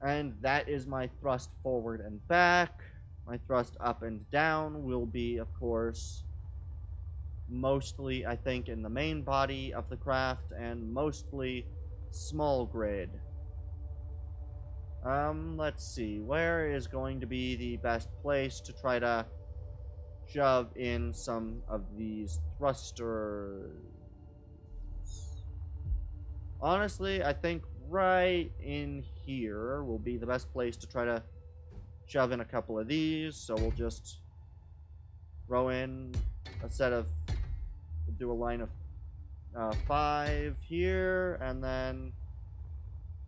And that is my thrust forward and back. My thrust up and down will be, of course, mostly, I think, in the main body of the craft, and mostly small grid. Let's see. Where is going to be the best place to try to shove in some of these thrusters? Honestly, I think right in here will be the best place to try to shove in a couple of these. So we'll just throw in a set of, we'll do a line of 5 here, and then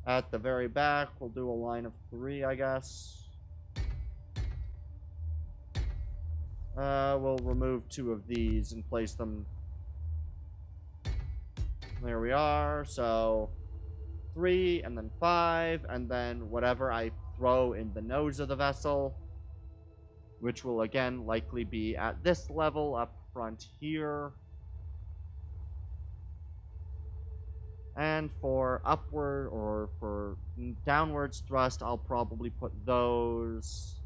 at the very back, we'll do a line of 3, I guess. We'll remove 2 of these and place them. There we are. So 3, and then 5, and then whatever I throw in the nose of the vessel, which will again likely be at this level up front here. And for upward or for downwards thrust, I'll probably put those.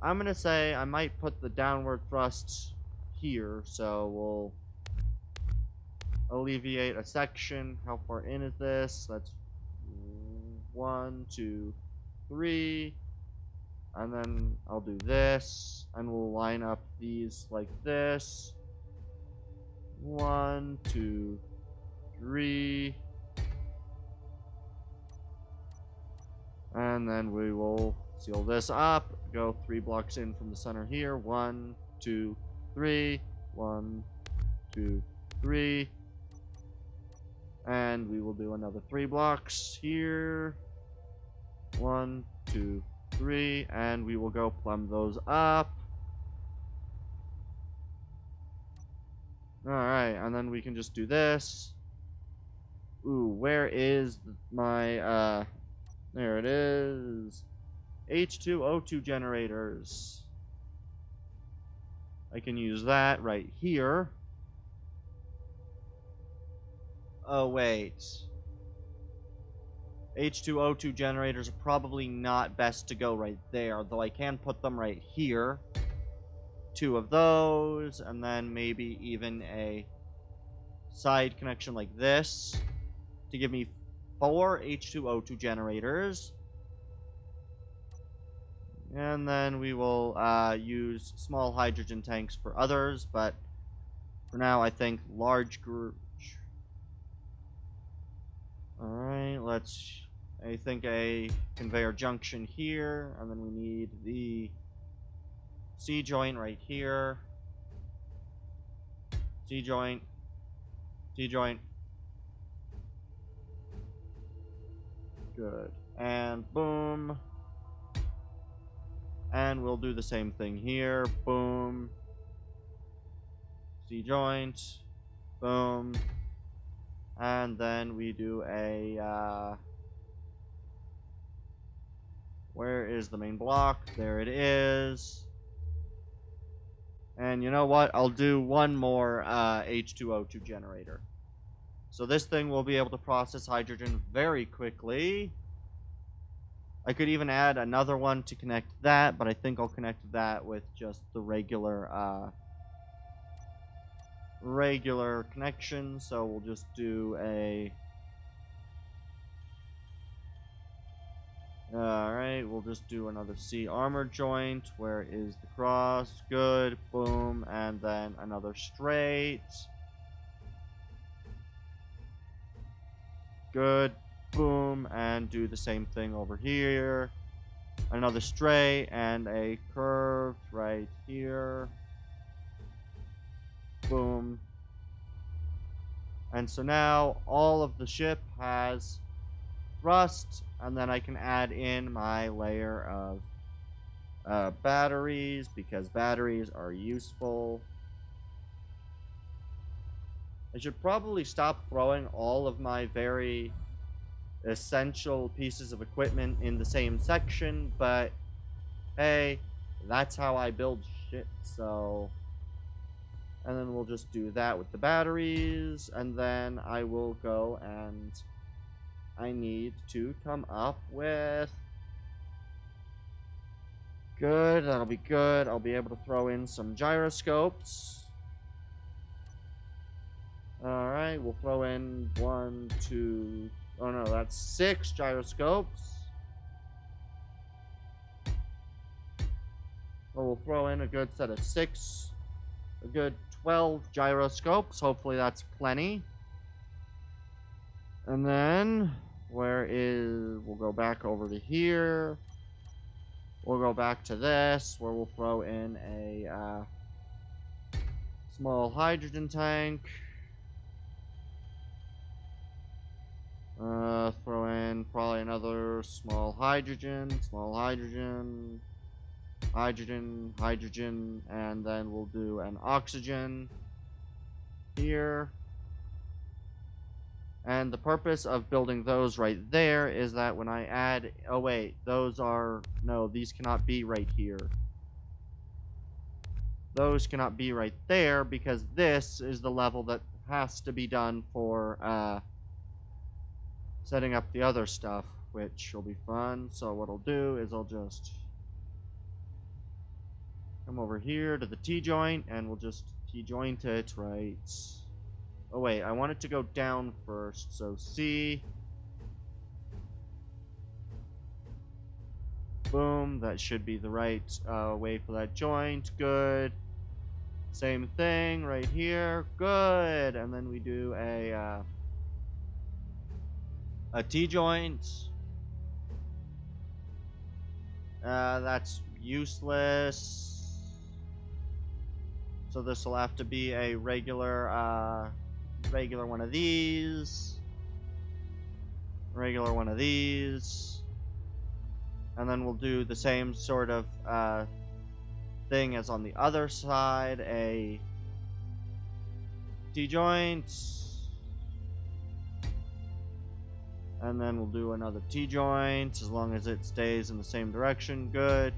I'm going to say I might put the downward thrust here, so we'll alleviate a section. How far in is this? That's 1, 2, 3. And then I'll do this, and we'll line up these like this. 1, 2, 3. And then we will seal this up. Go 3 blocks in from the center here. 1, 2, 3. 1, 2, 3. And we will do another 3 blocks here. 1, 2, 3. And we will go plumb those up. Alright, and then we can just do this. Ooh, where is my, there it is. H2O2 generators. I can use that right here. Oh, wait. H2O2 generators are probably not best to go right there, though I can put them right here. 2 of those, and then maybe even a side connection like this to give me 4 H2O2 generators. And then we will use small hydrogen tanks for others, but for now I think large group. Alright, I think a conveyor junction here, and then we need the C-joint right here. C-joint. C-joint. Good. And boom. And we'll do the same thing here. Boom. C-joint. Boom. And then we do a, where is the main block? There it is. And you know what? I'll do one more H2O2 generator. So this thing will be able to process hydrogen very quickly. I could even add another one to connect that, but I think I'll connect that with just the regular connection. So we'll just do a... Alright, we'll just do another C armor joint. Where is the cross? Good. Boom. And then another straight. Good. Boom. And do the same thing over here. Another straight and a curved right here. Boom. And so now all of the ship has thrust, and then I can add in my layer of batteries, because batteries are useful. I should probably stop throwing all of my very essential pieces of equipment in the same section, but hey, that's how I build shit, so... And then we'll just do that with the batteries, and then I will go and I need to come up with... Good, that'll be good. I'll be able to throw in some gyroscopes. Alright, we'll throw in 1, 2... Oh no, that's 6 gyroscopes. Well, we'll throw in a good set of 6. A good 12 gyroscopes. Hopefully that's plenty. And then, we'll go back over to here. We'll go back to this, where we'll throw in a small hydrogen tank. Throw in probably another small hydrogen, hydrogen, and then we'll do an oxygen here. And the purpose of building those right there is that when I add... Oh, wait. No, these cannot be right here. Those cannot be right there because this is the level that has to be done for setting up the other stuff, which will be fun. So what I'll do is I'll just come over here to the T-joint, and we'll just T-joint it right... Oh, wait, I want it to go down first, so C. Boom, that should be the right way for that joint. Good. Same thing right here. Good. And then we do a T-joint. That's useless. So this will have to be a regular one of these, regular one of these, and then we'll do the same sort of thing as on the other side, a T-joint, and then we'll do another T-joint as long as it stays in the same direction. Good.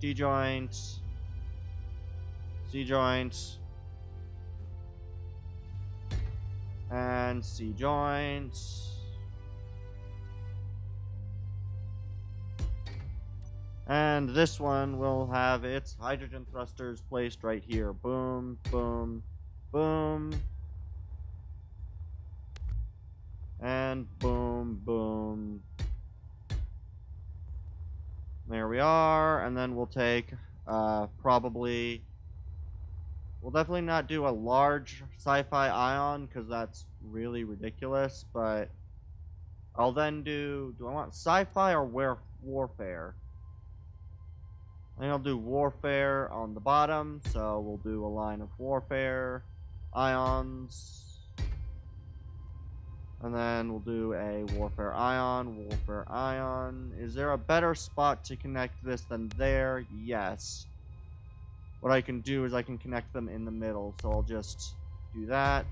T-joint, C-joint, and C-joint. And this one will have its hydrogen thrusters placed right here. Boom, boom, boom. And boom, boom. There we are. And then we'll take probably... We'll definitely not do a large sci-fi ion, because that's really ridiculous, but I'll then do I want sci-fi or warfare? I think I'll do warfare on the bottom, so we'll do a line of warfare ions. And then we'll do a warfare ion. Is there a better spot to connect this than there? Yes. What I can do is I can connect them in the middle, so I'll just do that.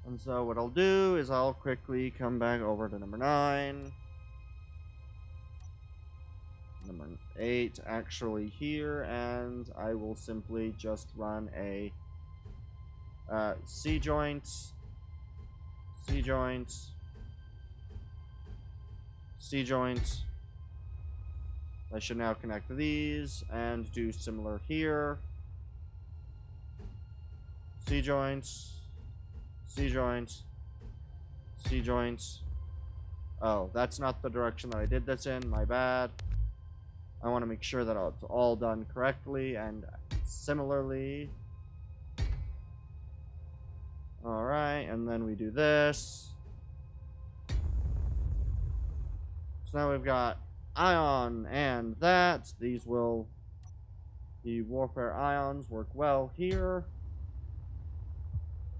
And so what I'll do is I'll quickly come back over to number 9. Number 8 actually here, and I will simply just run a C-joint, C-joint, C-joint. I should now connect these and do similar here. C-joint, C-joint, C-joint. Oh, that's not the direction that I did this in, my bad. I want to make sure that it's all done correctly and similarly. Alright, and then we do this. So now we've got ion and that. The warfare ions work well here,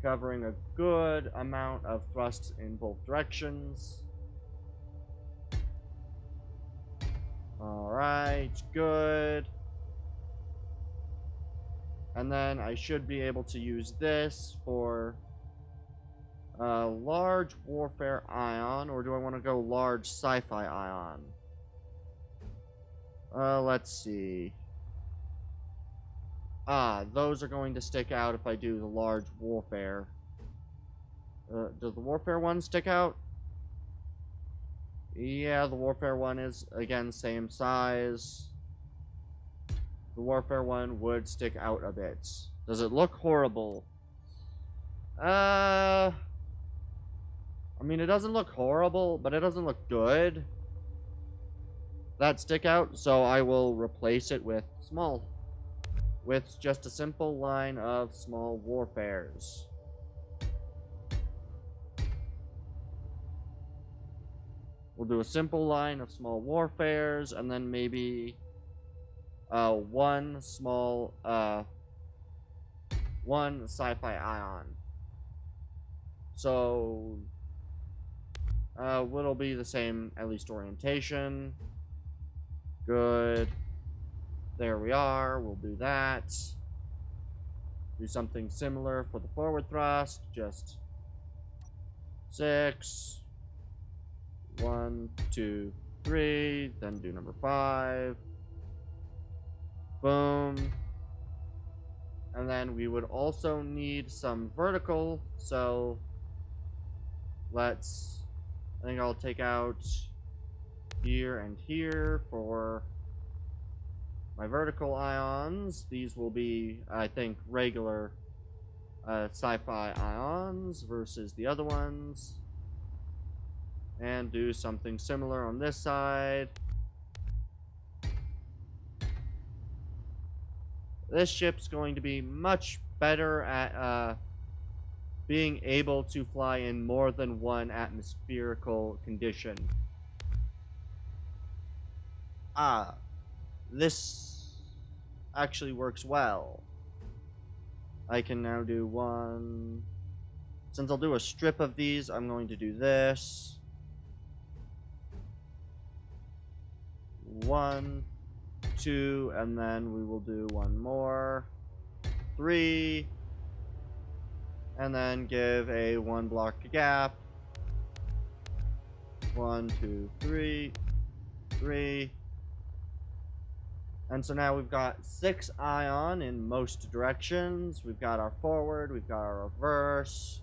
covering a good amount of thrust in both directions. Alright, good. And then I should be able to use this for a large warfare ion, or do I want to go large sci-fi ion? Let's see. Those are going to stick out if I do the large warfare. Does the warfare one stick out? Yeah, the warfare one is, again, same size. The warfare one would stick out a bit. Does it look horrible? I mean, it doesn't look horrible, but it doesn't look good. That stick out, so I will replace it with just a simple line of small warfares. We'll do a simple line of small warfares, and then maybe one sci-fi ion. So it'll be the same, at least orientation. Good. There we are. We'll do that. Do something similar for the forward thrust. Just 6. 1, 2, 3. Then do number 5. Boom. And then we would also need some vertical. So I think I'll take out here and here for my vertical ions. These will be, I think, regular sci-fi ions versus the other ones. And do something similar on this side. This ship's going to be much better at being able to fly in more than one atmospherical condition. This actually works well. I can now do one. Since I'll do a strip of these, I'm going to do this. 1, 2, and then we will do one more. 3. And then give a 1 block gap. 1, 2, 3. 3. And so now we've got 6 ion in most directions. We've got our forward, we've got our reverse.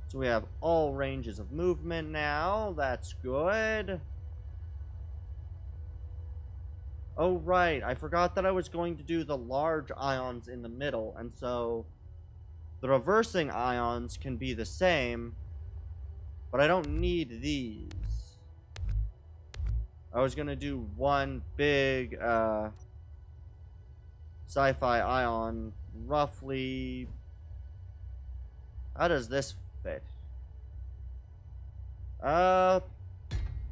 So we have all ranges of movement now. That's good. Oh, right. I forgot that I was going to do the large ions in the middle. And so the reversing ions can be the same, but I don't need these. I was going to do one big sci-fi ion, roughly. How does this fit?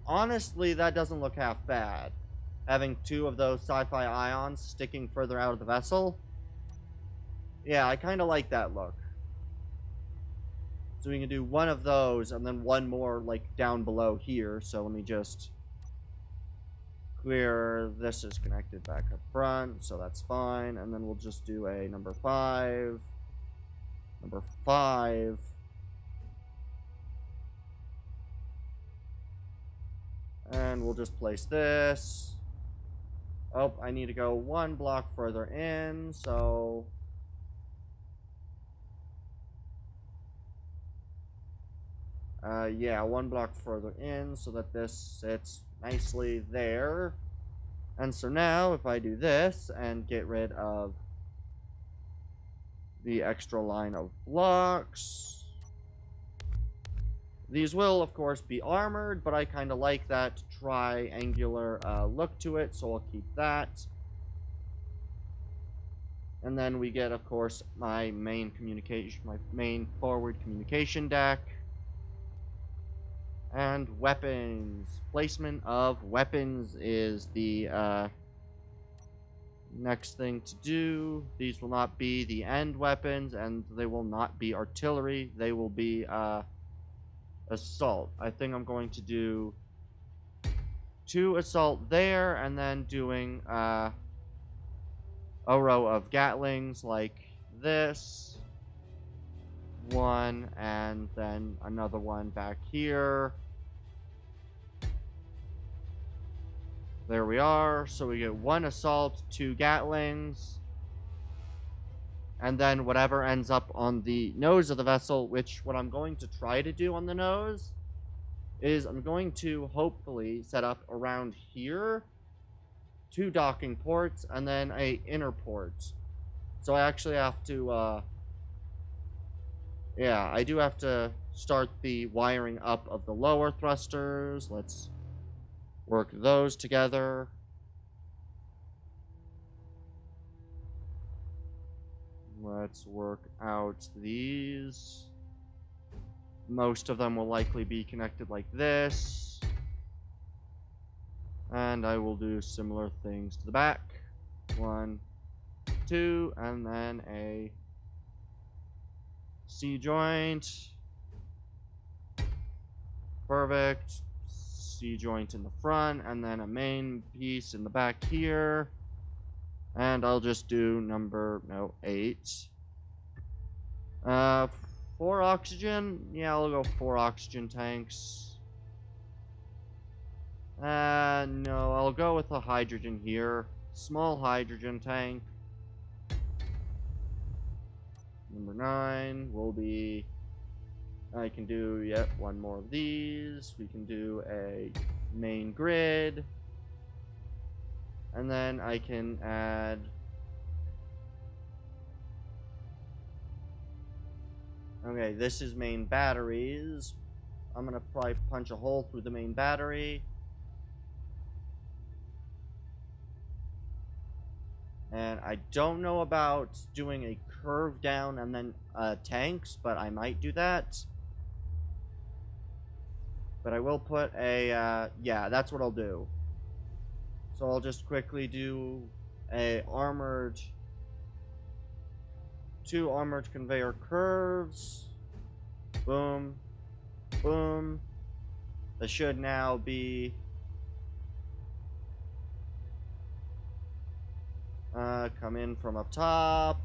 Honestly, that doesn't look half bad. Having 2 of those sci-fi ions sticking further out of the vessel. Yeah, I kind of like that look. So we can do one of those and then one more like down below here. So let me just clear. This is connected back up front, so that's fine. And then we'll just do a number 5. Number 5. And we'll just place this. Oh, I need to go 1 block further in, so yeah, 1 block further in so that this sits nicely there. And so now, if I do this and get rid of the extra line of blocks, these will, of course, be armored, but I kind of like that triangular look to it, so I'll keep that. And then we get, of course, my main forward communication deck. And weapons. Placement of weapons is the next thing to do. These will not be the end weapons, and they will not be artillery. They will be assault. I think I'm going to do 2 assault there, and then doing a row of Gatlings like this. 1, and then another one back here. There we are. So we get 1 assault, 2 Gatlings. and then whatever ends up on the nose of the vessel, which what I'm going to try to do on the nose is I'm going to hopefully set up around here 2 docking ports and then a inner port. So I actually have to, yeah, I do have to start the wiring up of the lower thrusters. Let's work those together. Let's work out these. Most of them will likely be connected like this. And I will do similar things to the back. 1, 2, and then a C-joint. Perfect. C-joint in the front, and then a main piece in the back here. And I'll just do number, 8. 4 oxygen? Yeah, I'll go 4 oxygen tanks. No, I'll go with a hydrogen here. Small hydrogen tank. Number 9 will be... I can do yet one more of these. We can do a main grid. And then I can add... Okay, this is main batteries. I'm gonna probably punch a hole through the main battery. And I don't know about doing a curve down and then tanks, but I might do that. But I will put a, yeah, that's what I'll do. So I'll just quickly do a armored... 2 armored conveyor curves. Boom. Boom. That should now be... come in from up top.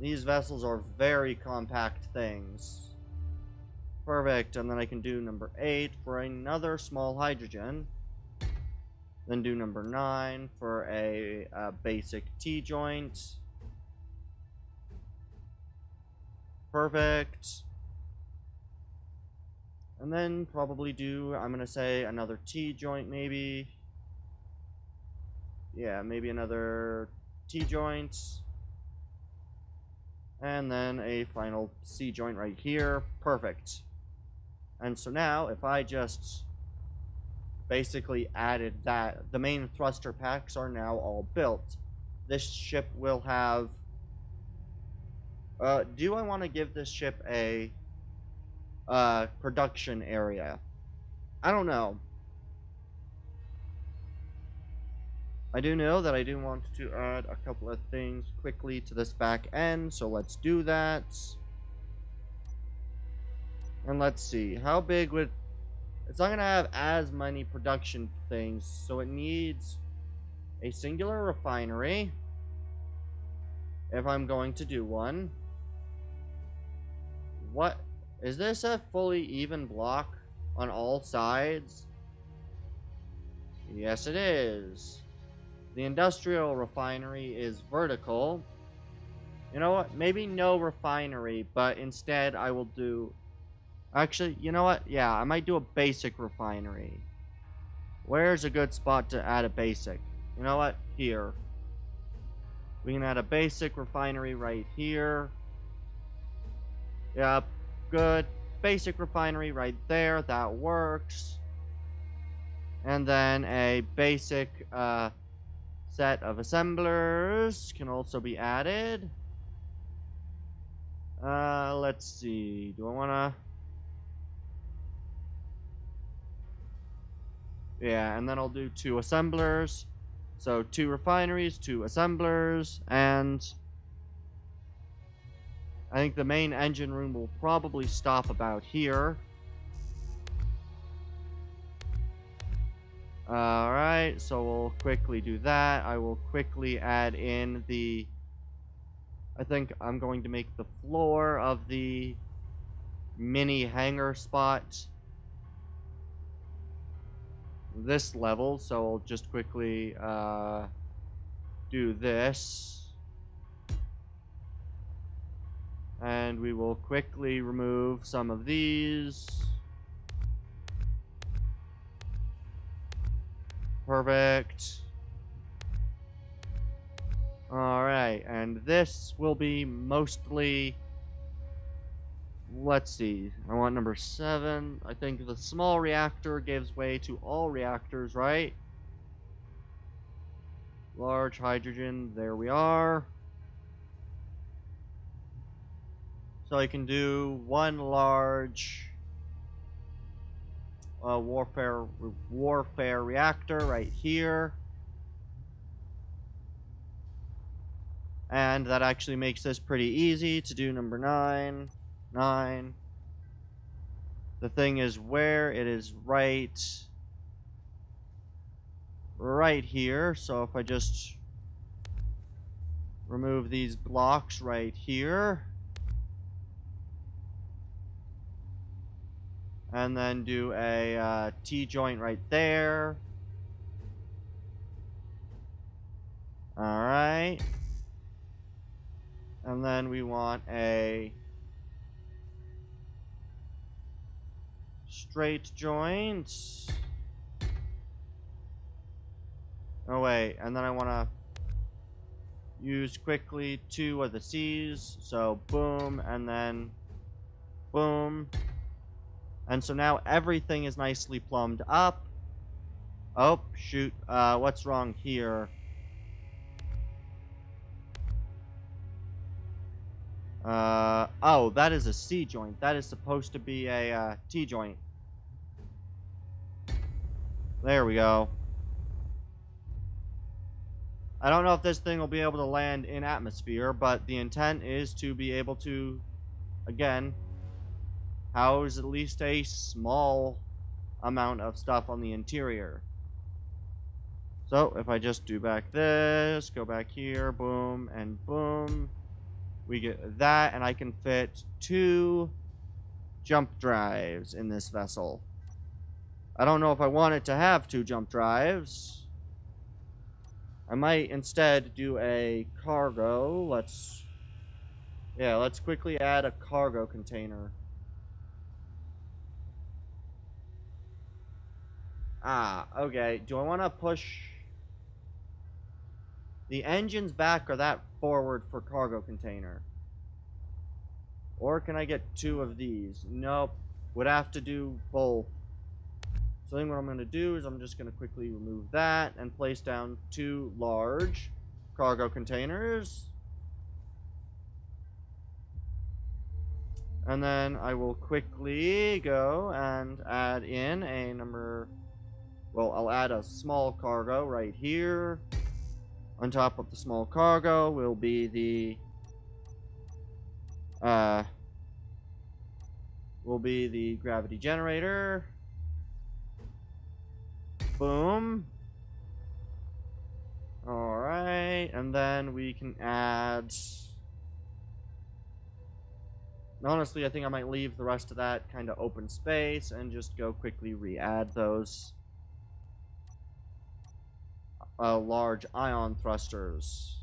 These vessels are very compact things. Perfect, and then I can do number 8 for another small hydrogen. Then do number 9 for a basic T-joint. Perfect. And then probably do, I'm going to say, another T-joint maybe. Yeah, maybe another T-joint. And then a final C-joint right here. Perfect. And so now, if I just basically added that, the main thruster packs are now all built. This ship will have... do I want to give this ship a production area? I don't know. I do know that I do want to add a couple of things quickly to this back end, so let's do that. And let's see, how big would... It's not going to have as many production things, so it needs a singular refinery, if I'm going to do one. What? Is this a fully even block on all sides? Yes, it is. The industrial refinery is vertical. You know what? Maybe no refinery, but instead I will do... Actually, you know what? Yeah, I might do a basic refinery. Where's a good spot to add a basic? You know what? Here. We can add a basic refinery right here. Yep, good. Basic refinery right there. That works. And then a basic set of assemblers can also be added. Let's see. Do I want to... Yeah, and then I'll do 2 assemblers. So 2 refineries, 2 assemblers, and I think the main engine room will probably stop about here. Alright, so we'll quickly do that. I will quickly add in the... I think I'm going to make the floor of the mini hangar spot this level, so I'll just quickly do this. And we will quickly remove some of these. Perfect. Alright, and this will be mostly... Let's see. I want number 7. I think the small reactor gives way to all reactors, right? Large hydrogen. There we are. So I can do one large warfare reactor right here. And that actually makes this pretty easy to do number 9. 9. The thing is where it is right here. So if I just remove these blocks right here, and then do a T-joint right there. Alright. And then we want a straight joint. Oh wait, and then I want to use quickly 2 of the C's. So boom, and then boom. And so now everything is nicely plumbed up. Oh, shoot. What's wrong here? Oh, that is a C joint. That is supposed to be a T joint. There we go. I don't know if this thing will be able to land in atmosphere, but the intent is to be able to, again, house at least a small amount of stuff on the interior. So, if I just do back this, go back here, boom, and boom, we get that, and I can fit 2 jump drives in this vessel. I don't know if I want it to have 2 jump drives. I might instead do a cargo. Let's quickly add a cargo container. Okay. Do I want to push the engines back or that forward for cargo container? Or can I get 2 of these? Nope. Would have to do both. So I think what I'm going to do is I'm just going to quickly remove that and place down 2 large cargo containers. And then I will quickly go and add in a number... Well, I'll add a small cargo right here. On top of the small cargo will be the... gravity generator. Boom. Alright, and then we can add... Honestly, I think I might leave the rest of that kind of open space and just go quickly re-add those large ion thrusters.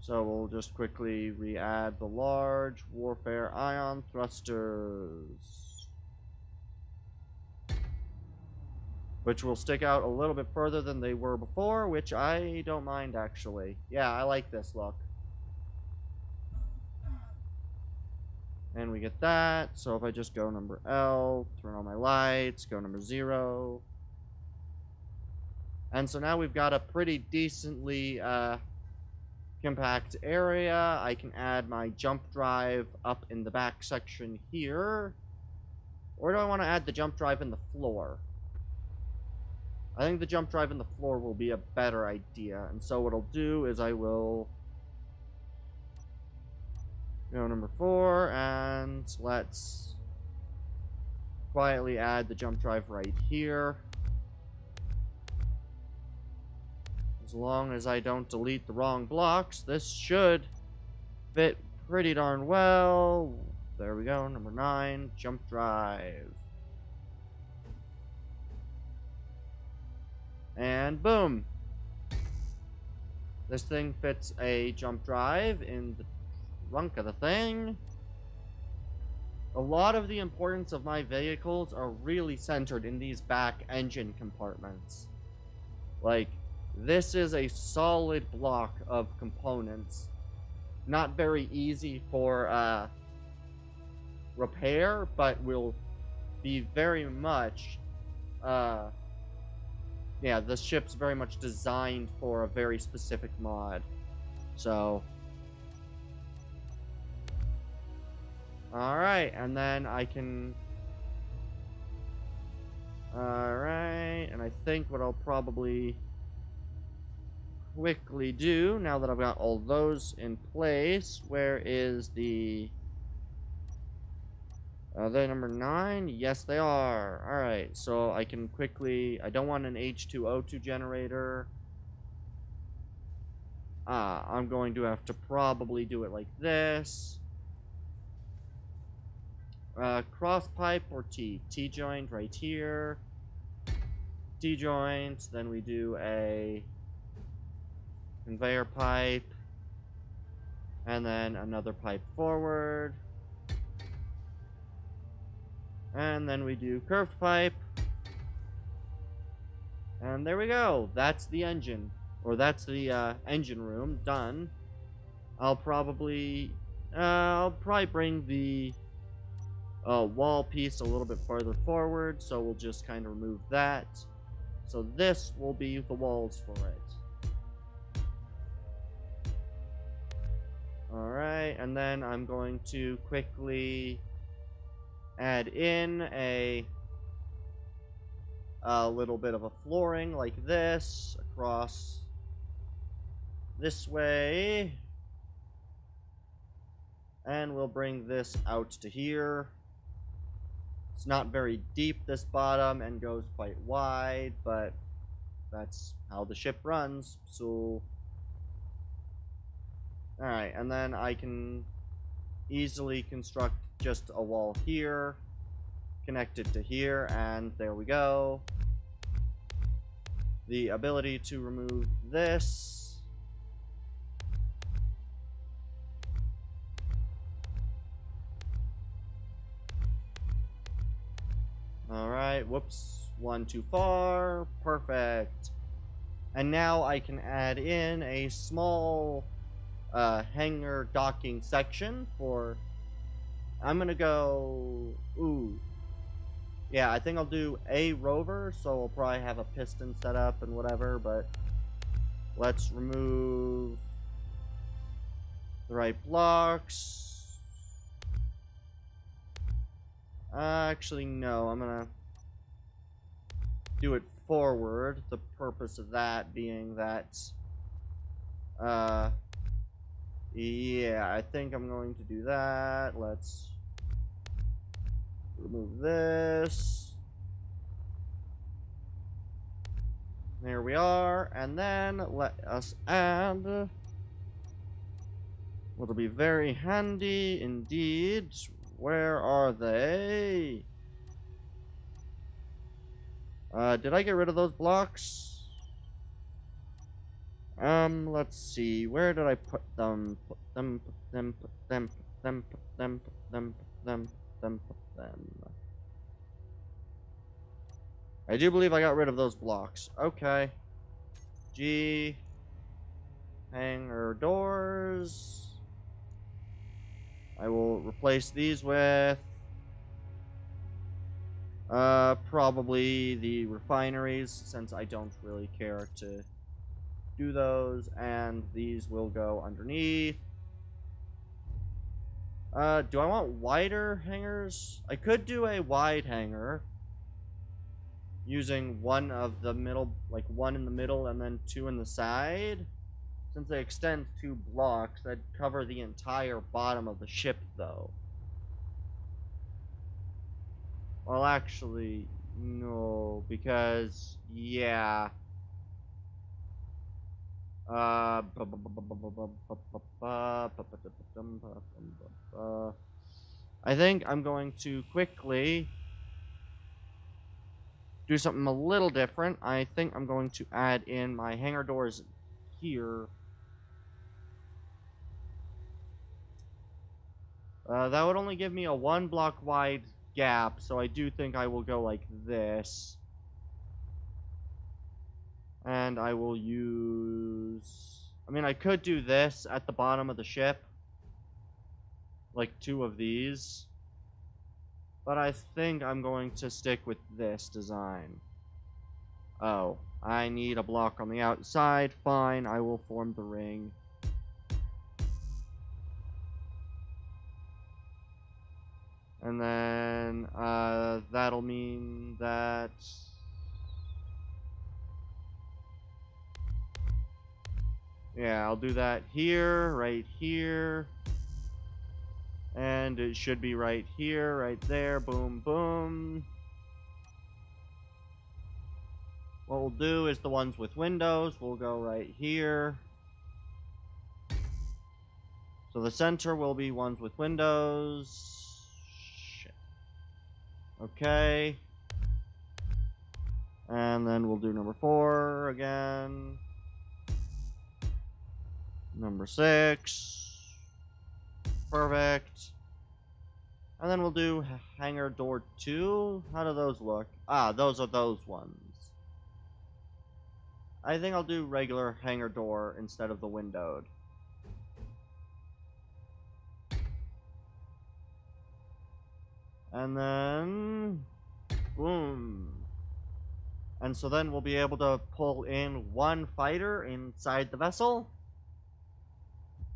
So we'll just quickly re-add the large warfare ion thrusters, which will stick out a little bit further than they were before, which I don't mind, actually. Yeah, I like this look. And we get that. So if I just go number L, turn on my lights, go number 0. And so now we've got a pretty decently compact area. I can add my jump drive up in the back section here. Or do I want to add the jump drive in the floor? I think the jump drive in the floor will be a better idea. And so what I'll do is I will go number 4, and let's quietly add the jump drive right here. As long as I don't delete the wrong blocks, this should fit pretty darn well. There we go, number 9, jump drive. And boom. This thing fits a jump drive in the trunk of the thing. A lot of the importance of my vehicles are really centered in these back engine compartments. Like, this is a solid block of components. Not very easy for repair, but will be very much yeah, the ship's very much designed for a very specific mod. So alright, and then I can alright, and I think what I'll probably quickly do, now that I've got all those in place, where is the... Are they number 9? Yes, they are. Alright, so I can quickly... I don't want an H2O2 generator. I'm going to have to probably do it like this. Cross pipe or T? T-joint right here. T-joint, then we do a conveyor pipe. And then another pipe forward. And then we do curved pipe. And there we go. That's the engine. Or that's the engine room done. I'll probably bring the wall piece a little bit farther forward. So we'll just kind of remove that. So this will be the walls for it. Alright, and then I'm going to quickly add in a little bit of a flooring like this across this way, and we'll bring this out to here. It's not very deep, this bottom, and goes quite wide, but that's how the ship runs. So alright, and then I can easily construct just a wall here, connect it to here, and there we go. The ability to remove this. Alright, whoops, one too far, perfect. And now I can add in a small hangar docking section for... I'm gonna go... Ooh. Yeah, I think I'll do a rover, so I'll probably have a piston set up and whatever, but... Let's remove... the right blocks. Actually, no, I'm gonna... do it forward. The purpose of that being that... yeah, I think I'm going to do that. Let's remove this. There we are. And then let us add... what'll be very handy indeed. Where are they? Did I get rid of those blocks? Let's see. Where did I put them? Put them, put them, put them, put them, put them, put them, put them, put them, put them. I do believe I got rid of those blocks. Okay. G. Hangar doors. I will replace these with... probably the refineries, since I don't really care to do those, and these will go underneath. Do I want wider hangars? I could do a wide hangar using one of the middle, like one in the middle and then two in the side. Since they extend 2 blocks, that'd cover the entire bottom of the ship, though. Well, actually, no, because, yeah. I think I'm going to quickly do something a little different. I think I'm going to add in my hangar doors here. That would only give me a 1 block wide gap, so I do think I will go like this. And I will use... I mean, I could do this at the bottom of the ship. Like 2 of these. But I think I'm going to stick with this design. Oh, I need a block on the outside. Fine, I will form the ring. And then, that'll mean that... Yeah, I'll do that here, right here. And it should be right here, right there. Boom, boom. What we'll do is the ones with windows will go right here. So the center will be ones with windows. Shit. Okay. And then we'll do number 4 again. Number 6. Perfect. And then we'll do hangar door 2. How do those look? Ah, those are those ones. I think I'll do regular hangar door instead of the windowed. And then... boom. And so then we'll be able to pull in 1 fighter inside the vessel.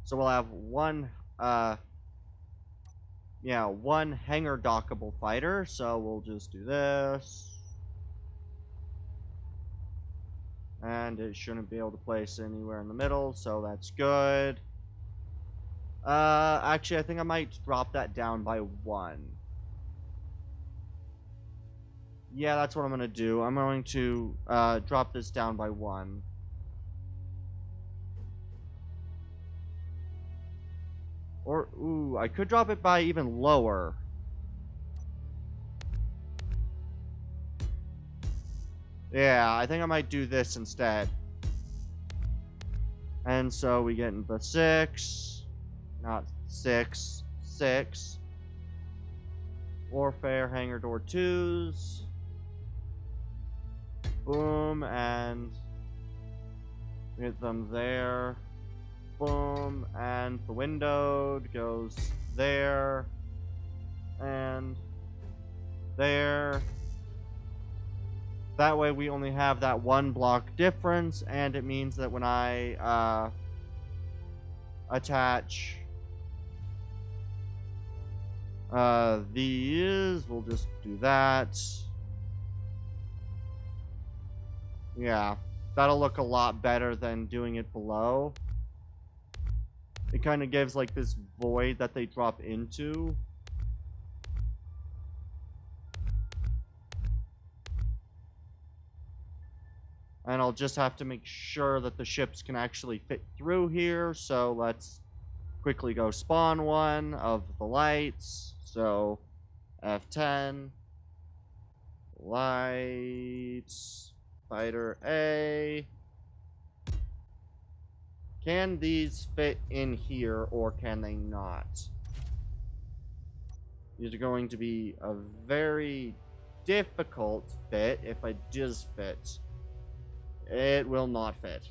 So we'll have one hangar dockable fighter. So we'll just do this. And it shouldn't be able to place anywhere in the middle, so that's good. Actually, I think I might drop that down by 1. Yeah, that's what I'm going to do. I'm going to drop this down by 1. Or, ooh, I could drop it by even lower. Yeah, I think I might do this instead. And so we get into 6. Not 6. 6. Warfare hangar door 2s. Boom, and get them there. Boom, and the windowed goes there. And there. That way we only have that 1 block difference, and it means that when I attach these, we'll just do that. Yeah, that'll look a lot better than doing it below. It kind of gives like this void that they drop into. And I'll just have to make sure that the ships can actually fit through here. So let's quickly go spawn 1 of the lights. So F10. Lights. Fighter A. Can these fit in here or can they not? These are going to be a very difficult fit if it does fit. It will not fit.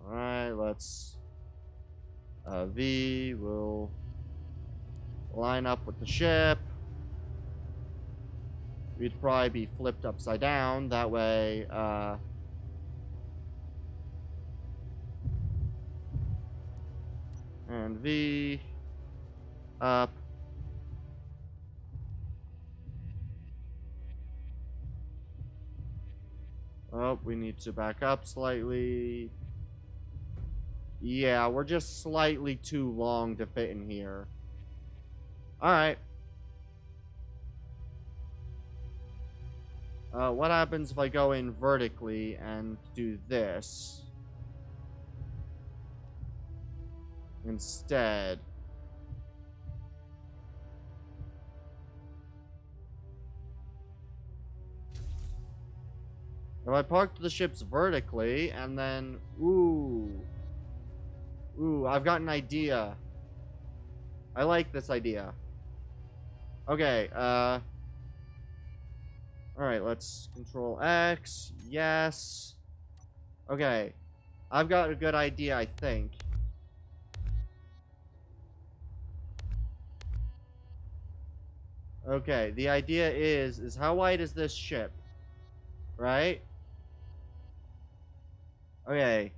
Alright, let's... V will line up with the ship. We'd probably be flipped upside down. That way, and V up. Oh, we need to back up slightly. Yeah, we're just slightly too long to fit in here. Alright. What happens if I go in vertically and do this instead? If I parked the ships vertically and then... Ooh. Ooh, I've got an idea. I like this idea. Okay, alright, let's control X. Yes. Okay. I've got a good idea, I think. Okay, the idea is how wide is this ship? Right? Okay.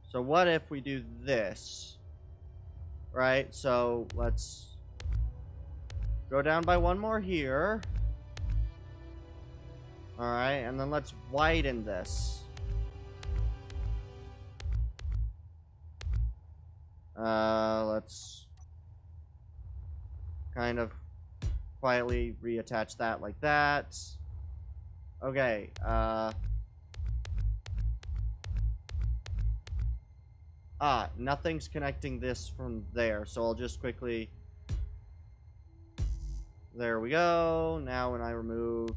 So what if we do this? Right? So let's go down by one more here. Alright, and then let's widen this. Let's kind of quietly reattach that like that. Okay, nothing's connecting this from there, so I'll just quickly... There we go. Now when I remove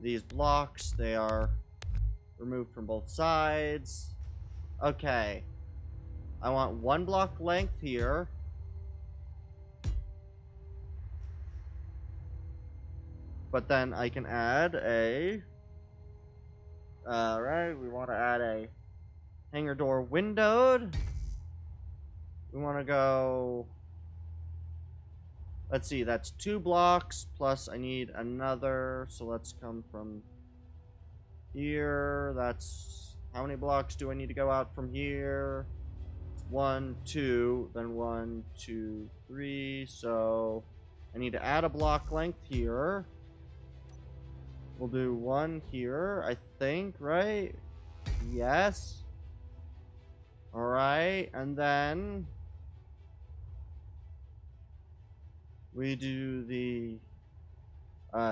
these blocks, they are removed from both sides. Okay. I want one block length here. But then I can add a... right, we want to add a hangar door windowed. We want to go... Let's see, that's 2 blocks, plus I need another, so let's come from here. That's... How many blocks do I need to go out from here? 1, 2, then 1, 2, 3, so I need to add a block length here. We'll do 1 here, I think, right? Yes. Alright, and then we do the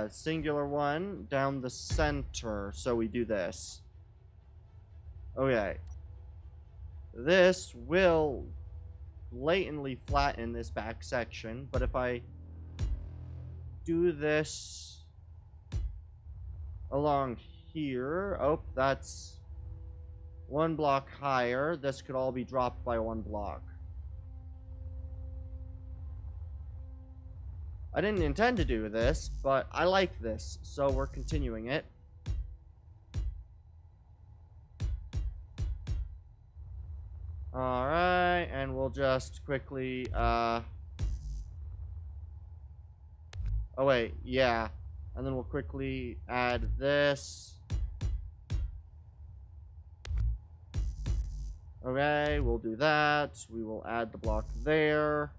singular one down the center, so we do this. Okay. This will blatantly flatten this back section, but if I do this along here, oh, that's 1 block higher. This could all be dropped by 1 block. I didn't intend to do this, but I like this, so we're continuing it. Alright, and we'll just quickly, oh wait, yeah. And then we'll quickly add this. Okay, we'll do that. We will add the block there.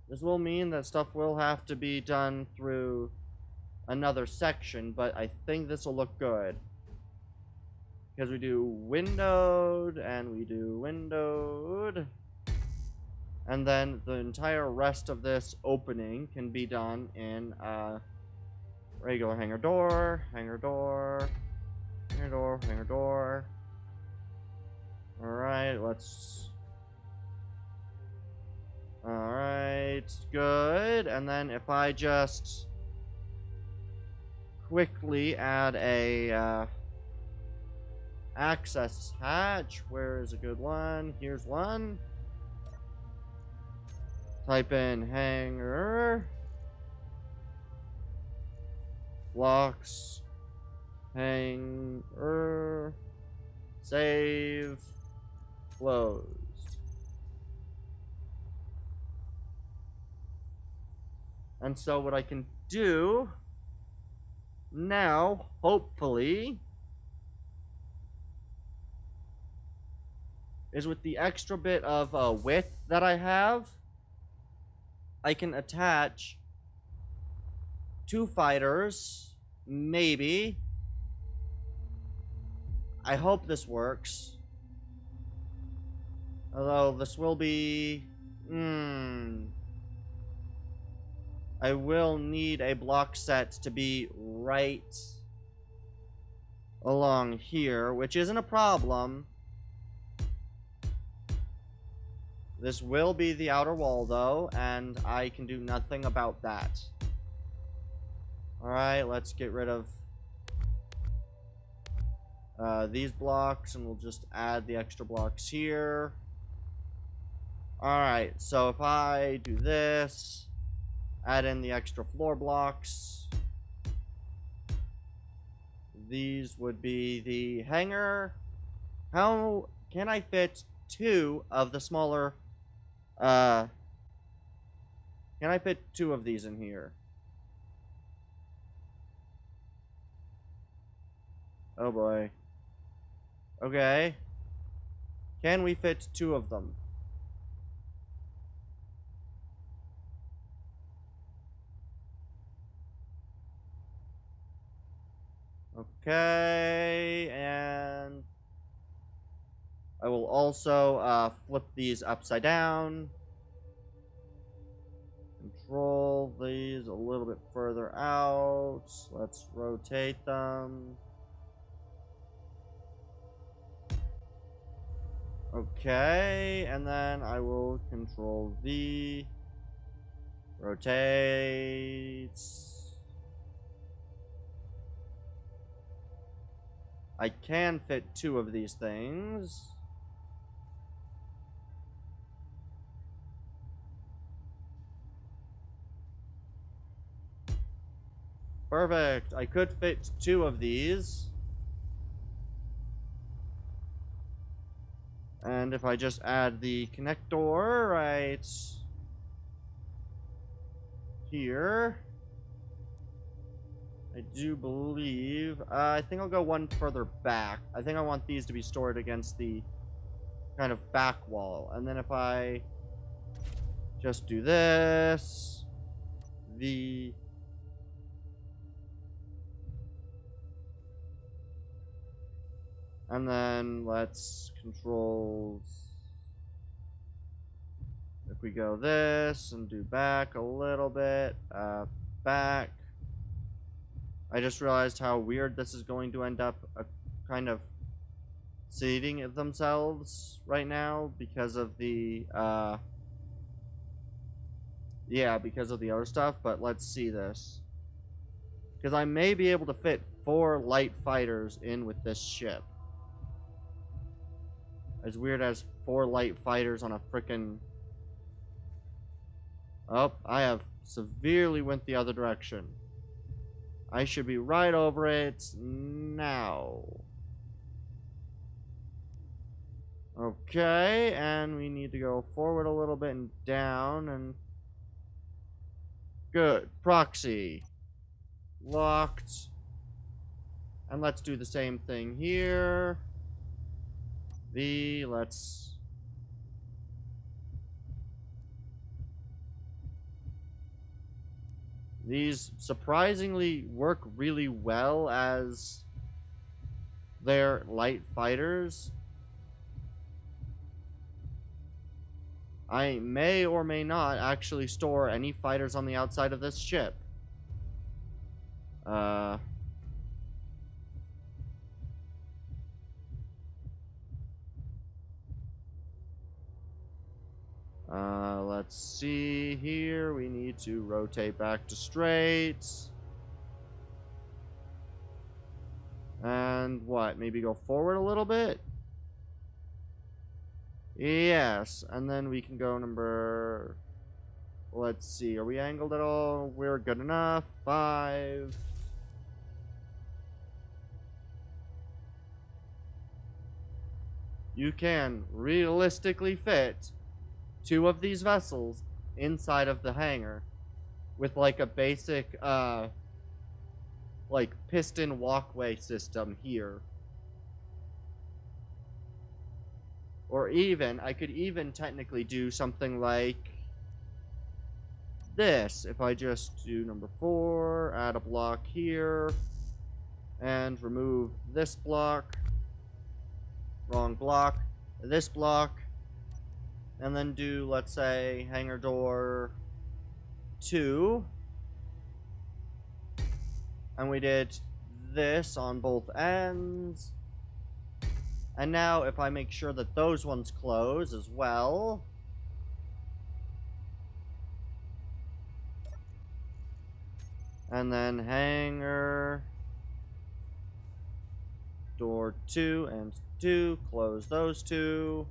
This will mean that stuff will have to be done through another section, but I think this will look good. Because we do windowed, and we do windowed. And then the entire rest of this opening can be done in regular hangar door, hangar door, hangar door, hangar door. Alright, let's... Alright, good. And then if I just quickly add a access hatch, where is a good one? Here's one. Type in hangar, blocks, hangar, save, closed. And so what I can do now, hopefully, is with the extra bit of width that I have, I can attach 2 fighters, maybe. I hope this works. Although this will be... I will need a block set to be right along here, which isn't a problem. This will be the outer wall, though, and I can do nothing about that. Alright, let's get rid of these blocks, and we'll just add the extra blocks here. Alright, so if I do this, add in the extra floor blocks, these would be the hangar. How can I fit 2 of the smaller, can I fit 2 of these in here? Oh boy. Okay. Can we fit 2 of them? Okay, and I will also flip these upside down. Control these a little bit further out. Let's rotate them. Okay, and then I will control V. Rotates. I can fit 2 of these things. Perfect. I could fit 2 of these. And if I just add the connector right here, I do believe, I think I'll go one further back. I think I want these to be stored against the kind of back wall. And then if I just do this, and then let's control, if we go this and do back a little bit, back. I just realized how weird this is going to end up, kind of seating themselves right now because of the, yeah, because of the other stuff, but let's see this. Because I may be able to fit 4 light fighters in with this ship. As weird as 4 light fighters on a frickin'... Oh, I have severely went the other direction. I should be right over it now. Okay, and we need to go forward a little bit and down, and... Good. Proxy. Locked. And let's do the same thing here. Let's... These surprisingly work really well as their light fighters. I may or may not actually store any fighters on the outside of this ship. Let's see here. We need to rotate back to straight. And what? Maybe go forward a little bit? Yes. And then we can go number... Let's see. Are we angled at all? We're good enough. 5. You can realistically fit 2 of these vessels inside of the hangar with like a basic like piston walkway system here. Or even I could even technically do something like this. If I just do number 4, add a block here, and remove this block, wrong block, this block, and then do, let's say, hangar door 2. And we did this on both ends. And now if I make sure that those ones close as well. And then hangar door 2 and 2. Close those 2.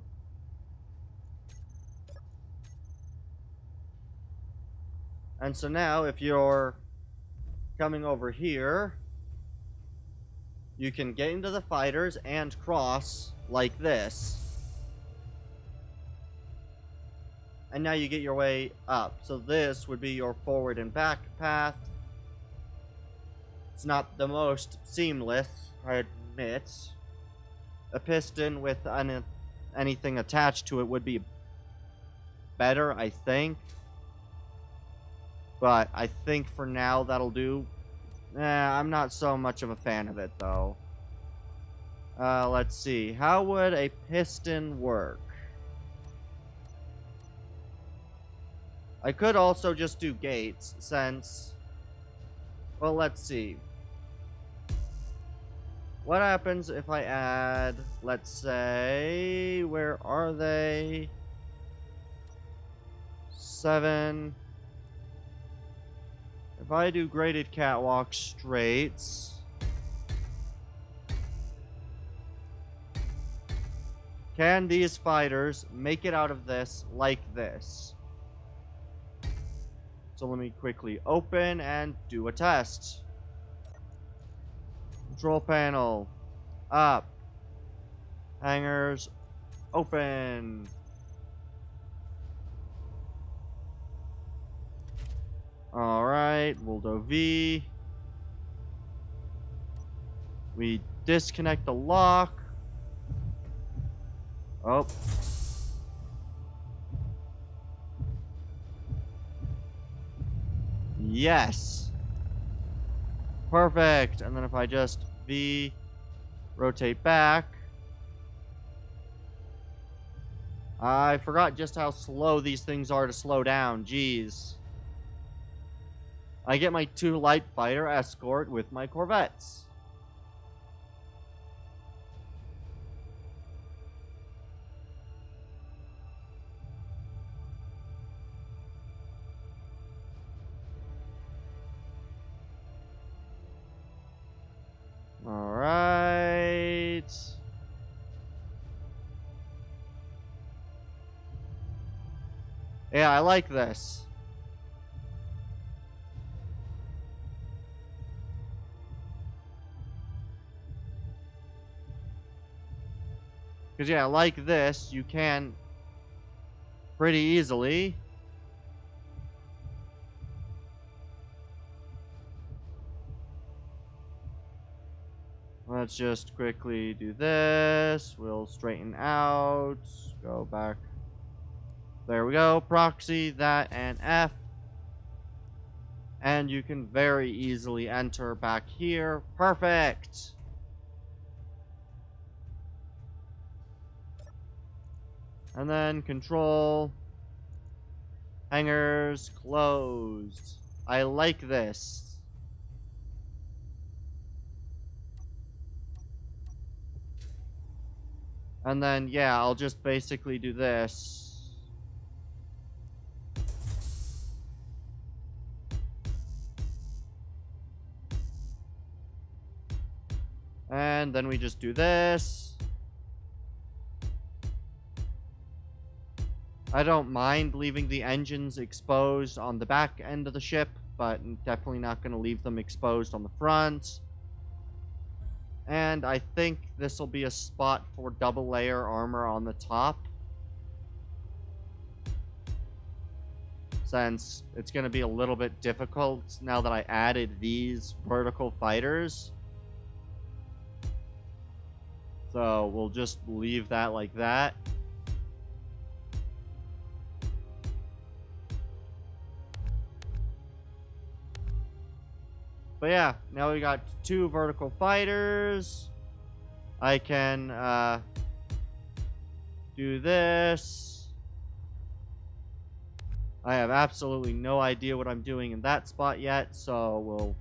And so now, if you're coming over here, you can get into the fighters and cross like this. And now you get your way up. So this would be your forward and back path. It's not the most seamless, I admit. A piston with anything attached to it would be better, I think. But I think for now that'll do. I'm not so much of a fan of it, though. Let's see. How would a piston work? I could also just do gates, since... Well, let's see. What happens if I add, let's say... Where are they? 7... If I do graded catwalk straights... Can these fighters make it out of this like this? So let me quickly open and do a test. Control panel. Up. Hangers. Open. Alright, we'll do V. We disconnect the lock. Oh. Yes. Perfect. And then if I just V, rotate back. I forgot just how slow these things are to slow down. Jeez. I get my 2 light fighter escort with my corvettes. Alright. Yeah, I like this. Because, yeah, like this, you can pretty easily let's just quickly do this. We'll straighten out. Go back. There we go. Proxy, that, and F. And you can very easily enter back here. Perfect! And then control. Hangers closed. I like this. And then, yeah, I'll just basically do this. And then we just do this. I don't mind leaving the engines exposed on the back end of the ship, but I'm definitely not going to leave them exposed on the front. And I think this will be a spot for double layer armor on the top, since it's going to be a little bit difficult now that I added these vertical fighters. So we'll just leave that like that. But yeah, now we got 2 vertical fighters. I can do this. I have absolutely no idea what I'm doing in that spot yet, so we'll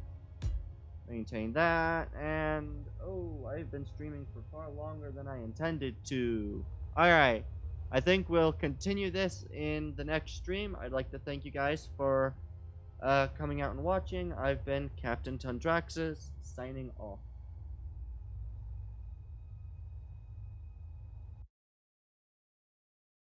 maintain that. And oh, I've been streaming for far longer than I intended to. Alright, I think we'll continue this in the next stream. I'd like to thank you guys for coming out and watching. I've been Captain Tundraxis, signing off.